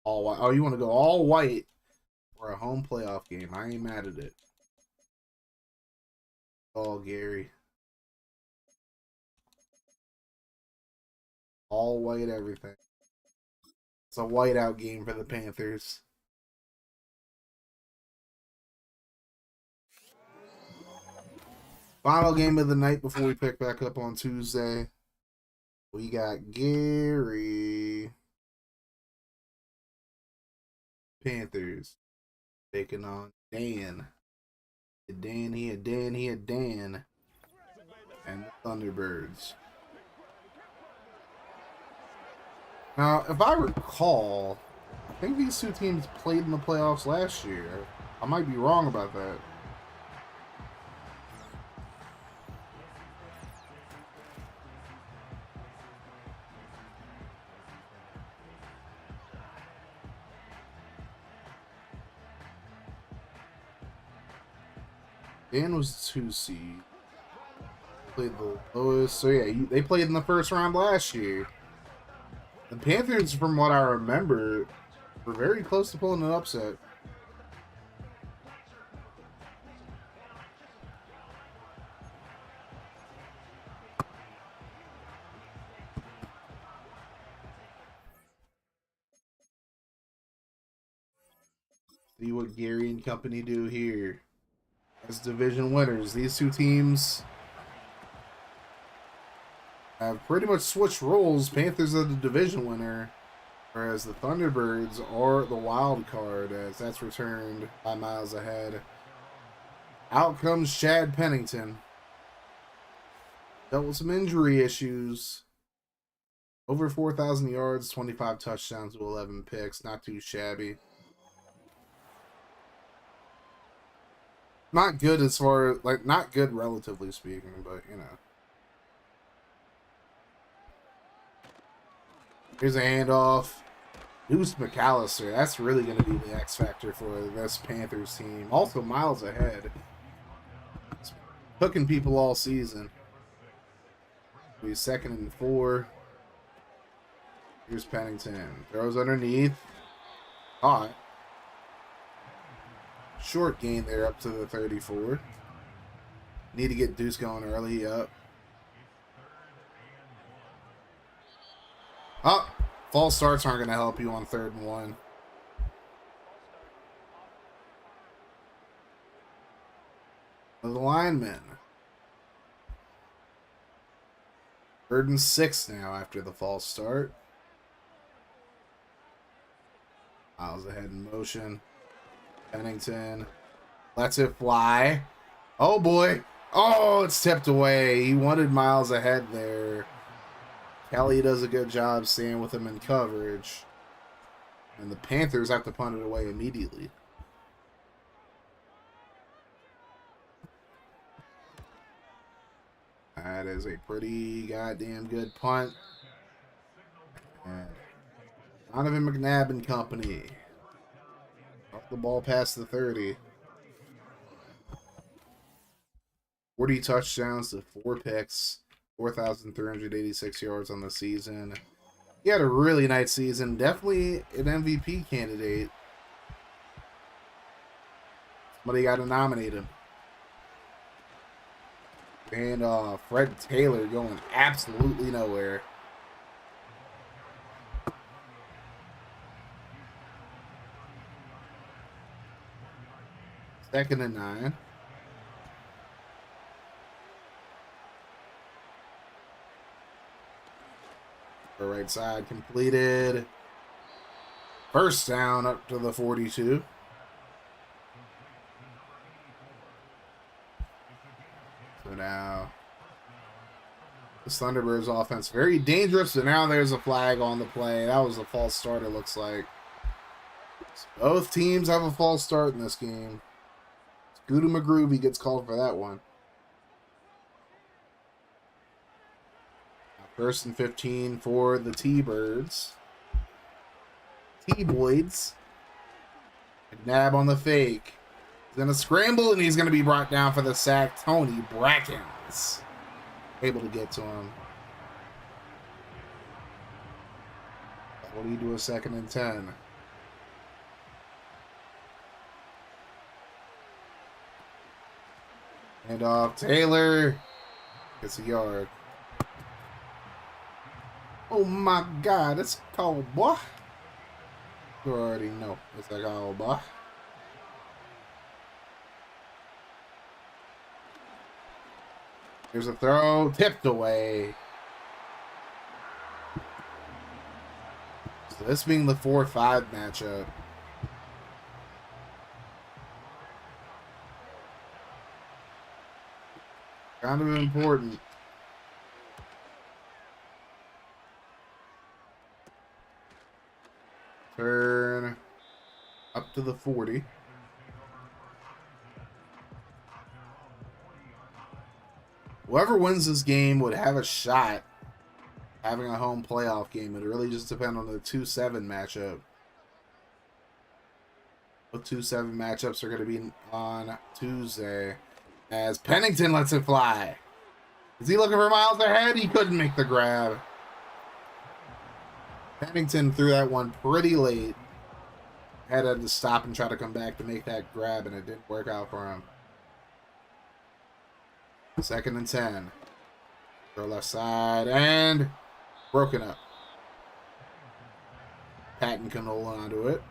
All white. Oh, you want to go all white for a home playoff game? I ain't mad at it. Oh, Gary. All white everything. It's a whiteout game for the Panthers. Final game of the night before we pick back up on Tuesday. We got Gary. Panthers taking on Dan. Dan, and the Thunderbirds. Now, if I recall, I think these two teams played in the playoffs last year. I might be wrong about that. Dan was 2 seed. Played the lowest. So yeah, they played in the first round last year. The Panthers, from what I remember, were very close to pulling an upset. See what Gary and company do here. As division winners, these two teams have pretty much switched roles. Panthers are the division winner, whereas the Thunderbirds are the wild card, as that's returned by Miles Ahead. Out comes Chad Pennington. Dealt with some injury issues. Over 4,000 yards, 25 touchdowns to 11 picks. Not too shabby. Not good as far, like, not good relatively speaking, but, you know. Here's a handoff. Deuce McAllister. That's really going to be the X factor for this Panthers team. Also, Miles Ahead. Hooking people all season. He's 2nd and 4. Here's Pennington. Throws underneath. Caught. Short gain there up to the 34. Need to get Deuce going early. Up. Oh, false starts aren't going to help you on 3rd and 1. The linemen. 3rd and 6 now after the false start. Miles Ahead in motion. Pennington lets it fly. Oh boy. Oh, it's tipped away. He wanted Miles Ahead there. CLE does a good job staying with him in coverage. And the Panthers have to punt it away immediately. That is a pretty goddamn good punt. And Donovan McNabb and company. Off the ball past the 30. 40 touchdowns to 4 picks. 4,386 yards on the season. He had a really nice season. Definitely an MVP candidate. Somebody got to nominate him. And Fred Taylor going absolutely nowhere. Second and 9. The right side completed. First down up to the 42. So now the Thunderbirds offense very dangerous, and now there's a flag on the play. That was a false start, it looks like. So both teams have a false start in this game. Scooter McGroovy gets called for that one. First and 15 for the T-Birds. T-Boyds. McNabb on the fake. He's going to scramble, and he's going to be brought down for the sack. Tony Brackens able to get to him. What do you do a 2nd and 10? And off Taylor gets a yard. Oh my God, it's a call, boy. You already know it's a call, boy. Here's a throw, tipped away. So this being the 4-5 matchup. Kind of important. Turn up to the 40. Whoever wins this game would have a shot having a home playoff game. It really just depends on the 2-7 matchup. The 2-7 matchups are going to be on Tuesday. As Pennington lets it fly. Is he looking for miles ahead? He couldn't make the grab. Pennington threw that one pretty late. Had to stop and try to come back to make that grab, and it didn't work out for him. 2nd and 10. Throw left side, and broken up. Patton can hold on to it.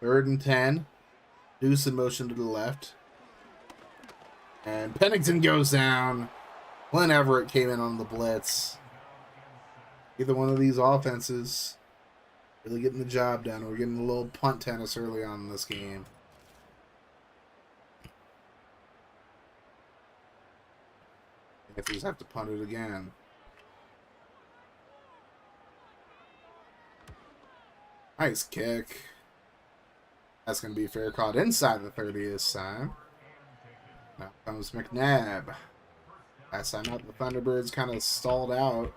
Third and 10. Deuce in motion to the left. And Pennington goes down. Glenn Everett came in on the blitz. Either one of these offenses really getting the job done. We're getting a little punt tennis early on in this game. If we just have to punt it again. Nice kick. That's going to be fair, caught inside the 30 this time. Now comes McNabb. Last time out, the Thunderbirds kind of stalled out.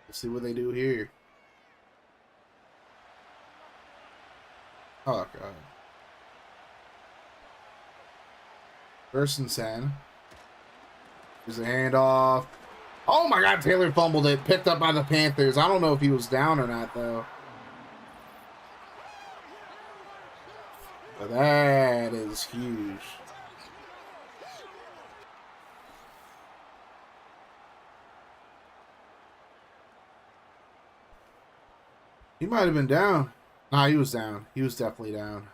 We'll see what they do here. Oh, God. 1st and 10. There's a handoff. Oh, my God. Taylor fumbled it. Picked up by the Panthers. I don't know if he was down or not, though. But that is huge. He might have been down. Nah, he was down. He was definitely down.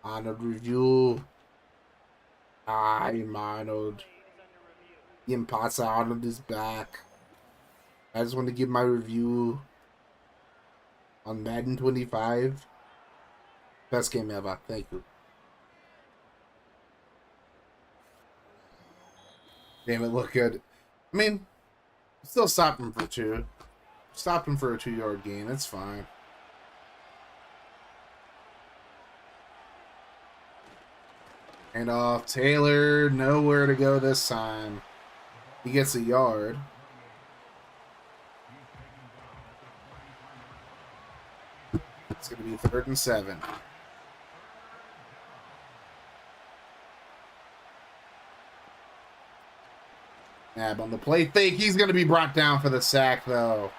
Honored review. I'm honored. The imposter Arnold is back. I just want to give my review on Madden 25. Best game ever. Thank you. Damn, it looked good. I mean, still stopped him for 2. Stopped him for a 2-yard gain. It's fine. And off Taylor. Nowhere to go this time. He gets a yard. It's going to be 3rd and 7. Nab on the play fake. He's going to be brought down for the sack, though.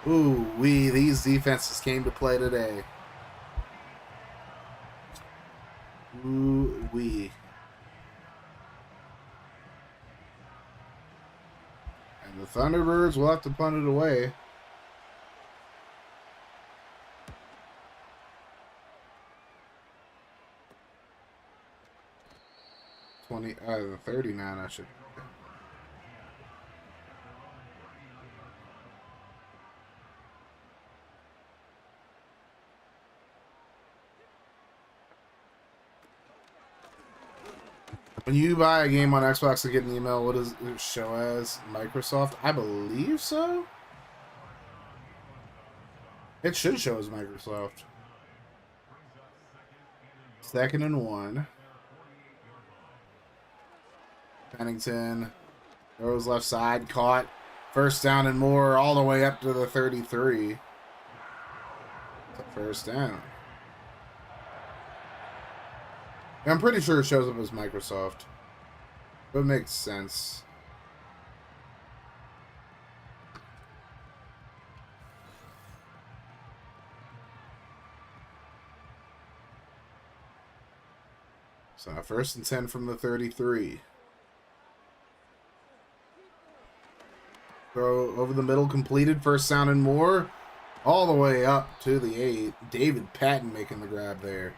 Ooh, these defenses came to play today. Ooh, And the Thunderbirds will have to punt it away. 39, I should. When you buy a game on Xbox to get an email, what does it show as? Microsoft? I believe so. It should show as Microsoft. 2nd and 1. Pennington throws left side, caught. 1st down and more, all the way up to the 33. It's a 1st down. I'm pretty sure it shows up as Microsoft. But it makes sense. So 1st and 10 from the 33. Throw over the middle, completed. 1st down and more. All the way up to the 8. David Patton making the grab there.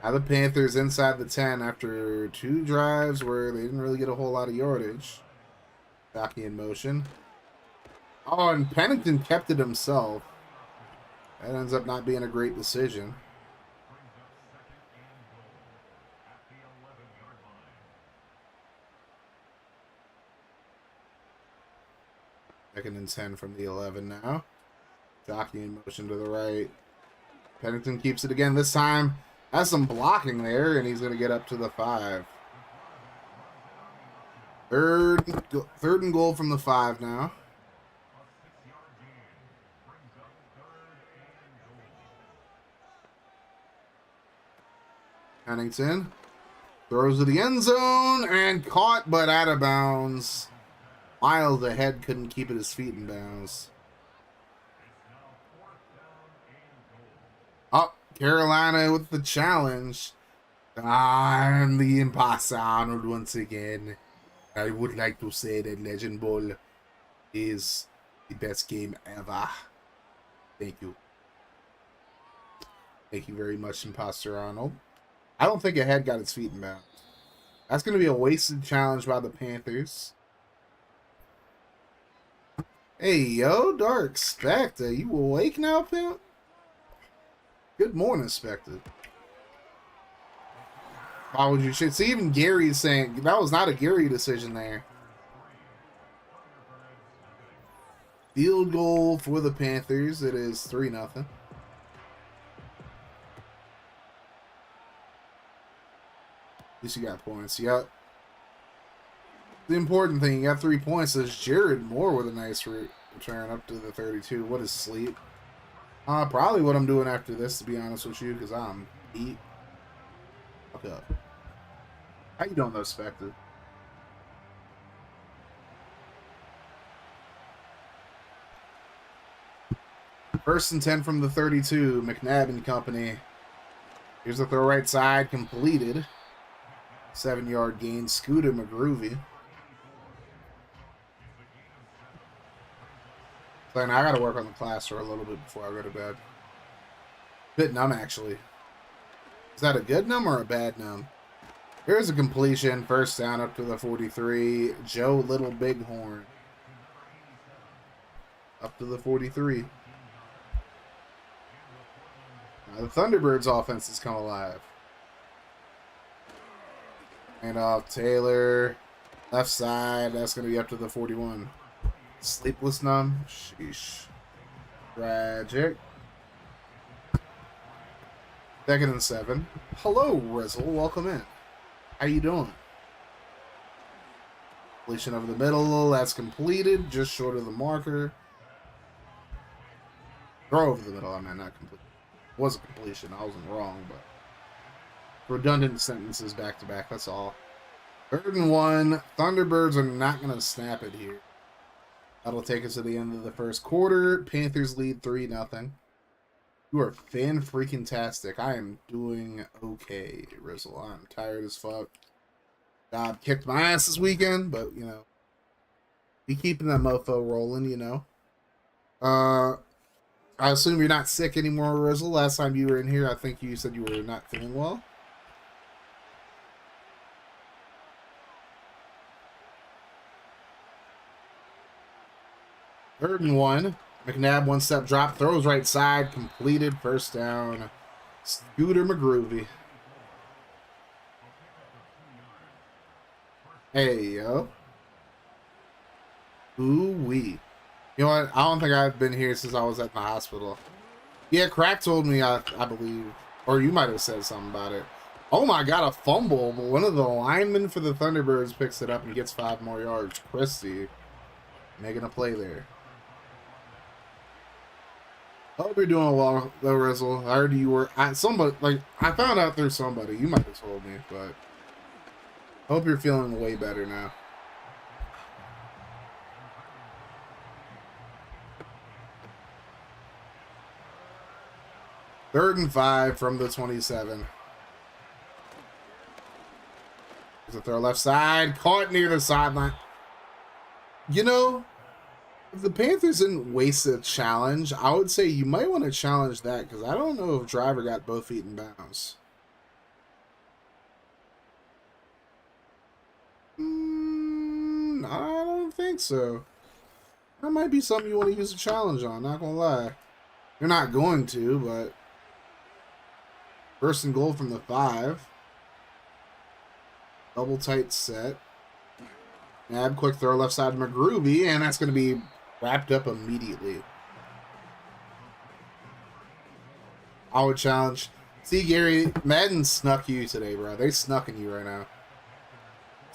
Now the Panthers inside the 10 after 2 drives where they didn't really get a whole lot of yardage. Jockey in motion. Oh, and Pennington kept it himself. That ends up not being a great decision. Second and 10 from the 11 now. Jockey in motion to the right. Pennington keeps it again. This time has some blocking there, and he's going to get up to the 5. Third and goal from the 5 now. Pennington throws to the end zone and caught, but out of bounds. Miles ahead, couldn't keep it his feet in bounds. Up, Carolina with the challenge. I'm the imposter Arnold once again. I would like to say that Legend Bowl is the best game ever. Thank you. Thank you very much, Imposter Arnold. I don't think Ahead got its feet in bounds. That's going to be a wasted challenge by the Panthers. Hey, yo, Dark Spectre. You awake now, pimp? Good morning, Spectre. Why would you shit? See, even Gary's saying that was not a Gary decision there. Field goal for the Panthers. It is 3-0. At least you got points. Yep. The important thing, you got 3 points. There's Jared Moore with a nice return up to the 32. What is sleep? Probably what I'm doing after this, to be honest with you, because I'm beat. Fuck up. How you doing, though, Spectre? First and 10 from the 32. McNabb and company. Here's the throw right side, completed. 7-yard gain. Scooter McGroovy. So now I gotta work on the class for a little bit before I go to bed. Bit numb, actually. Is that a good numb or a bad numb? Here's a completion. 1st down up to the 43. Joe Little Bighorn. Up to the 43. Now the Thunderbirds offense has come alive. And off Taylor. Left side. That's going to be up to the 41. Sleepless numb. Sheesh. Tragic. 2nd and 7. Hello, Rizzle. Welcome in. How you doing? Completion over the middle. That's completed. Just short of the marker. Throw over the middle. I mean, not complete. It was a completion. I wasn't wrong, but redundant sentences back to back. That's all. 3rd and 1. Thunderbirds are not going to snap it here. That'll take us to the end of the first quarter. Panthers lead 3-0. You are fan-freaking-tastic. I am doing okay, Rizzle. I'm tired as fuck. God kicked my ass this weekend, but, you know, be keeping that mofo rolling, you know. I assume you're not sick anymore, Rizzle. Last time you were in here, I think you said you were not feeling well. Third and 1. McNabb, one-step drop, throws right side, completed, first down. Scooter McGroovy. Hey, yo. Ooh-wee. You know what? I don't think I've been here since I was at the hospital. Yeah, Crack told me, I believe. Or you might have said something about it. Oh my god, a fumble. But one of the linemen for the Thunderbirds picks it up and gets 5 more yards. Christie making a play there. I hope you're doing well, though, Rizzle. I heard you were at somebody, like, I found out through somebody. You might have told me, but I hope you're feeling way better now. Third and 5 from the 27. There's a throw left side, caught near the sideline. You know, if the Panthers didn't waste a challenge, I would say you might want to challenge that, because I don't know if Driver got both feet in bounds. I don't think so. That might be something you want to use a challenge on, not gonna lie. You're not going to, but 1st and goal from the 5. Double tight set. Nab, quick throw left side to McGroovy, and that's going to be wrapped up immediately. I would challenge. See, Gary, Madden snuck you today, bro. They snucking you right now.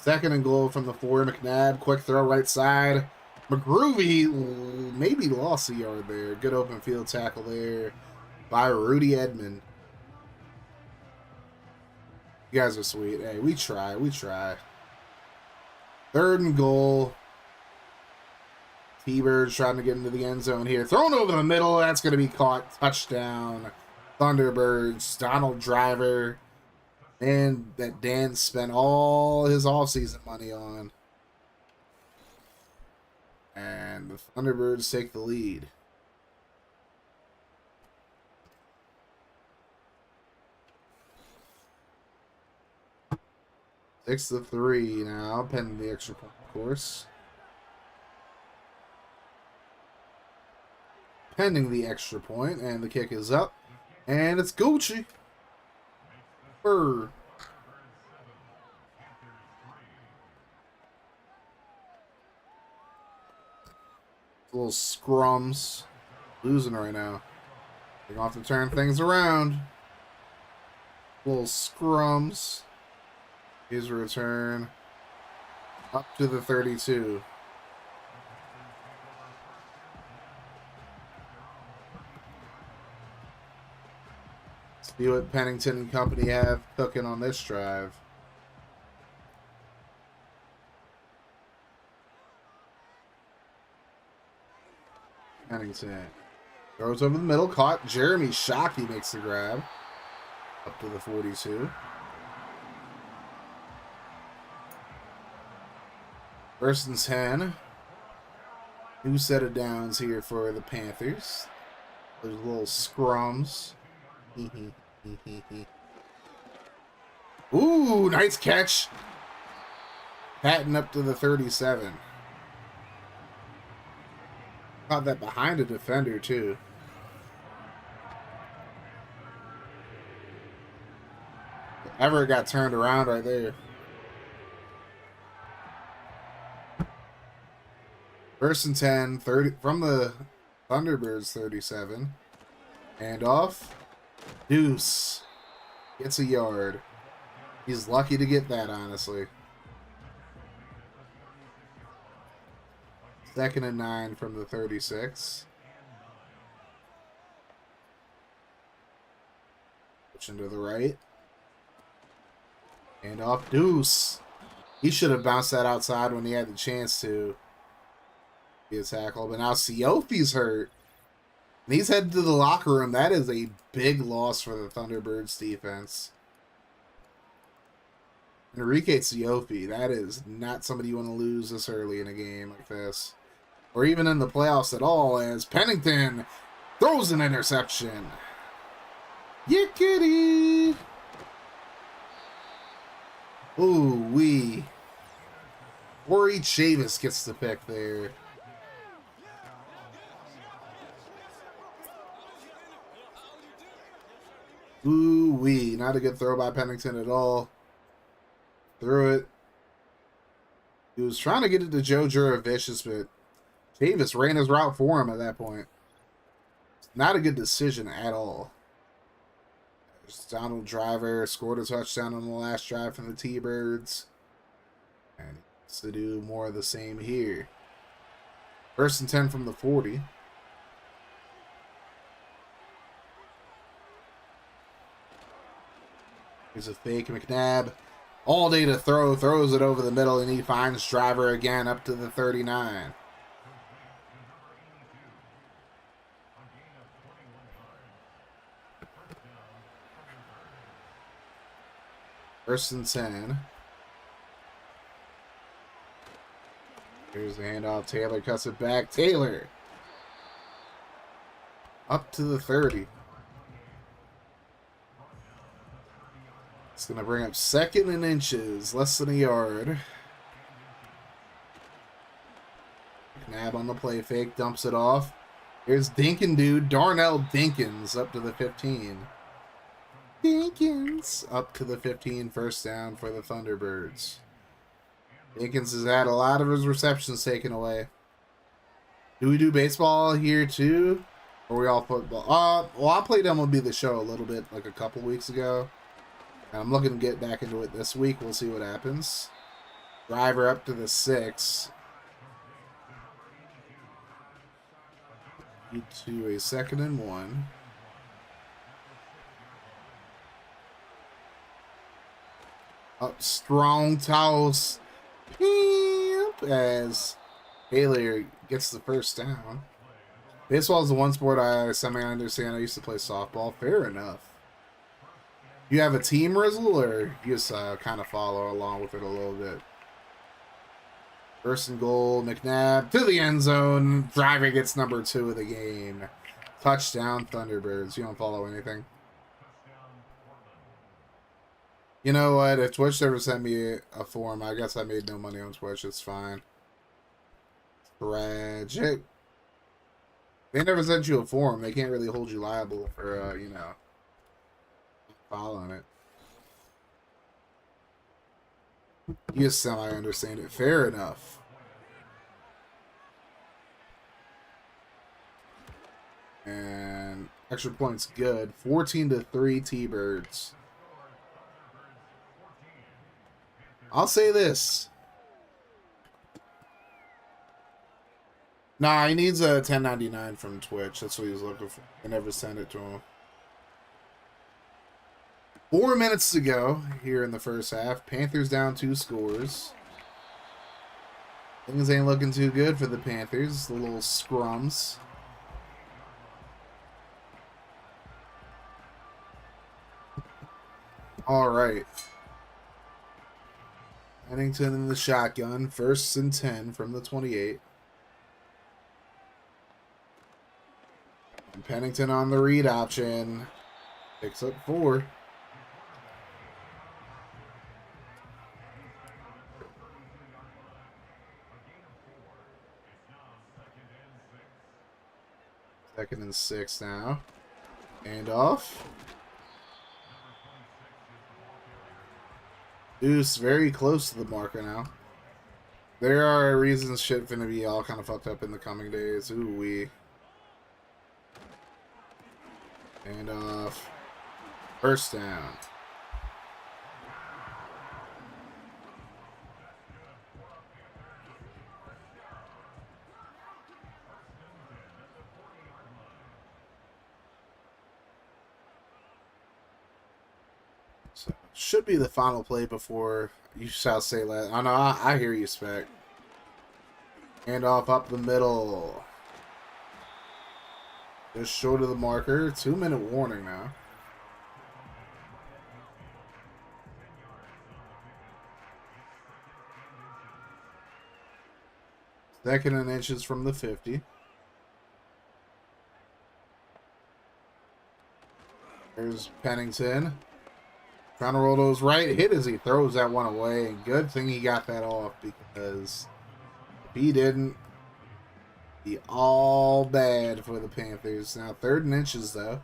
2nd and goal from the 4. McNabb, quick throw right side. McGroovy maybe lost a yard there. Good open field tackle there by Rudy Edmond. You guys are sweet. Hey, we try. 3rd and goal. T-Bird trying to get into the end zone here. Thrown over the middle. That's going to be caught. Touchdown. Thunderbirds. Donald Driver. And that Dan spent all his offseason money on. And the Thunderbirds take the lead. Six to 3 now, pending the extra point, of course. Pending the extra point, and the kick is up. And it's Gucci. Little scrums. Losing right now. They're going to have to turn things around. Little scrums. Here's a return. Up to the 32. See what Pennington and company have cooking on this drive. Pennington throws over the middle, caught. Jeremy Shockey makes the grab. Up to the 42. 1st and 10. New set of downs here for the Panthers. There's little scrums. Ooh, nice catch. Patton up to the 37. Caught that behind a defender, too. Everett got turned around right there. 1st and 10, 30 from the Thunderbirds 37. And off. Deuce gets a yard. He's lucky to get that, honestly. 2nd and 9 from the 36. Pushing to the right. And off Deuce. He should have bounced that outside when he had the chance to be a tackle. But now Siofi's hurt. And he's headed to the locker room. That is a big loss for the Thunderbirds defense. Enrique Siofi, that is not somebody you want to lose this early in a game like this. Or even in the playoffs at all, as Pennington throws an interception. Yickety! Ooh-wee. Corey Chavis gets the pick there. Ooh-wee. Not a good throw by Pennington at all. Threw it. He was trying to get it to Joe Juravicius, but Chavis ran his route for him at that point. Not a good decision at all. There's Donald Driver scored a touchdown on the last drive from the T-Birds. And he wants to do more of the same here. 1st and 10 from the 40. Here's a fake McNabb. All day to throw, throws it over the middle, and he finds Driver again up to the 39. First and 10. Here's the handoff. Taylor cuts it back. Taylor up to the 30. It's going to bring up 2nd and inches, less than a yard. McNabb on the play fake, dumps it off. Here's Dinkin dude, Darnell Dinkins up to the 15. Dinkins up to the 15, 1st down for the Thunderbirds. Dinkins has had a lot of his receptions taken away. Do we do baseball here too? Or are we all football? Well, I played MLB The Show a little bit like a couple weeks ago. And I'm looking to get back into it this week. We'll see what happens. Driver up to the 6. To a 2nd and 1. Up strong toss. As Taylor gets the 1st down. Baseball is the one sport I semi-understand. I used to play softball. Fair enough. You have a team, Rizzle, or you just kind of follow along with it a little bit? 1st and goal, McNabb to the end zone. Driver gets number 2 of the game. Touchdown, Thunderbirds. You don't follow anything? You know what? If Twitch ever sent me a form, I guess I made no money on Twitch. It's fine. Tragic. They never sent you a form. They can't really hold you liable for, you know, following it. You semi-understand it. Fair enough. And extra points good. 14-3 T-Birds. I'll say this. Nah, he needs a 1099 from Twitch. That's what he was looking for. I never sent it to him. 4 minutes to go here in the 1st half. Panthers down 2 scores. Things ain't looking too good for the Panthers. The little scrums. All right. Pennington in the shotgun. 1st and 10 from the 28. And Pennington on the read option. Picks up 4. Second and 6 now. And off. Deuce very close to the marker now. There are reasons shit finna be all kind of fucked up in the coming days. Ooh wee. And off. 1st down. So, should be the final play before you shall say that. I know, I hear you, Spec. Hand off up the middle. Just short of the marker. 2-minute warning now. Second and inches from the 50. There's Pennington. Trying to roll those right. Hit as he throws that one away. And good thing he got that off, because if he didn't, be all bad for the Panthers. Now 3rd and inches, though.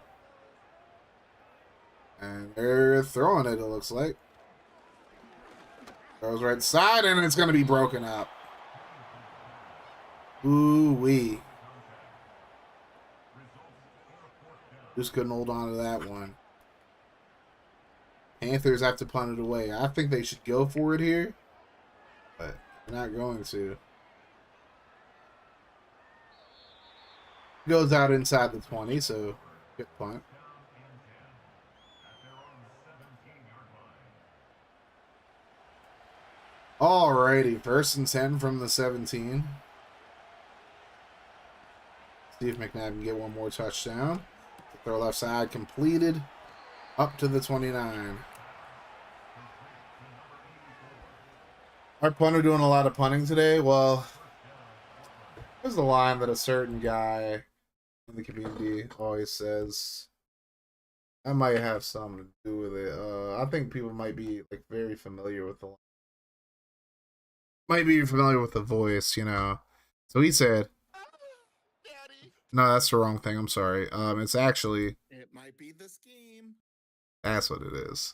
And they're throwing it looks like. Throws right side, and it's going to be broken up. Ooh-wee. Just couldn't hold on to that one. Panthers have to punt it away. I think they should go for it here, but they're not going to. Goes out inside the 20, so good punt. Alrighty, 1st and 10 from the 17. See if McNabb can get one more touchdown. Throw left side completed. Up to the 29. Our punter doing a lot of punting today. Well, there's the line that a certain guy in the community always says. I might have something to do with it. I think people might be like very familiar with the line. Might be familiar with the voice, you know. So he said, no, that's the wrong thing. I'm sorry. It's actually, it might be the scheme. That's what it is.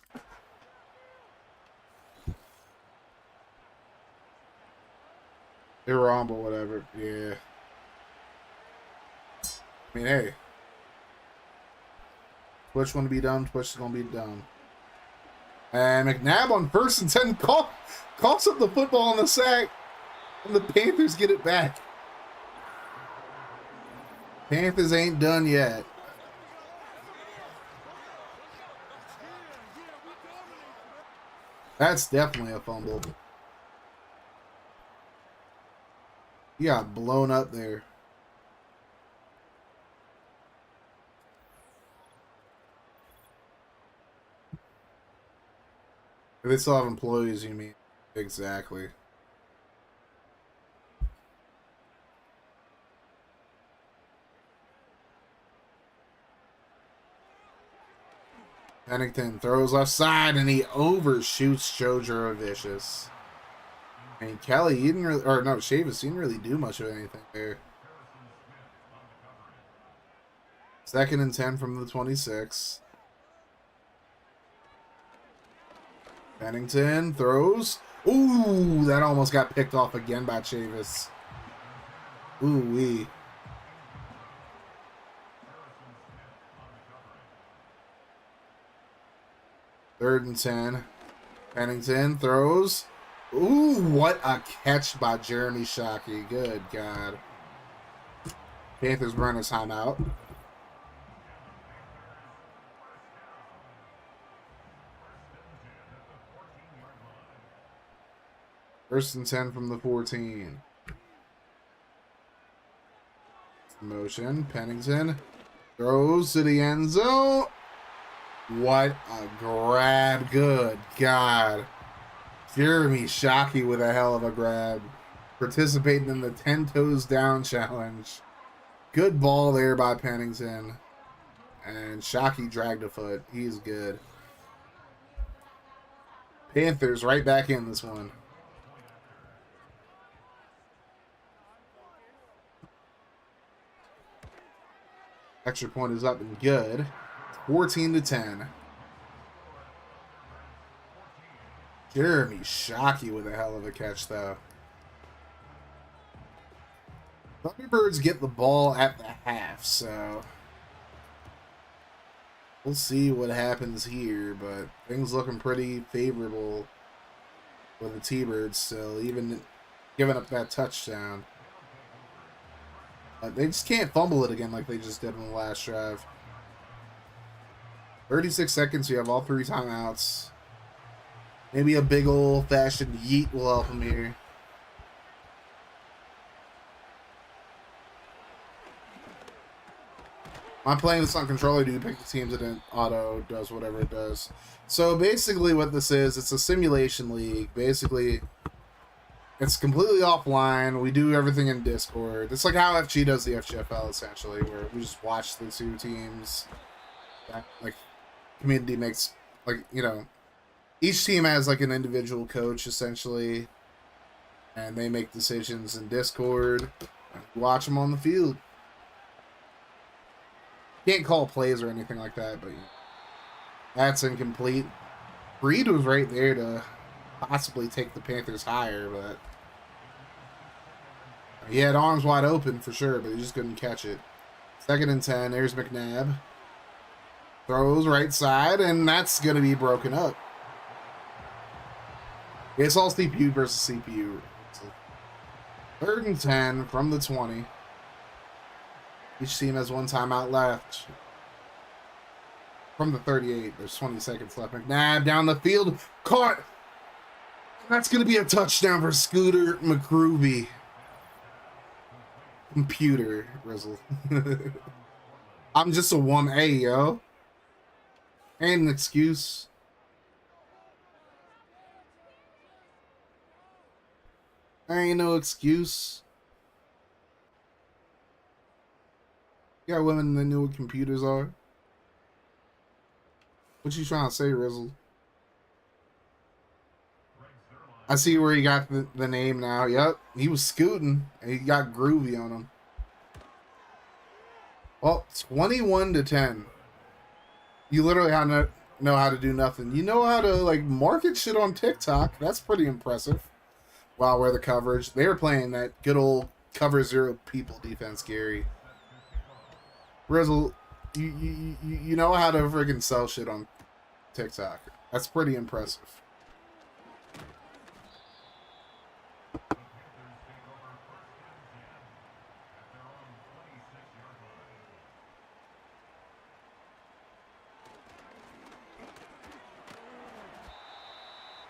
You're wrong, but whatever. Yeah. I mean, hey. Twitch want to be done. Twitch is going to be done. And McNabb on 1st and 10 coughs up the football on the sack. And the Panthers get it back. Panthers ain't done yet. That's definitely a fumble. He got blown up there. They still have employees, you mean? Exactly. Pennington throws left side, and he overshoots Joe Juravicious. I mean, Kelly, he didn't really, or no, Chavis, he didn't really do much of anything there. 2nd and 10 from the 26. Pennington throws. Ooh, that almost got picked off again by Chavis. Ooh-wee. Third and 10. Pennington throws. Ooh, what a catch by Jeremy Shockey. Good God. Panthers run a timeout. First and 10 from the 14. Motion. Pennington throws to the end zone. What a grab. Good God. Jeremy Shockey with a hell of a grab. Participating in the 10 toes down challenge. Good ball there by Pennington. And Shockey dragged a foot. He's good. Panthers right back in this one. Extra point is up and good. 14 to 10. Jeremy Shockey with a hell of a catch, though. Thunderbirds get the ball at the half, so we'll see what happens here, but things looking pretty favorable for the T-Birds still, even giving up that touchdown. They just can't fumble it again like they just did in the last drive. 36 seconds. You have all 3 timeouts. Maybe a big old-fashioned yeet will help him here. I'm playing this on controller. Do you pick the teams and it auto does whatever it does? So basically what this is, it's a simulation league. Basically, it's completely offline. We do everything in Discord. It's like how FG does the FGFL, essentially, where we just watch the 2 teams. That, like, community makes, like, you know, each team has, like, an individual coach, essentially. And they make decisions in Discord. And watch them on the field. Can't call plays or anything like that, but that's incomplete. Reed was right there to possibly take the Panthers higher, but he had arms wide open for sure, but he just couldn't catch it. 2nd and 10. There's McNabb. Throws right side, and that's going to be broken up. It's all CPU versus CPU. So 3rd and 10 from the 20. Each team has 1 timeout left. From the 38, there's 20 seconds left. McNabb down the field. Caught! That's going to be a touchdown for Scooter McGroovy. Computer, Rizzle. I'm just a 1A, yo. Ain't an excuse. There ain't no excuse. You got women that know what computers are. What you trying to say, Rizzle? I see where he got the name now. Yep, he was scooting, and he got groovy on him. Well, 21 to 10. You literally know how to do nothing. You know how to, like, market shit on TikTok. That's pretty impressive. Wow, where the coverage. They were playing that good old cover 0 people defense, Gary. Rizzle, you know how to freaking sell shit on TikTok. That's pretty impressive.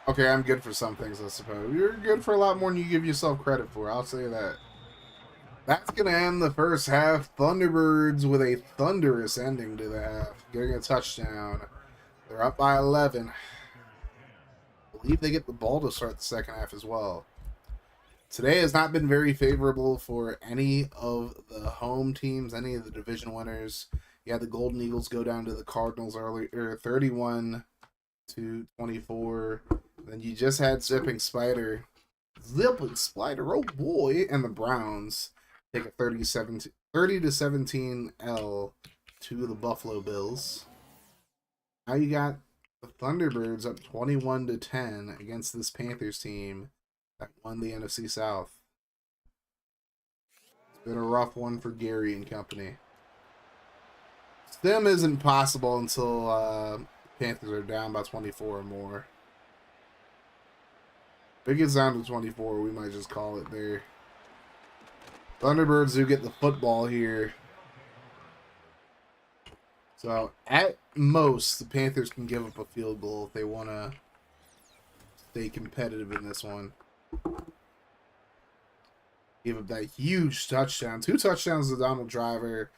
Okay, I'm good for some things, I suppose. You're good for a lot more than you give yourself credit for. I'll say that. That's going to end the first half. Thunderbirds with a thunderous ending to the half. Getting a touchdown. They're up by 11. I believe they get the ball to start the second half as well. Today has not been very favorable for any of the home teams, any of the division winners. You had the Golden Eagles go down to the Cardinals earlier, 31-24. Then you just had Zipping Spider, oh boy, and the Browns take a 30-17 L to the Buffalo Bills. Now you got the Thunderbirds up 21-10 against this Panthers team that won the NFC South. It's been a rough one for Gary and company. Stem isn't possible until Panthers are down by 24 or more. If it gets down to 24, we might just call it there. Thunderbirds do get the football here. So, at most, the Panthers can give up a field goal if they want to stay competitive in this one. Give up that huge touchdown. 2 touchdowns to Donald Driver.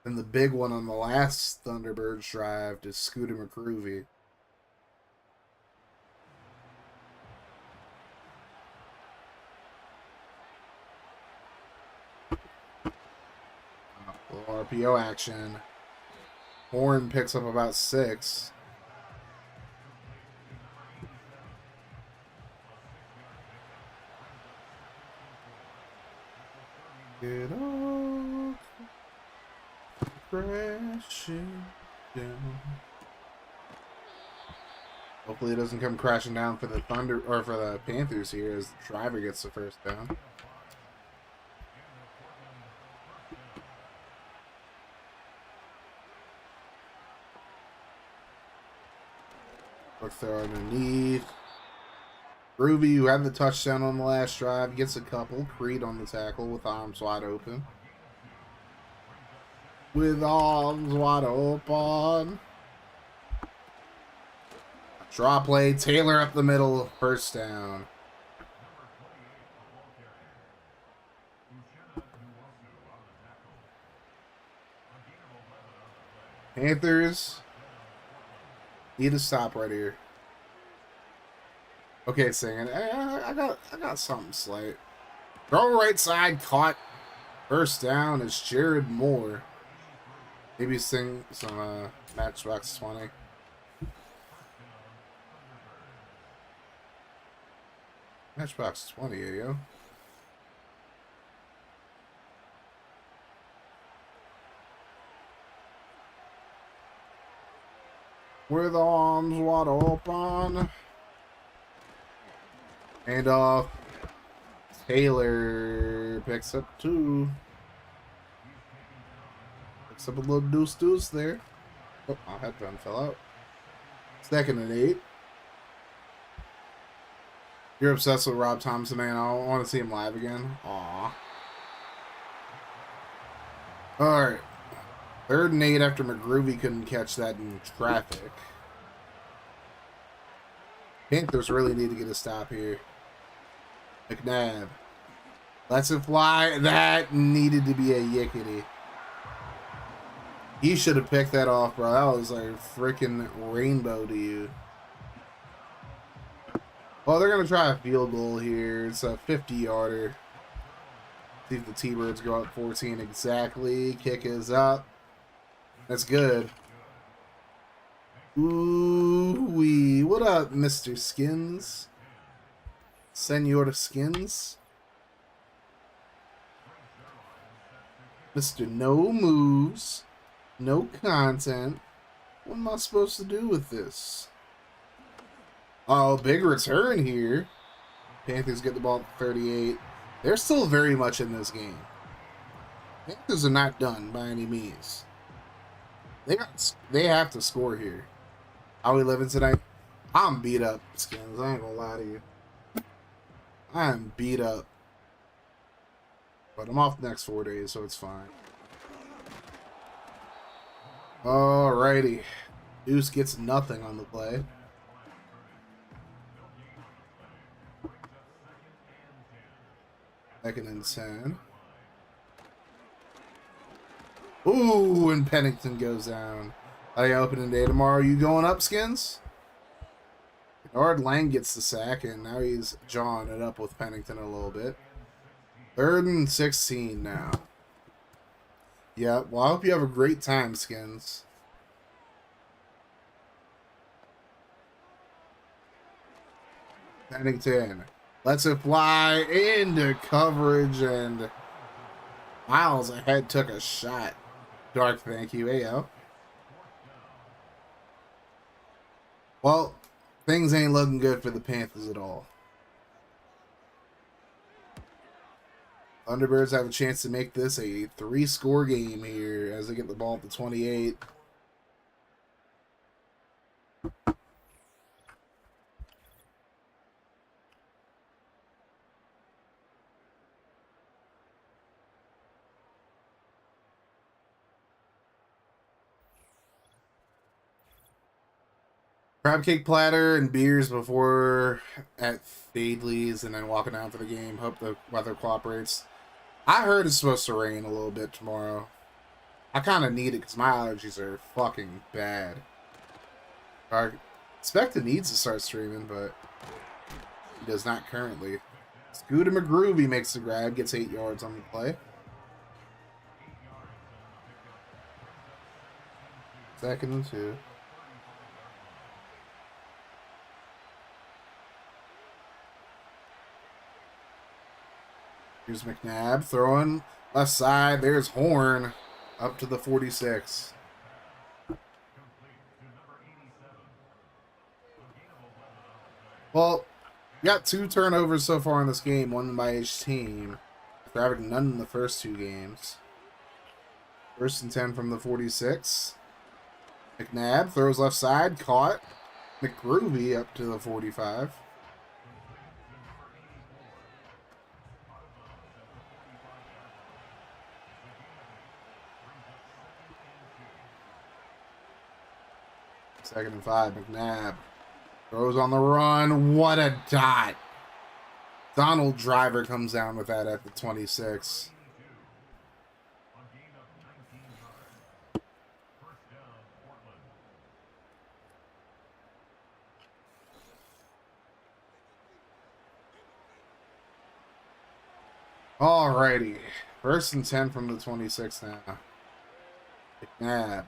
And the big one on the last Thunderbirds drive to Scooter McGroovy. RPO action. Horn picks up about 6. Get off, crashing down. Hopefully it doesn't come crashing down for the Thunder or for the Panthers here as the driver gets the first down. Look throw underneath. Groovy, who had the touchdown on the last drive, gets a couple. Creed on the tackle with arms wide open. With arms wide open. Draw play, Taylor up the middle, first down. Panthers need to stop right here. Okay, singing. I got something slight. Throw right side, caught. First down is Jared Moore. Maybe sing some Matchbox 20. Matchbox 20, yo. With arms wide open. And Taylor picks up 2. Picks up a little deuce there. Oh, my headphone fell out. 2nd and 8. You're obsessed with Rob Thompson, man. I want to see him live again. Aw. Alright. 3rd and 8 after McGroovy couldn't catch that in traffic. Panthers really need to get a stop here. McNabb. Lets it fly. That needed to be a yickety. He should have picked that off, bro. That was like a freaking rainbow to you. Well, they're going to try a field goal here. It's a 50-yarder. See if the T-Birds go up 14 exactly. Kick is up. That's good. Ooh-wee. What up, Mr. Skins? Senor Skins? Mr. No Moves. No content. What am I supposed to do with this? Oh, big return here. Panthers get the ball at 38. They're still very much in this game. Panthers are not done by any means. They have to score here. How we living tonight? I'm beat up, Skins. I ain't gonna lie to you. I am beat up. But I'm off the next 4 days, so it's fine. Alrighty. Deuce gets nothing on the play. Second and 10. Ooh, and Pennington goes down. I got opening day tomorrow. You going up, Skins? Bernard Lang gets the sack, and now he's jawing it up with Pennington a little bit. 3rd and 16 now. Yeah, well, I hope you have a great time, Skins. Pennington lets it fly into coverage, and Miles ahead took a shot. Dark, thank you. Ayo. Well, things ain't looking good for the Panthers at all. Thunderbirds have a chance to make this a 3-score game here as they get the ball at the 28. Crab cake platter and beers before at Fadley's and then walking down for the game. Hope the weather cooperates. I heard it's supposed to rain a little bit tomorrow. I kind of need it because my allergies are fucking bad. I expect it needs to start streaming, but he does not currently. Scooter McGroovy makes the grab, gets 8 yards on the play. 2nd and 2. Here's McNabb throwing left side. There's Horn up to the 46. Well, we got 2 turnovers so far in this game, one by each team. After having none in the first 2 games. 1st and 10 from the 46. McNabb throws left side, caught. McGroovy up to the 45. Second and 5, McNabb. Throws on the run. What a dot. Donald Driver comes down with that at the 26. Alrighty. 1st and 10 from the 26 now. McNabb.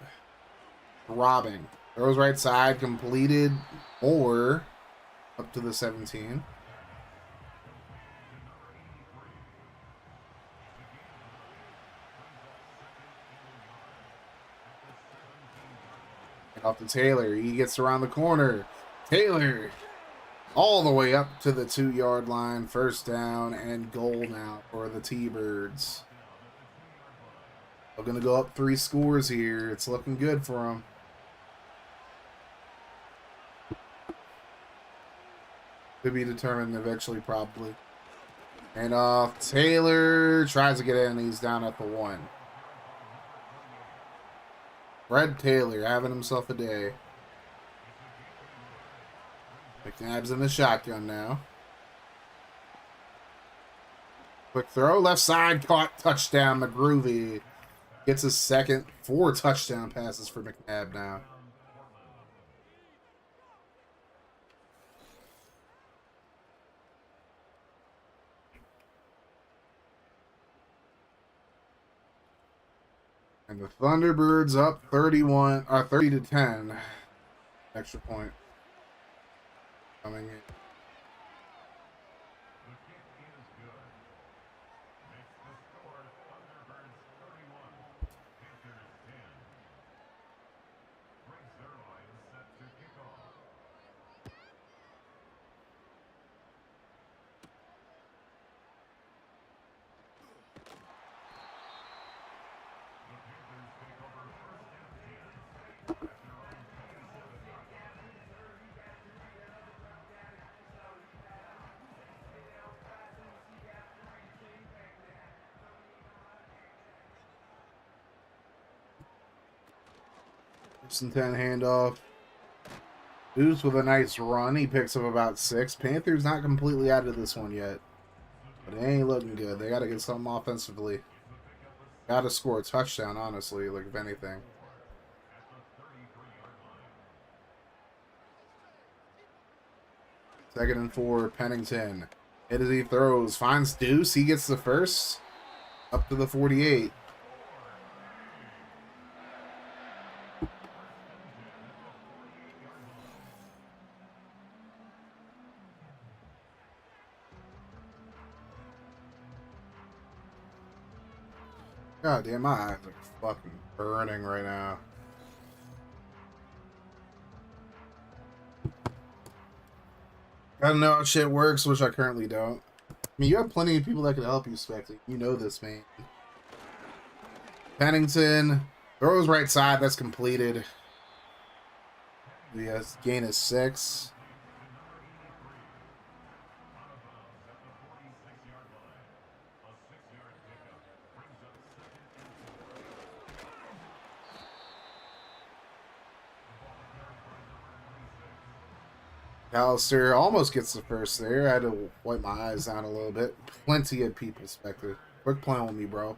Robbing. Throws right side. Completed. Or up to the 17. Off to Taylor. He gets around the corner. Taylor all the way up to the 2-yard line. 1st down and goal now for the T-Birds. They're going to go up 3 scores here. It's looking good for them. To be determined eventually, probably. And Taylor tries to get in. He's down at the 1. Fred Taylor having himself a day. McNabb's in the shotgun now. Quick throw, left side, caught, touchdown, McGroovy. Gets his second, 4 touchdown passes for McNabb now. And the Thunderbirds up 30 to 10. Extra point coming in. And 10 handoff. Deuce with a nice run. He picks up about 6. Panthers not completely out of this one yet. But it ain't looking good. They got to get something offensively. Got to score a touchdown, honestly, like if anything. Second and 4, Pennington. Hit as he throws. Finds Deuce. He gets the first. Up to the 48. God damn, my eyes are fucking burning right now. Gotta know how shit works, which I currently don't. I mean, you have plenty of people that can help you, Spectre. You know this, man. Pennington throws right side. That's completed. Yes, gain is 6. Alistair almost gets the first there. I had to wipe my eyes down a little bit. Plenty of people, Spectre. Quick playing with me, bro.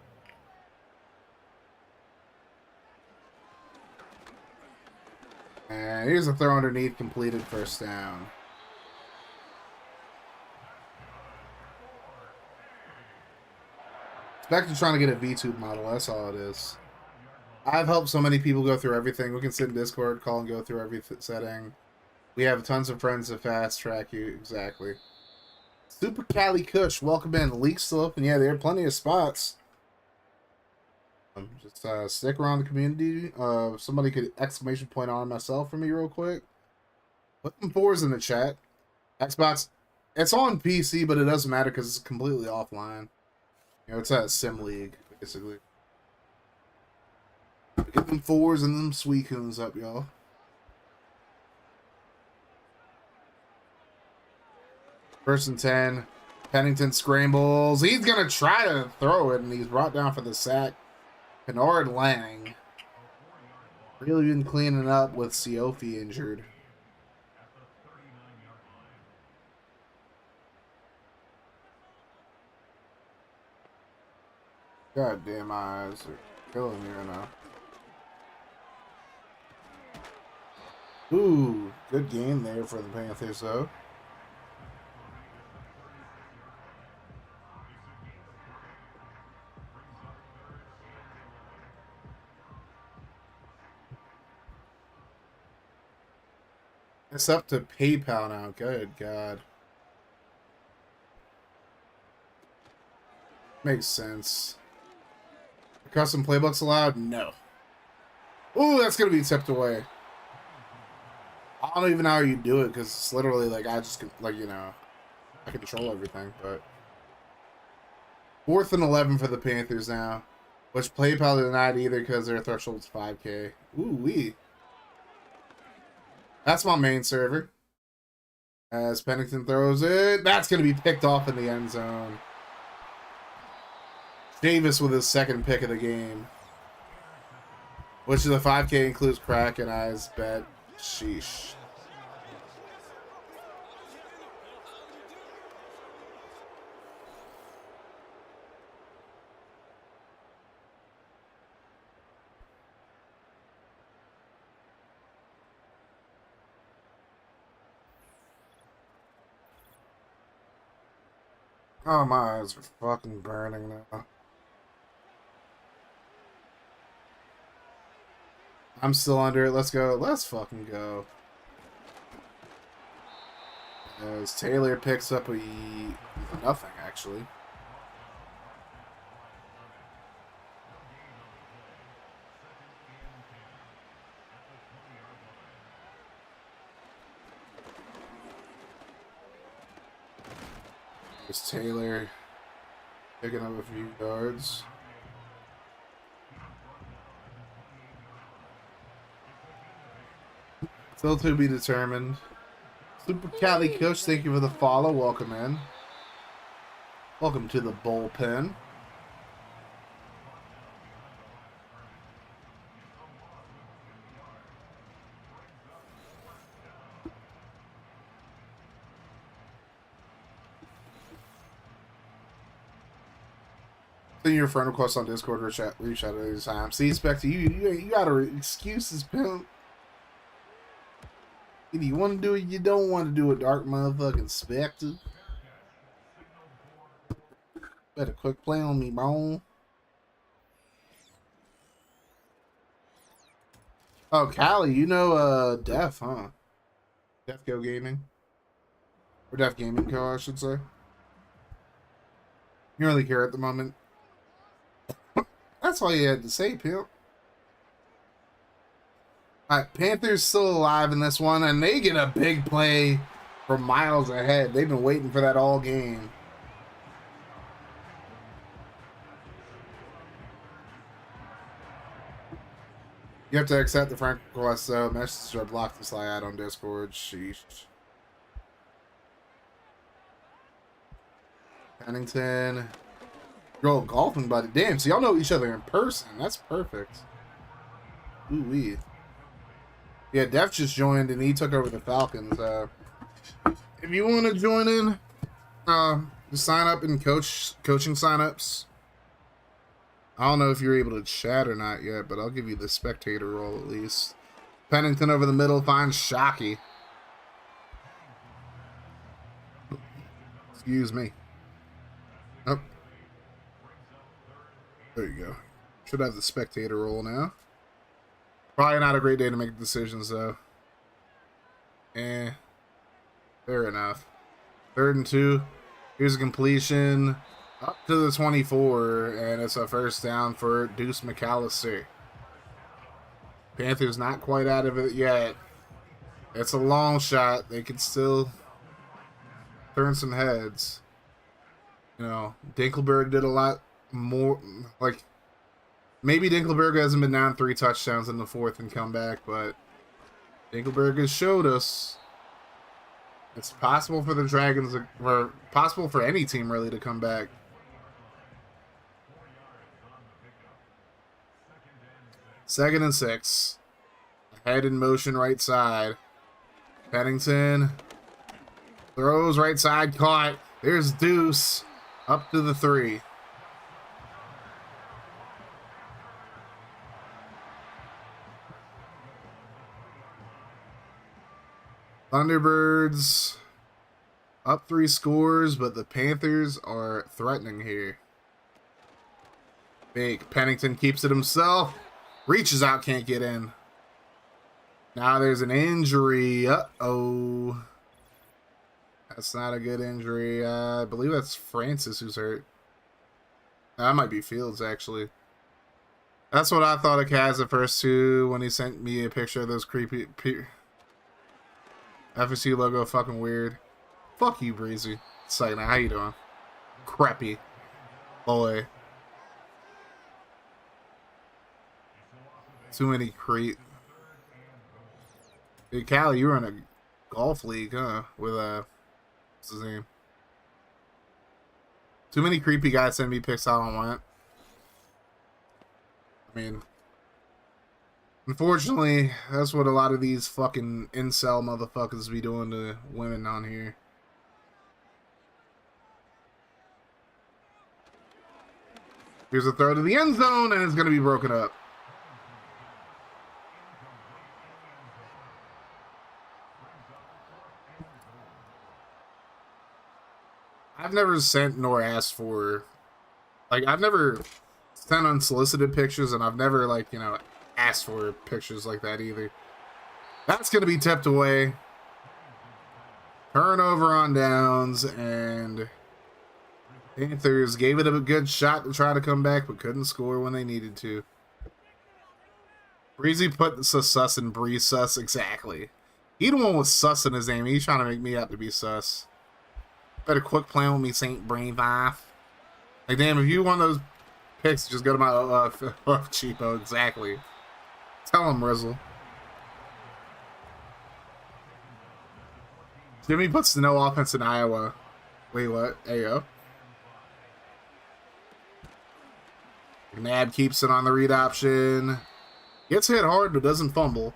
And here's a throw underneath, completed, 1st down. Spectre trying to get a VTube model, that's all it is. I've helped so many people go through everything. We can sit in Discord, call and go through every setting. We have tons of friends that fast track you. Exactly. Super Cali Kush, welcome in. The league's still open. Yeah, there are plenty of spots. Just stick around the community. Somebody could exclamation point RMSL for me real quick. Put them 4s in the chat. Xbox, it's on PC, but it doesn't matter because it's completely offline. You know, it's a sim league, basically. Get them 4s and them Suicunes up, y'all. First and 10. Pennington scrambles. He's going to try to throw it, and he's brought down for the sack. Kennard Lang. Really been cleaning up with Siofi injured. God damn, my eyes are killing me right now. Ooh, good game there for the Panthers, though. It's up to PayPal now. Good God. Makes sense. Custom playbooks allowed? No. Ooh, that's going to be tipped away. I don't even know how you do it because it's literally like I just, like, you know, I control everything, but. 4th and 11 for the Panthers now. Which PayPal did not either because their threshold's 5K. Ooh, wee. That's my main server. As Pennington throws it. That's going to be picked off in the end zone. Davis with his second pick of the game. Which is a 5K includes crack and eyes bet. Sheesh. Oh, my eyes are fucking burning now. I'm still under it. Let's go. Let's fucking go. As Taylor picks up a nothing, actually. There's Taylor picking up a few yards. Still to be determined. Super Cali Coach, thank you for the follow. Welcome in. Welcome to the bullpen. Send your friend request on Discord or reach out at any time. See, Spectre, you got excuses, pimp. If you want to do it, you don't want to do it, dark motherfucking Spectre. Better quick play on me, bro. Oh, Callie, you know Def, huh? Def Go Gaming. Or Def Gaming Co, I should say. You don't really care at the moment. That's all you had to say, pimp. Alright, Panthers still alive in this one, and they get a big play from miles ahead. They've been waiting for that all game. You have to accept the friend request, though. Messages are blocked to slide out on Discord. Sheesh. Pennington. Girl, golfing buddy. Damn, so y'all know each other in person. That's perfect. Ooh-wee. Yeah, Def just joined and he took over the Falcons. If you want to join in, sign up in coaching signups. I don't know if you're able to chat or not yet, but I'll give you the spectator role at least. Pennington over the middle finds Shockey. Excuse me. Oh. There you go. Should have the spectator role now. Probably not a great day to make decisions, though. Fair enough. 3rd and 2. Here's a completion up to the 24, and it's a first down for Deuce McAllister. Panthers not quite out of it yet. It's a long shot. They could still turn some heads. You know, Dinkelberg did a lot more, like, maybe Dinkelberg hasn't been down 3 touchdowns in the 4th and come back, but Dinkelberg has showed us it's possible for the Dragons, or possible for any team really, to come back. Second and 6. Head in motion right side. Pennington throws right side, caught. There's Deuce up to the 3. Thunderbirds up 3 scores, but the Panthers are threatening here. Fake. Pennington keeps it himself. Reaches out, can't get in. Now there's an injury. Uh-oh. That's not a good injury. I believe that's Francis who's hurt. That might be Fields, actually. That's what I thought of Kaz at first, too, when he sent me a picture of those creepy... FSU logo fucking weird. Fuck you, Breezy. Second, how you doing? Crappy. Boy. Too many creep. Hey, Callie, you were in a golf league, huh? With, what's his name? Too many creepy guys send me pics I don't want. I mean, unfortunately, that's what a lot of these fucking incel motherfuckers be doing to women on here. Here's a throw to the end zone, and it's going to be broken up. I've never sent nor asked for, like, I've never sent unsolicited pictures, and I've never, like, you know, asked for pictures like that either. That's going to be tipped away. Turnover on downs, and Panthers gave it a good shot to try to come back, but couldn't score when they needed to. Breezy put sus and Bree sus, exactly. He the one with sus in his name. He's trying to make me out to be sus. Better quick plan with me, Saint Brain Vive. Like, damn, if you want those pics, just go to my cheapo, exactly. Tell him, Rizzle. Jimmy puts no offense in Iowa. Wait, what? Ayo. Nab keeps it on the read option. Gets hit hard, but doesn't fumble.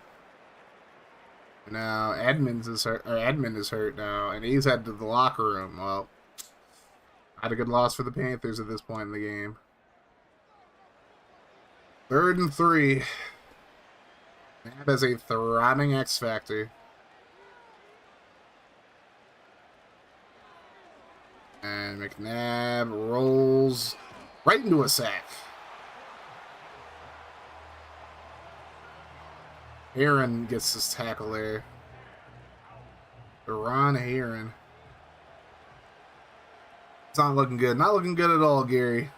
Now Edmund is hurt now, and he's headed to the locker room. Well, not a good loss for the Panthers at this point in the game. 3rd and 3. Nab has a throbbing X factor. And McNabb rolls right into a sack. Heron gets this tackle there. Ron Heron. It's not looking good. Not looking good at all, Gary.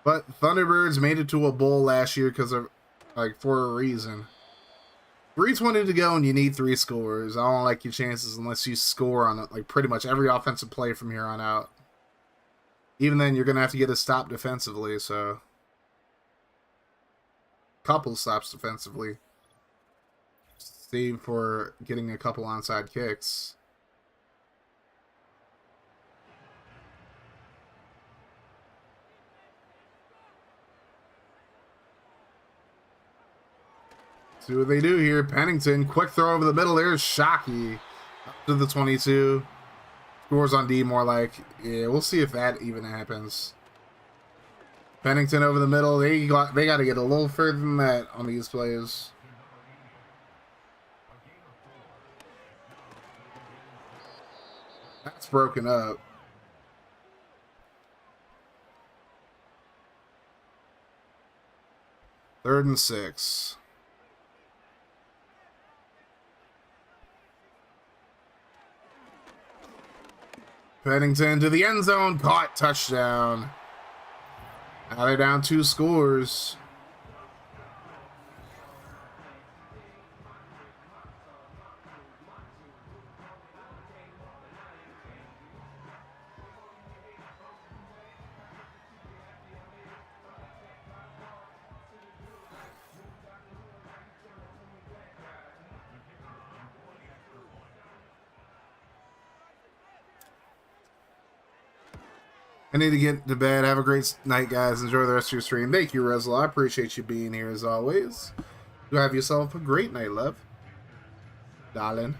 But Thunderbirds made it to a bowl last year because of, like, for a reason. 3:20 to go and you need 3 scores. I don't like your chances unless you score on, like, pretty much every offensive play from here on out. Even then, you're going to have to get a stop defensively, so... couple stops defensively. Save for getting a couple onside kicks. See what they do here. Pennington, quick throw over the middle. There's Shockey up to the 22. Scores on D more like. Yeah, we'll see if that even happens. Pennington over the middle. They got to get a little further than that on these plays. That's broken up. Third and 6. Pennington to the end zone. Caught. Touchdown. Now they're down 2 scores. I need to get to bed. Have a great night, guys. Enjoy the rest of your stream. Thank you, Rezel. I appreciate you being here as always. You have yourself a great night, love. Darling.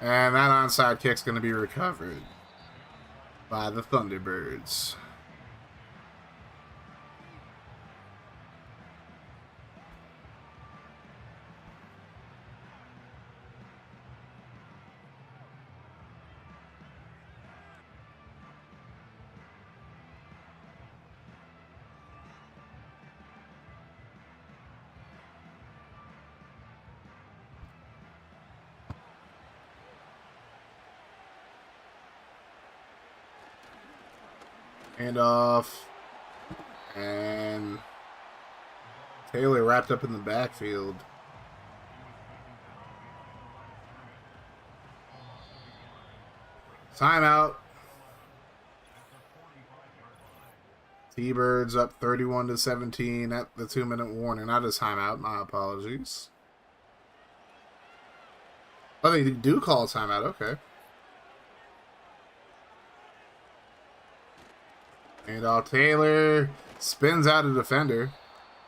And that onside kick's going to be recovered by the Thunderbirds. And off. And Taylor wrapped up in the backfield. Timeout. T-Birds up 31-17 at the 2-minute warning. Not a timeout. My apologies. Oh, they do call a timeout. Okay. And Taylor spins out a defender.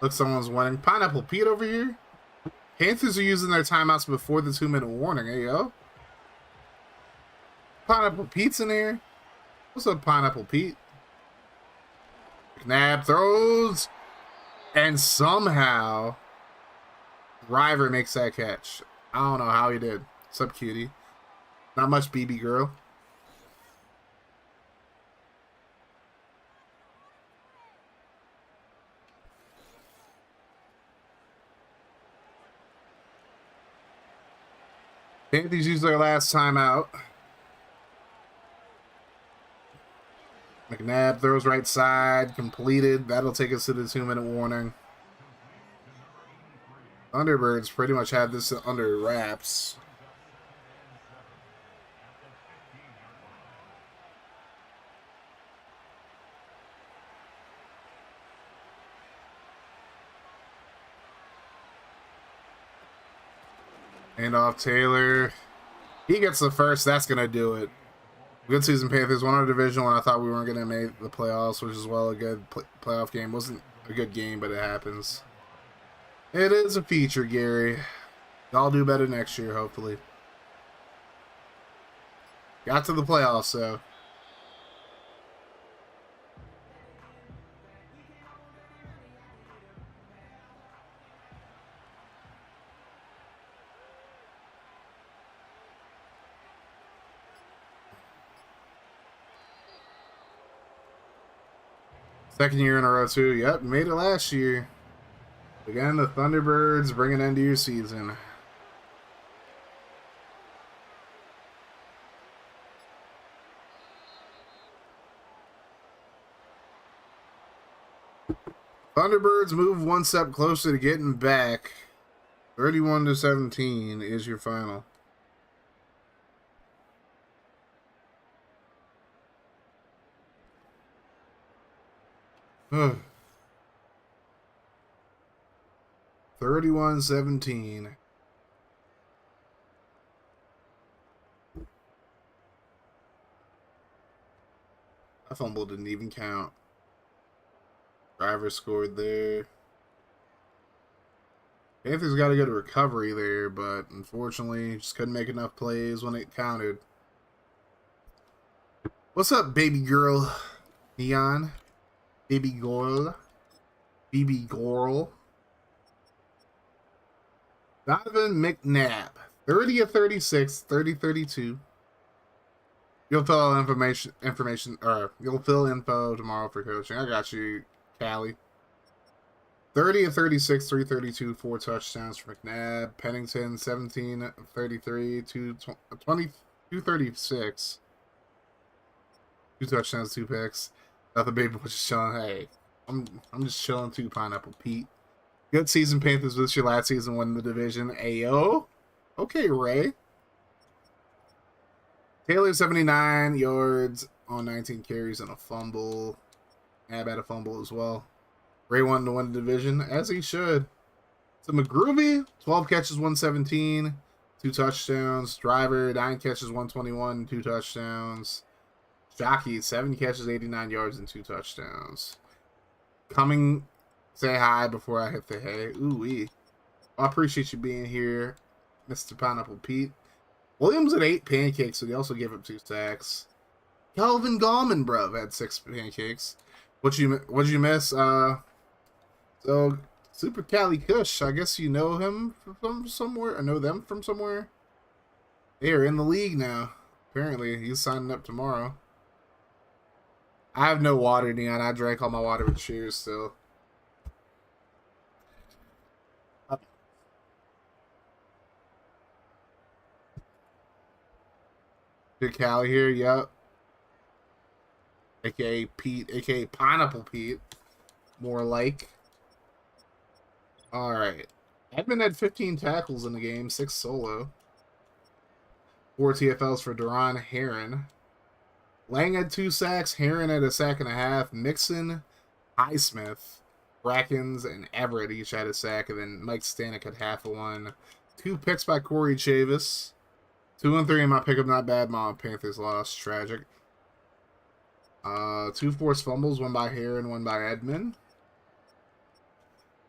Looks someone's winning. Pineapple Pete over here. Panthers are using their timeouts before the 2-minute warning. Hey, yo. Pineapple Pete's in here. What's up, Pineapple Pete? McNabb throws. And somehow, River makes that catch. I don't know how he did. What's up, cutie? Not much, BB girl. Panthers use their last timeout. McNabb throws right side, completed. That'll take us to the 2-minute warning. Thunderbirds pretty much have this under wraps. And off Taylor. He gets the first. That's going to do it. Good season, Panthers. Won our division when I thought we weren't going to make the playoffs, which is, well, a good playoff game. Wasn't a good game, but it happens. It is a feature, Gary. Y'all do better next year, hopefully. Got to the playoffs, though. Second year in a row, too. Yep, made it last year. Again, the Thunderbirds bring an end to your season. Thunderbirds move one step closer to getting back. 31-17 is your final. Ugh. 31-17. I fumble didn't even count. Driver scored there. Panthers got a good recovery there, but unfortunately just couldn't make enough plays when it counted. What's up, baby girl? Neon? Baby girl? BB girl? Donovan McNabb, 30 of 36, 30-32. You'll fill out you'll fill info tomorrow for coaching. I got you, Callie. 30 of 36, 332, 4 touchdowns for McNabb. Pennington, 17 of 33, 236. 2 touchdowns, 2 picks. Nothing baby was just chilling. Hey, I'm just chilling too, Pineapple Pete. Good season, Panthers. This your last season winning the division. Ayo. Okay, Ray. Taylor, 79 yards on 19 carries and a fumble. Ab had a fumble as well. Ray wanted to win the division, as he should. So McGroovy, 12 catches, 117, 2 touchdowns. Driver, 9 catches, 121, 2 touchdowns. Jockey, 7 catches, 89 yards, and 2 touchdowns. Coming, say hi before I hit the hay. Ooh-wee. I appreciate you being here, Mr. Pineapple Pete. Williams at 8 pancakes, so he also gave up 2 sacks. Kelvin Gallman, bro, had 6 pancakes. What'd you miss? So Super Cali Kush, I guess you know him from somewhere. I know them from somewhere. They are in the league now. Apparently, he's signing up tomorrow. I have no water, Neon. I drank all my water with Cheers still. Good Cali here, yep. AKA Pete, AKA Pineapple Pete. More like. Alright. Edmund had 15 tackles in the game, 6 solo. 4 TFLs for Duran Heron. Lang had 2 sacks, Heron had a sack and a half, Mixon, Highsmith, Brackens, and Everett each had a sack, and then Mike Stanek had half of one. 2 picks by Corey Chavis. 2 and 3 in my pickup, not bad. My Panthers lost, tragic. 2 forced fumbles, one by Heron, one by Edmund.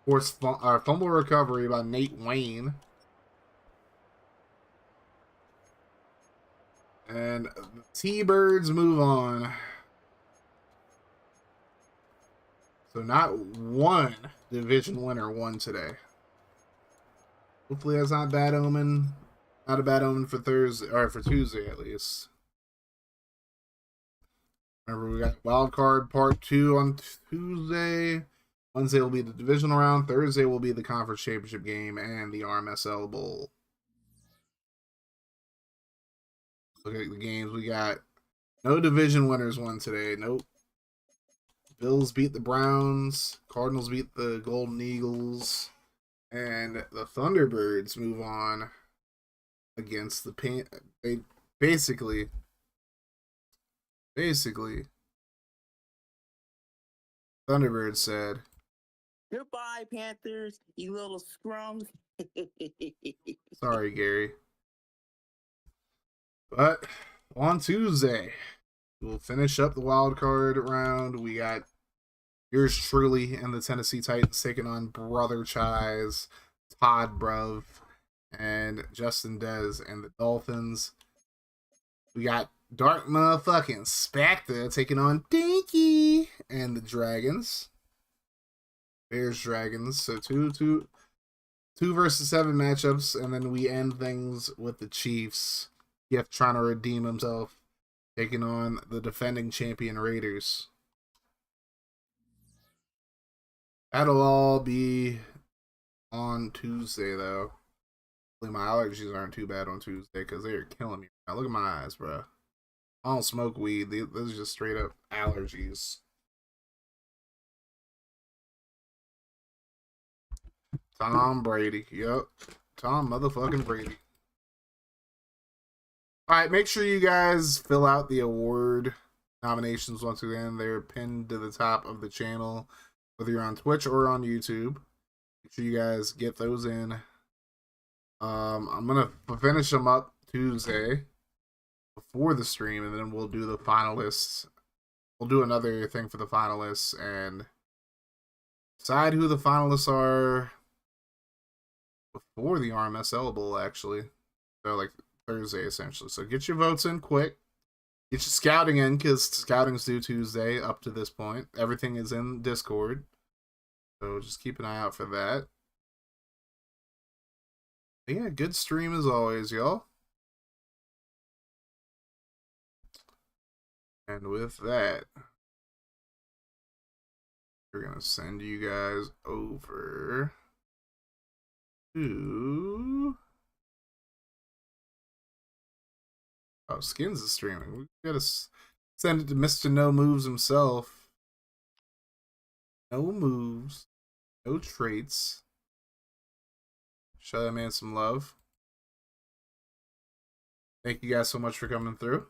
Forced fumble recovery by Nate Wayne. And the T-Birds move on. So not one division winner won today. Hopefully that's not bad omen. Not a bad omen for Thursday, or for Tuesday at least. Remember, we got wild card part 2 on Tuesday. Wednesday will be the divisional round. Thursday will be the conference championship game and the RMSL Bowl. Look at the games. We got no division winners won today. Nope. Bills beat the Browns. Cardinals beat the Golden Eagles. And the Thunderbirds move on against the they basically Thunderbirds said, "Goodbye, Panthers, you little scrums." sorry, Gary. But on Tuesday, we'll finish up the wild card round. We got yours truly and the Tennessee Titans taking on Brother Chai's, Todd Bruv, and Justin Dez and the Dolphins. We got Dark Motherfucking Spectre taking on Dinky and the Dragons. Bears Dragons. So two versus 7 matchups, and then we end things with the Chiefs. Gift trying to redeem himself, taking on the defending champion Raiders. That'll all be on Tuesday, though. Hopefully my allergies aren't too bad on Tuesday, because they're killing me. Now look at my eyes, bro. I don't smoke weed. Those are just straight up allergies. Tom Brady. Yep. Tom motherfucking Brady. Alright, make sure you guys fill out the award nominations once again. They're pinned to the top of the channel, whether you're on Twitch or on YouTube. Make sure you guys get those in. I'm going to finish them up Tuesday before the stream, and then we'll do the finalists. We'll do another thing for the finalists and decide who the finalists are before the RMSL Bowl, actually. So, like, Thursday, essentially. So get your votes in quick. Get your scouting in, because scouting's due Tuesday up to this point. Everything is in Discord. So just keep an eye out for that. But yeah, good stream as always, y'all. And with that, we're going to send you guys over to... Oh, Skins is streaming. We gotta send it to Mr. No Moves himself. No moves. No traits. Show that man some love. Thank you guys so much for coming through.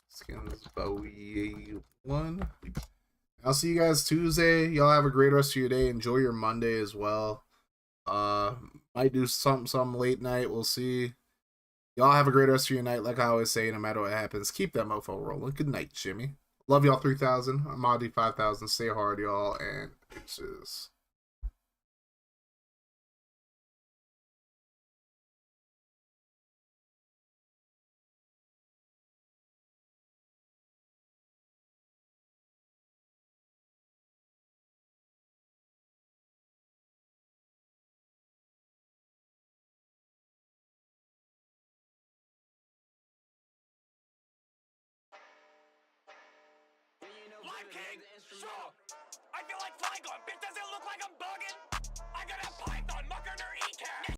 Skins Bowie 1. I'll see you guys Tuesday. Y'all have a great rest of your day. Enjoy your Monday as well. Might do something late night. We'll see. Y'all have a great rest of your night. Like I always say, no matter what happens, keep that mofo rolling. Good night, Jimmy. Love y'all 3000. I'm Audi 5000. Stay hard, y'all, and deuces. Live King, sure. I feel like flying on. Bitch, does it look like I'm bugging?